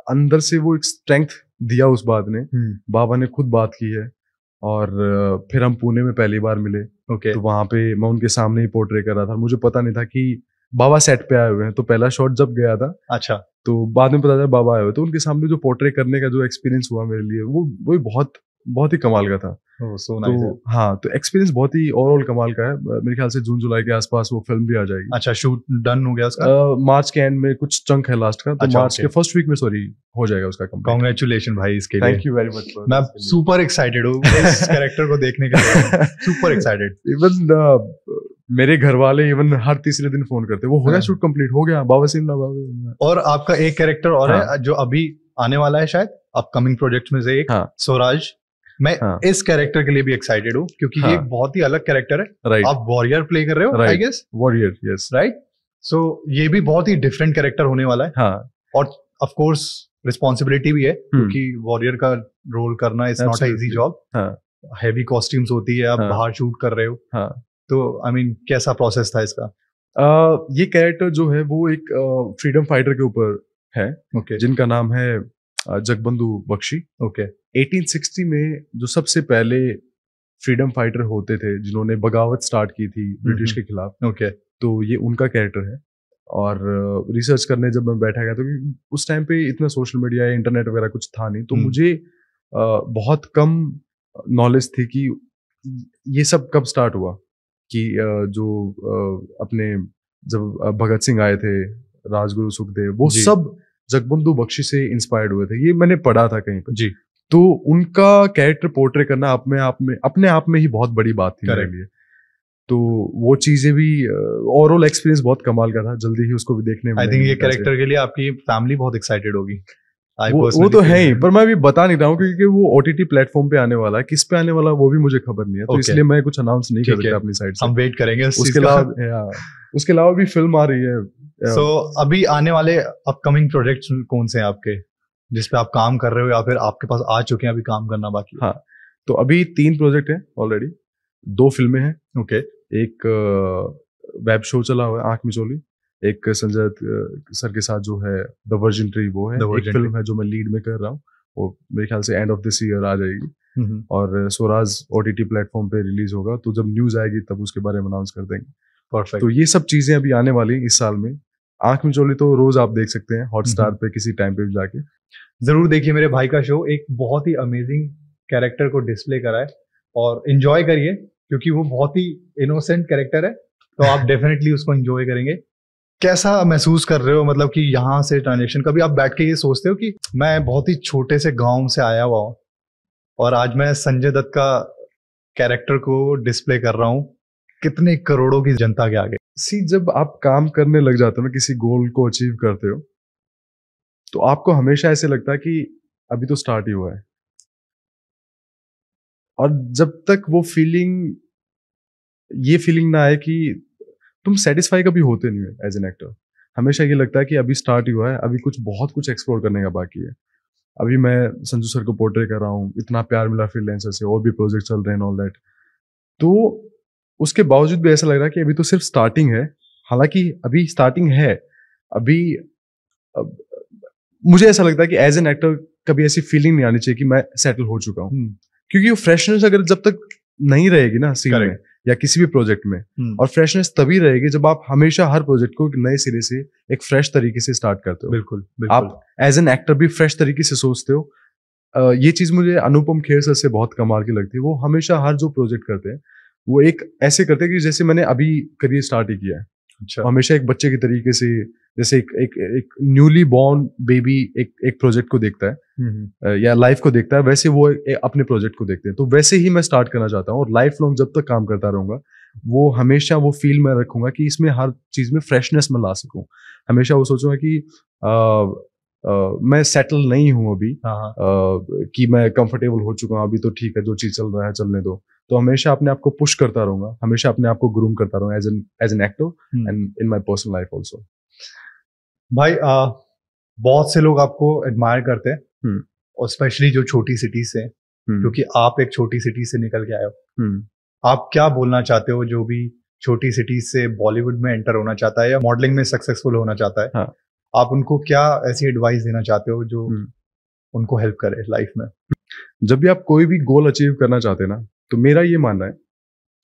अंदर से वो एक स्ट्रेंथ दिया उस बात ने। बाबा ने खुद बात की है, और फिर हम पुणे में पहली बार मिले। तो वहां पे मैं उनके सामने ही पोर्ट्रे कर रहा था, मुझे पता नहीं था कि बाबा सेट पे आए हुए हैं। तो पहला शॉट जब गया था, अच्छा, तो बाद में पता चला बाबा आए हुए, तो उनके सामने जो पोर्ट्रे करने का जो एक्सपीरियंस हुआ मेरे लिए, वो बहुत बहुत ही कमाल का था। So nice. तो हाँ, तो एक्सपीरियंस बहुत ही ओवरऑल कमाल का है। मेरे ख्याल से जून जुलाई के आसपास वो फिल्म भी आ जाएगी। अच्छा, शूट डन हो गया उसका? मार्च के एंड में कुछ चंक है लास्ट का, तो अच्छा, मार्च के फर्स्ट वीक में सॉरी हो जाएगा उसका कंप्लीट। कांग्रेचुलेशन भाई इसके लिए। Thank you very much. मैं सुपर एक्साइटेड हूँ इस कैरेक्टर को देखने के लिए, सुपर एक्साइटेड। इवन मेरे घर वाले इवन हर तीसरे दिन फोन करते, वो हो गया शूट कंप्लीट, हो गया बाबा सिंह और आपका एक कैरेक्टर और है जो अभी आने वाला है शायद अपकमिंग प्रोजेक्ट में से एक, स्वराज। मैं इस कैरेक्टर के लिए भी एक्साइटेड हूँ क्योंकि ये एक बहुत ही अलग कैरेक्टर है। राइट, आप वॉरियर प्ले कर रहे हो, I guess. Warrior, yes, right. So ये भी बहुत ही डिफरेंट कैरेक्टर होने वाला है। और ऑफ कोर्स रिस्पॉन्सिबिलिटी भी है क्योंकि वॉरियर का रोल करना is not a easy job. Heavy costumes होती है, आप बाहर शूट कर रहे हो। तो आई मीन कैसा प्रोसेस था इसका? ये कैरेक्टर जो है वो एक फ्रीडम फाइटर के ऊपर है, जिनका नाम है जगबंधु बख्शी। 1860 में जो सबसे पहले फ्रीडम फाइटर होते थे जिन्होंने बगावत स्टार्ट की थी ब्रिटिश के खिलाफ, तो ये उनका कैरेक्टर है। और रिसर्च करने जब मैं बैठा गया तो उस टाइम पे इतना सोशल मीडिया या इंटरनेट वगैरह कुछ था नहीं, तो मुझे बहुत कम नॉलेज थी कि ये सब कब स्टार्ट हुआ, कि जो अपने जब भगत सिंह आए थे, राजगुरु सुखदेव, वो सब जगबंधु बख्शी से इंस्पायर्ड हुए थे, ये मैंने पढ़ा था कहीं पर जी। तो उनका कैरेक्टर पोर्ट्रे करना अपने आप में ही बहुत बड़ी बात थी मेरे लिए। तो वो चीजें भी ओवरऑल एक्सपीरियंस बहुत कमाल का था, जल्दी ही उसको भी देखने में। आई थिंक ये कैरेक्टर के लिए आपकी फैमिली बहुत एक्साइटेड होगी। वो तो है ही, पर मैं अभी बता नहीं रहा हूँ क्योंकि वो OTT प्लेटफॉर्म पे आने वाला है, किस पे आने वाला वो भी मुझे खबर नहीं है, तो इसलिए मैं कुछ अनाउंस नहीं कर सकता अपनी साइड से। हम वेट करेंगे। उसके अलावा भी फिल्म आ रही है। सो अभी आने वाले अपकमिंग प्रोजेक्ट्स कौन से हैं आपके, जिसपे आप काम कर रहे हो या फिर आपके पास आ चुके हैं, अभी काम करना बाकी? हाँ, तो अभी 3 प्रोजेक्ट है ऑलरेडी, 2 फिल्में हैं। एक वेब शो चला हुआ है आंख मिचोली, एक संजय सर के साथ जो है द वर्जिन ट्री, वो है। एक फिल्म है जो मैं लीड में कर रहा हूँ, वो मेरे ख्याल से एंड ऑफ दिस ईयर आ जाएगी। और स्वराज OTT प्लेटफॉर्म पे रिलीज होगा, तो जब न्यूज आएगी तब उसके बारे में अनाउंस कर देंगे। परफेक्ट। तो ये सब चीजें अभी आने वाली इस साल में। आंख मिचोली तो रोज आप देख सकते हैं हॉटस्टार पे किसी टाइम पे भी जाके। जरूर देखिए मेरे भाई का शो, एक बहुत ही अमेजिंग कैरेक्टर को डिस्प्ले करा है और एंजॉय करिए क्योंकि वो बहुत ही इनोसेंट कैरेक्टर है, तो आप डेफिनेटली उसको एंजॉय करेंगे। कैसा महसूस कर रहे हो, मतलब कि यहाँ से ट्रांजेक्शन, कभी आप बैठ के ये सोचते हो कि मैं बहुत ही छोटे से गांव से आया हुआ हूँ और आज मैं संजय दत्त का कैरेक्टर को डिस्प्ले कर रहा हूँ कितने करोड़ों की जनता के आगे? जब आप काम करने लग जाते हो ना, किसी गोल को अचीव करते हो, तो आपको हमेशा ऐसे लगता है कि अभी तो स्टार्ट ही हुआ है। और जब तक ये फीलिंग ना आए कि तुम सेटिस्फाई कभी होते नहीं हो एज एन एक्टर, हमेशा ये लगता है कि अभी स्टार्ट ही हुआ है, अभी बहुत कुछ एक्सप्लोर करने का बाकी है। अभी मैं संजू सर को पोर्ट्रे कर रहा हूँ, इतना प्यार मिला फ्रीलांसर से, और भी प्रोजेक्ट चल रहे हैं ऑल दैट, तो उसके बावजूद भी ऐसा लग रहा है कि अभी तो सिर्फ स्टार्टिंग है। हालांकि अभी स्टार्टिंग है, अभी मुझे ऐसा लगता है कि एज एन एक्टर कभी ऐसी फीलिंग नहीं आनी चाहिए कि मैं सेटल हो चुका हूँ, क्योंकि वो फ्रेशनेस अगर जब तक नहीं रहेगी ना सीन में या किसी भी प्रोजेक्ट में, और फ्रेशनेस तभी रहेगी जब आप हमेशा हर प्रोजेक्ट को नए सिरे से एक फ्रेश तरीके से स्टार्ट करते हो। बिल्कुल। आप एज एन एक्टर भी फ्रेश तरीके से सोचते हो। ये चीज मुझे अनुपम खेर सर से बहुत कमाल की लगती है। वो हमेशा हर जो प्रोजेक्ट करते हैं वो एक ऐसे करते हैं कि जैसे मैंने अभी करियर स्टार्ट ही किया है। अच्छा। हमेशा एक बच्चे की तरीके से, जैसे एक न्यूली बॉर्न बेबी एक प्रोजेक्ट को देखता है या लाइफ को देखता है, वैसे वो अपने प्रोजेक्ट को देखते हैं। तो वैसे ही मैं स्टार्ट करना चाहता हूँ और लाइफ लॉन्ग जब तक काम करता रहूंगा, वो हमेशा वो फील मैं रखूंगा कि इसमें हर चीज में फ्रेशनेस में ला सकूं। हमेशा वो सोचूंगा कि मैं सेटल नहीं हूं अभी, कि मैं कंफर्टेबल हो चुका हूं, अभी तो ठीक है, जो चीज चल रहा है चलने दो। तो हमेशा अपने आप को पुश करता रहूंगा, हमेशा अपने आप को ग्रूम करता रहूंगा as an actor and in my personal life also. भाई बहुत से लोग आपको एडमायर करते हैं, और स्पेशली जो छोटी सिटी से, क्योंकि आप एक छोटी सिटी से निकल के आए हो। आप क्या बोलना चाहते हो जो भी छोटी सिटी से बॉलीवुड में एंटर होना चाहता है या मॉडलिंग में सक्सेसफुल होना चाहता है? हाँ। आप उनको क्या ऐसी एडवाइस देना चाहते हो जो उनको हेल्प करे लाइफ में? जब भी आप कोई भी गोल अचीव करना चाहते हैं ना, तो मेरा ये मानना है,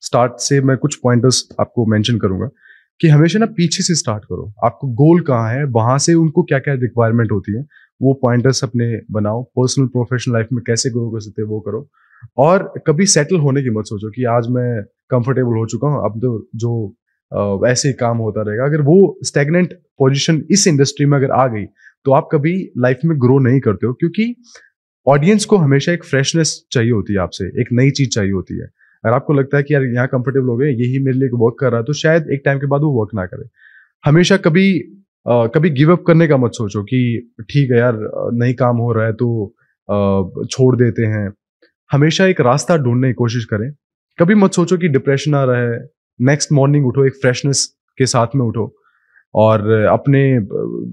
स्टार्ट से मैं कुछ पॉइंटर्स आपको मेंशन करूंगा कि हमेशा ना पीछे से स्टार्ट करो। आपको गोल कहाँ है, वहां से उनको क्या क्या रिक्वायरमेंट होती है, वो पॉइंटर्स अपने बनाओ। पर्सनल प्रोफेशनल लाइफ में कैसे ग्रो कर सकते हैं वो करो। और कभी सेटल होने की मत सोचो कि आज मैं कंफर्टेबल हो चुका हूँ, अब तो जो ऐसे ही काम होता रहेगा। अगर वो स्टैग्नेंट पोजीशन इस इंडस्ट्री में अगर आ गई तो आप कभी लाइफ में ग्रो नहीं करते हो, क्योंकि ऑडियंस को हमेशा एक फ्रेशनेस चाहिए होती है आपसे, एक नई चीज चाहिए होती है। अगर आपको लगता है कि यार यहाँ कंफर्टेबल हो गए, यही मेरे लिए वर्क कर रहा है, तो शायद एक टाइम के बाद वो वर्क ना करे। हमेशा कभी कभी गिव अप करने का मत सोचो कि ठीक है यार नहीं काम हो रहा है तो छोड़ देते हैं। हमेशा एक रास्ता ढूंढने की कोशिश करें। कभी मत सोचो कि डिप्रेशन आ रहा है, नेक्स्ट मॉर्निंग उठो, एक फ्रेशनेस के साथ में उठो और अपने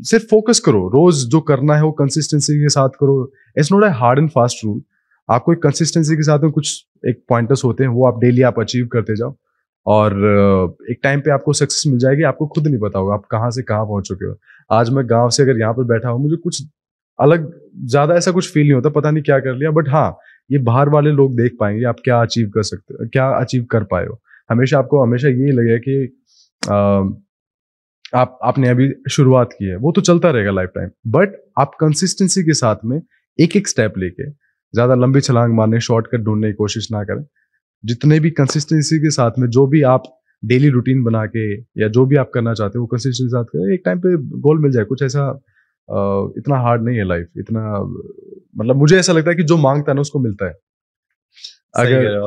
सिर्फ फोकस करो। रोज जो करना है वो कंसिस्टेंसी के साथ करो। It's not a hard and fast rule. आपको एक कंसिस्टेंसी के साथ में कुछ एक पॉइंटर्स होते हैं, वो आप डेली आप अचीव करते जाओ और एक टाइम पे आपको सक्सेस मिल जाएगी। आपको खुद नहीं पता होगा आप कहाँ से कहाँ पहुंच चुके हो। आज मैं गांव से अगर यहाँ पर बैठा हूँ, मुझे कुछ अलग ज्यादा ऐसा कुछ फील नहीं होता, पता नहीं क्या कर लिया, बट हाँ ये बाहर वाले लोग देख पाएंगे आप क्या अचीव कर सकते हो, क्या अचीव कर पाए हो। हमेशा आपको हमेशा यही लगेगा कि आपने अभी शुरुआत की है, वो तो चलता रहेगा लाइफ टाइम, बट आप कंसिस्टेंसी के साथ में एक एक स्टेप लेके, ज्यादा लंबी छलांग मारने, शॉर्टकट ढूंढने की कोशिश ना करें। जितने भी कंसिस्टेंसी के साथ में जो भी आप डेली रूटीन बना के या जो भी आप करना चाहते हो वो कंसिस्टेंसी के साथ करें, एक टाइम पे गोल मिल जाए। कुछ ऐसा इतना हार्ड नहीं है लाइफ, इतना मतलब मुझे ऐसा लगता है कि जो मांगता है ना उसको मिलता है।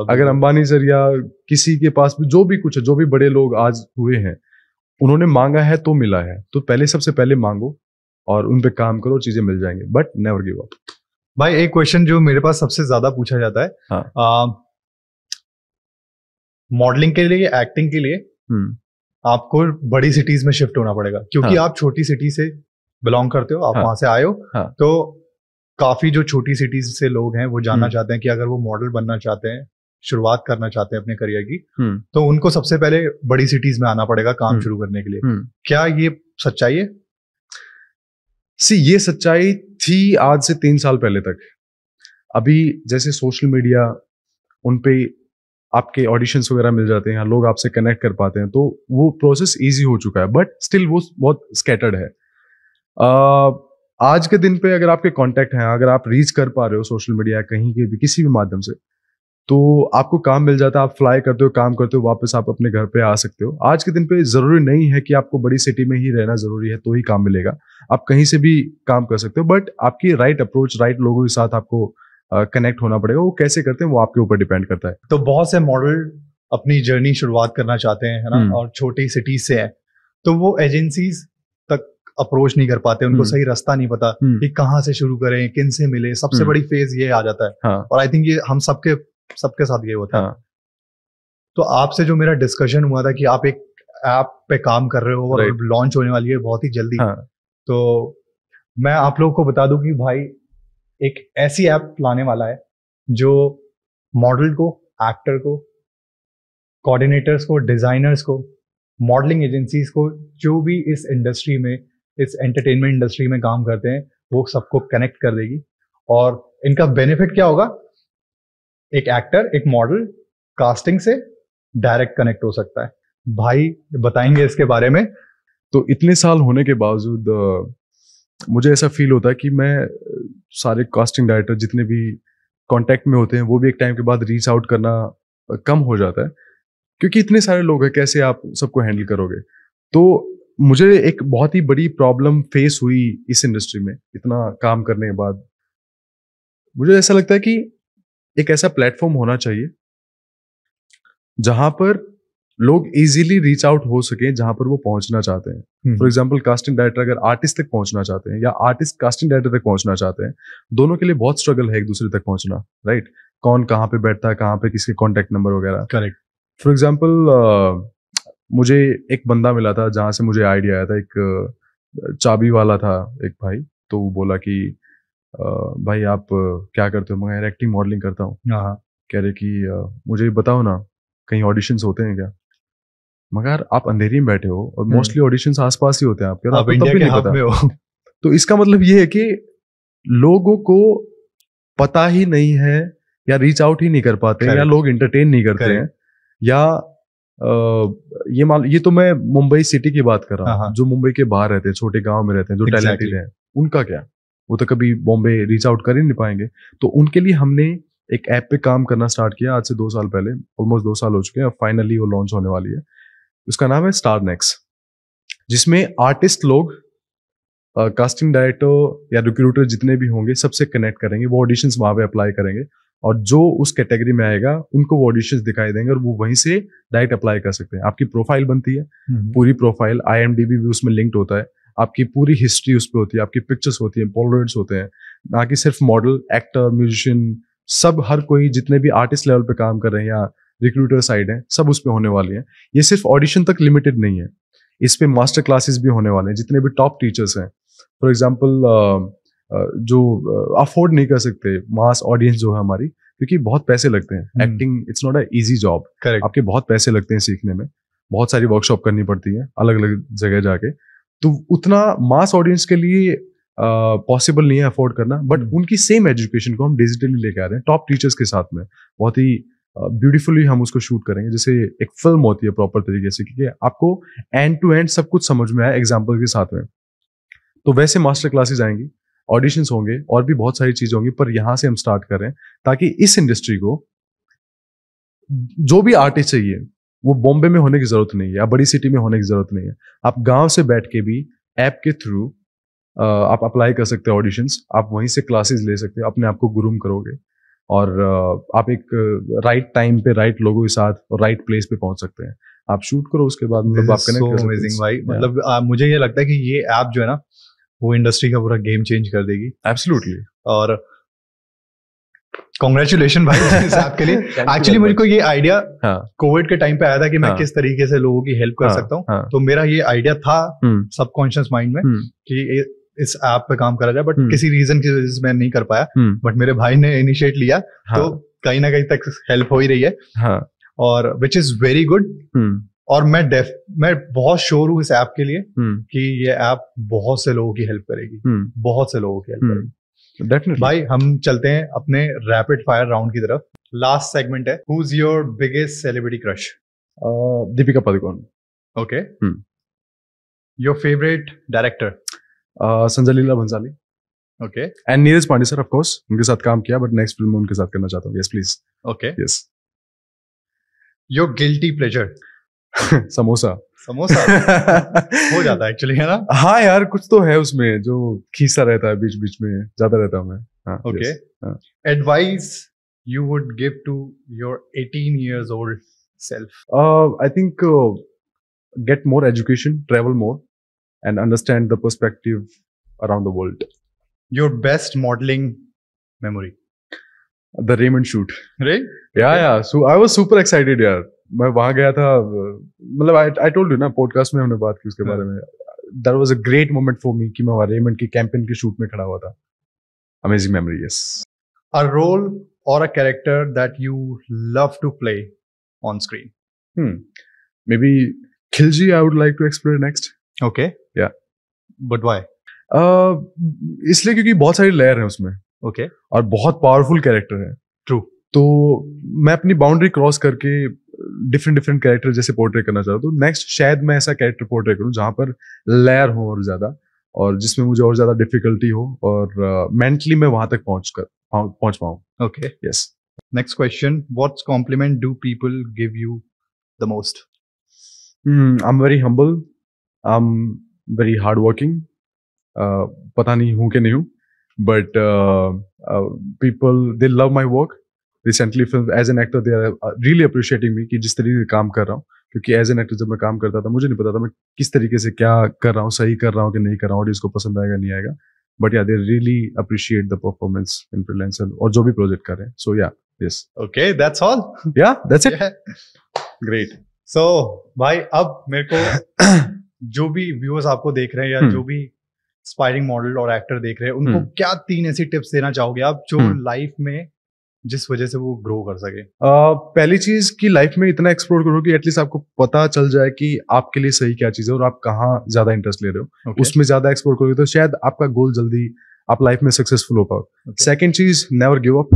अगर अंबानी सर या किसी के पास भी जो भी कुछ है, जो भी बड़े लोग आज हुए हैं, उन्होंने मांगा है तो मिला है। तो पहले सबसे पहले मांगो और उन पे काम करो, चीजें मिल जाएंगे, बट नेवर गिव अप। भाई एक क्वेश्चन जो मेरे पास सबसे ज्यादा पूछा जाता है, हाँ। मॉडलिंग के लिए, एक्टिंग के लिए आपको बड़ी सिटीज में शिफ्ट होना पड़ेगा, क्योंकि हाँ। आप छोटी सिटी से बिलोंग करते हो, आप हाँ। वहां से आए हो। हाँ। तो काफी जो छोटी सिटीज से लोग हैं वो जानना चाहते हैं कि अगर वो मॉडल बनना चाहते हैं, शुरुआत करना चाहते हैं अपने करियर की, तो उनको सबसे पहले बड़ी सिटीज में आना पड़ेगा काम शुरू करने के लिए। क्या ये सच्चाई है? ये सच्चाई थी आज से 3 साल पहले तक। अभी जैसे सोशल मीडिया, उन पे आपके ऑडिशंस वगैरह मिल जाते हैं, लोग आपसे कनेक्ट कर पाते हैं, तो वो प्रोसेस इजी हो चुका है, बट स्टिल वो बहुत स्कैटर्ड है। आज के दिन पे अगर आपके कांटेक्ट हैं, अगर आप रीच कर पा रहे हो सोशल मीडिया कहीं के भी किसी भी माध्यम से, तो आपको काम मिल जाता है। आप फ्लाई करते हो, काम करते हो, वापस आप अपने घर पे आ सकते हो। आज के दिन पे जरूरी नहीं है कि आपको बड़ी सिटी में ही रहना जरूरी है तो ही काम मिलेगा। आप कहीं से भी काम कर सकते हो, बट आपकी राइट अप्रोच, राइट लोगों के साथ आपको कनेक्ट होना पड़ेगा। वो कैसे करते हैं वो आपके ऊपर डिपेंड करता है। तो बहुत से मॉडल अपनी जर्नी शुरुआत करना चाहते हैं, है ना, और छोटी सिटीज से हैं, तो वो एजेंसीज तक अप्रोच नहीं कर पाते, उनको सही रास्ता नहीं पता कि कहाँ से शुरू करें, किन से मिले। सबसे बड़ी फेज ये आ जाता है। हाँ। और आई थिंक ये हम सबके साथ ये होता है। तो आपसे जो मेरा डिस्कशन हुआ था कि आप एक ऐप पे काम कर रहे हो और लॉन्च होने वाली है बहुत ही जल्दी, तो मैं आप लोगों को बता दूं कि भाई एक ऐसी ऐप लाने वाला है जो मॉडल को, एक्टर को, कोऑर्डिनेटर्स को, डिजाइनर्स को, मॉडलिंग एजेंसीज को, जो भी इस इंडस्ट्री में, इस एंटरटेनमेंट इंडस्ट्री में काम करते हैं, वो सबको कनेक्ट कर देगी। और इनका बेनिफिट क्या होगा? एक एक्टर, एक मॉडल कास्टिंग से डायरेक्ट कनेक्ट हो सकता है। भाई बताएंगे इसके बारे में। तो इतने साल होने के बावजूद मुझे ऐसा फील होता है कि मैं सारे कास्टिंग डायरेक्टर जितने भी कांटेक्ट में होते हैं, वो भी एक टाइम के बाद रीच आउट करना कम हो जाता है, क्योंकि इतने सारे लोग हैं, कैसे आप सबको हैंडल करोगे। तो मुझे एक बहुत ही बड़ी प्रॉब्लम फेस हुई इस इंडस्ट्री में इतना काम करने के बाद। मुझे ऐसा लगता है कि एक ऐसा प्लेटफॉर्म होना चाहिए जहां पर लोग इजीली रीच आउट हो सके, जहां पर वो पहुंचना चाहते हैं। फॉर एग्जांपल कास्टिंग डायरेक्टर अगर आर्टिस्ट तक पहुंचना चाहते हैं या आर्टिस्ट कास्टिंग डायरेक्टर तक पहुंचना चाहते हैं, दोनों के लिए बहुत स्ट्रगल है एक दूसरे तक पहुंचना, राइट। कौन कहाँ पे बैठता है, कहाँ पे किसके कॉन्टेक्ट नंबर वगैरह। करेक्ट। फॉर एग्जाम्पल मुझे एक बंदा मिला था जहां से मुझे आइडिया आया था। एक चाबी वाला था एक भाई, तो वो बोला कि भाई आप क्या करते हो? मैं यार एक्टिंग मॉडलिंग करता हूँ। कह रहे कि मुझे बताओ ना, कहीं ऑडिशंस होते हैं क्या? मगर आप अंधेरी में बैठे हो और मोस्टली ऑडिशंस आसपास ही होते हैं आपके, आप इंडिया के हब में हो। तो इसका मतलब ये है कि लोगों को पता ही नहीं है या रीच आउट ही नहीं कर पाते हैं, या लोग एंटरटेन नहीं करते हैं, या ये तो मैं मुंबई सिटी की बात कर रहा हूँ। जो मुंबई के बाहर रहते हैं, छोटे गांव में रहते हैं, जो टैलेंटेड हैं, उनका क्या? वो तो कभी बॉम्बे रीच आउट कर ही नहीं पाएंगे। तो उनके लिए हमने एक ऐप पे काम करना स्टार्ट किया आज से 2 साल पहले, ऑलमोस्ट 2 साल हो चुके हैं, अब फाइनली वो लॉन्च होने वाली है। उसका नाम है स्टारनेक्स, जिसमें आर्टिस्ट लोग कास्टिंग डायरेक्टर या रिक्रूटर जितने भी होंगे सबसे कनेक्ट करेंगे, वो ऑडिशंस वहाँ पे अप्लाई करेंगे और जो उस कैटेगरी में आएगा उनको वो ऑडिशंस दिखाई देंगे और वो वहीं से डायरेक्ट अप्लाई कर सकते हैं। आपकी प्रोफाइल बनती है, पूरी प्रोफाइल, IMDb भी उसमें लिंक्ड होता है, आपकी पूरी हिस्ट्री उस पर होती है, आपकी पिक्चर्स होती है, पोलराइड्स होते हैं, ना कि सिर्फ मॉडल, एक्टर, म्यूजिशियन, सब हर कोई जितने भी आर्टिस्ट लेवल पे काम कर रहे हैं या रिक्रूटर साइड है, सब उस पर होने वाले हैं। ये सिर्फ ऑडिशन तक लिमिटेड नहीं है, इस पे मास्टर क्लासेस भी होने वाले हैं। जितने भी टॉप टीचर्स हैं, फॉर एग्जाम्पल जो अफोर्ड नहीं कर सकते मास ऑडियंस जो है हमारी, क्योंकि बहुत पैसे लगते हैं, acting it's not a easy job, आपके बहुत पैसे लगते हैं सीखने में, बहुत सारी वर्कशॉप करनी पड़ती है अलग अलग जगह जाके, तो उतना मास ऑडियंस के लिए पॉसिबल नहीं है अफोर्ड करना। बट उनकी सेम एजुकेशन को हम डिजिटली लेके आ रहे हैं टॉप टीचर्स के साथ में, बहुत ही ब्यूटीफुली हम उसको शूट करेंगे, जैसे एक फिल्म होती है प्रॉपर तरीके से, क्योंकि आपको एंड टू एंड सब कुछ समझ में आए एग्जाम्पल के साथ में। तो वैसे मास्टर क्लासेस आएंगी, ऑडिशंस होंगे और भी बहुत सारी चीजें होंगी, पर यहाँ से हम स्टार्ट कर रहे हैं ताकि इस इंडस्ट्री को जो भी आर्टिस्ट चाहिए वो बॉम्बे में होने की जरूरत नहीं है या बड़ी सिटी में होने की जरूरत नहीं है। आप गांव से बैठ के भी ऐप के थ्रू आप अप्लाई कर सकते हैं ऑडिशंस, आप वहीं से क्लासेस ले सकते हैं, अपने आप को ग्रूम करोगे और आप एक राइट टाइम पे राइट लोगों के साथ और राइट प्लेस पे पहुंच सकते हैं। आप शूट करो, उसके बाद मतलब आप कनेक्ट कर सकते हैं भाई। मतलब मुझे ये लगता है कि ये ऐप जो है ना वो इंडस्ट्री का पूरा गेम चेंज कर देगी। एब्सोल्युटली। और कांग्रेचुलेशन भाई इस ऐप के लिए। एक्चुअली मेरे को ये आइडिया कोविड के टाइम पे आया था कि मैं किस तरीके से लोगों की हेल्प कर सकता हूँ, तो मेरा ये आइडिया था सबकॉन्शियस माइंड में कि इस ऐप पे काम करा जाए, बट किसी रीजन की वजह से मैं नहीं कर पाया। बट मेरे भाई ने इनिशिएट लिया, तो कहीं ना कहीं तक हेल्प हो ही रही है, और विच इज वेरी गुड। और मैं बहुत श्योर हूँ इस ऐप के लिए कि ये ऐप बहुत से लोगों की हेल्प करेगी, बहुत से लोगों की हेल्प करेगी। Definitely. भाई हम चलते हैं अपने रैपिड फायर राउंड की तरफ। लास्ट सेगमेंट है, who is your biggest celebrity crush? Deepika Padukone. Okay. Your favourite director? Sanjay Leela Bhansali. Okay. And Neeraj Pandey sir, of course उनके साथ काम किया, बट नेक्स्ट फिल्म में उनके साथ करना चाहता हूँ। Yes please. Okay. Yes. Your guilty pleasure? Samosa. Samosa हो जाता है एक्चुअली, है ना? हाँ यार, कुछ तो है उसमें जो खींचता रहता है बीच बीच में, ज्यादा रहता हूँ मैं। Okay. Advice you would give to your 18 years old self? I think get more education, travel more, and understand the perspective around the world. Your best modeling memory? The Raymond shoot. Right? Yeah. So I was super excited यार। मैं वहां गया था, मतलब I told you ना, podcast में हमने बात की उसके बारे में। That was a great moment for me कि मैं वहां रेमंड की कैंपेन के शूट में खड़ा हुआ था। Amazing memory, yes. A role or a character that you love to play on screen? Maybe Khilji I would like to explore next. Okay. Yeah. But why? इसलिए क्योंकि बहुत सारी लेयर है उसमें। Okay. और बहुत पावरफुल कैरेक्टर है। True. तो मैं अपनी बाउंड्री क्रॉस करके डिफरेंट कैरेक्टर जैसे पोर्ट्रेट करना चाहता हूँ। नेक्स्ट शायद मैं ऐसा कैरेक्टर पोर्ट्रेट करूँ जहाँ पर लेयर हो और ज्यादा, और जिसमें मुझे और ज्यादा डिफिकल्टी हो, और मेंटली मैं वहां तक पहुंच पाऊँ। Okay. Yes. Next question, what's compliment do people give you the most? I am very humble, I am very hard working. पता नहीं हूँ कि नहीं हूँ, but people they love my work. Recently film as an actor they are really appreciating me कि जिस तरीके से काम कर रहा हूँ, क्योंकि एज एन एक्टर जब मैं काम करता था मुझे नहीं पता था मैं किस तरीके से क्या कर रहा हूँ, सही कर रहा हूँ कि नहीं कर रहा हूँ, ऑडियंस को पसंद आएगा नहीं आएगा, बट या they really appreciate the performance in freelancer और जो भी प्रोजेक्ट कर रहे हैं। सो या, यस। Okay, that's all. या, दैट्स इट। ग्रेट। सो भाई अब मेरे को जो भी व्यूअर्स आपको देख रहे हैं या जो भी एस्पायरिंग मॉडल और एक्टर देख रहे हैं, उनको क्या 3 ऐसी टिप्स देना चाहोगे आप जो लाइफ में जिस वजह से वो ग्रो कर सके? पहली चीज कि लाइफ में इतना एक्सप्लोर करो कि एटलीस्ट आपको पता चल जाए कि आपके लिए सही क्या चीज है और आप कहाँ ज्यादा इंटरेस्ट ले रहे हो। Okay. उसमें ज्यादा एक्सप्लोर करोगे तो शायद आपका गोल जल्दी आप लाइफ में सक्सेसफुल हो पाओ। सेकेंड चीज, never give up.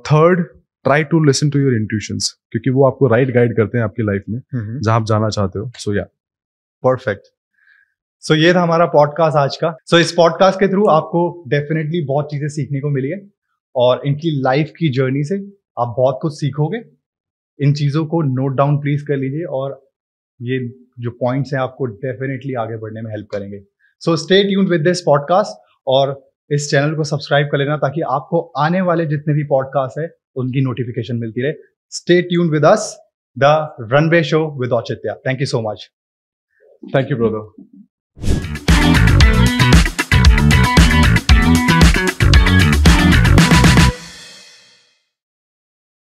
Third, try to listen to your intuitions, क्योंकि वो आपको राइट गाइड करते हैं आपकी लाइफ में जहां आप जाना चाहते हो। सो या, परफेक्ट। सो ये था हमारा पॉडकास्ट आज का। सो इस पॉडकास्ट के थ्रू आपको डेफिनेटली बहुत चीजें सीखने को मिली है, और इनकी लाइफ की जर्नी से आप बहुत कुछ सीखोगे। इन चीज़ों को नोट डाउन प्लीज कर लीजिए और ये जो पॉइंट्स हैं आपको डेफिनेटली आगे बढ़ने में हेल्प करेंगे। So stay tuned with this podcast और इस चैनल को सब्सक्राइब कर लेना ताकि आपको आने वाले जितने भी पॉडकास्ट है उनकी नोटिफिकेशन मिलती रहे। Stay tuned with us, the runway show with Auchitya. Thank you so much. Thank you, brother.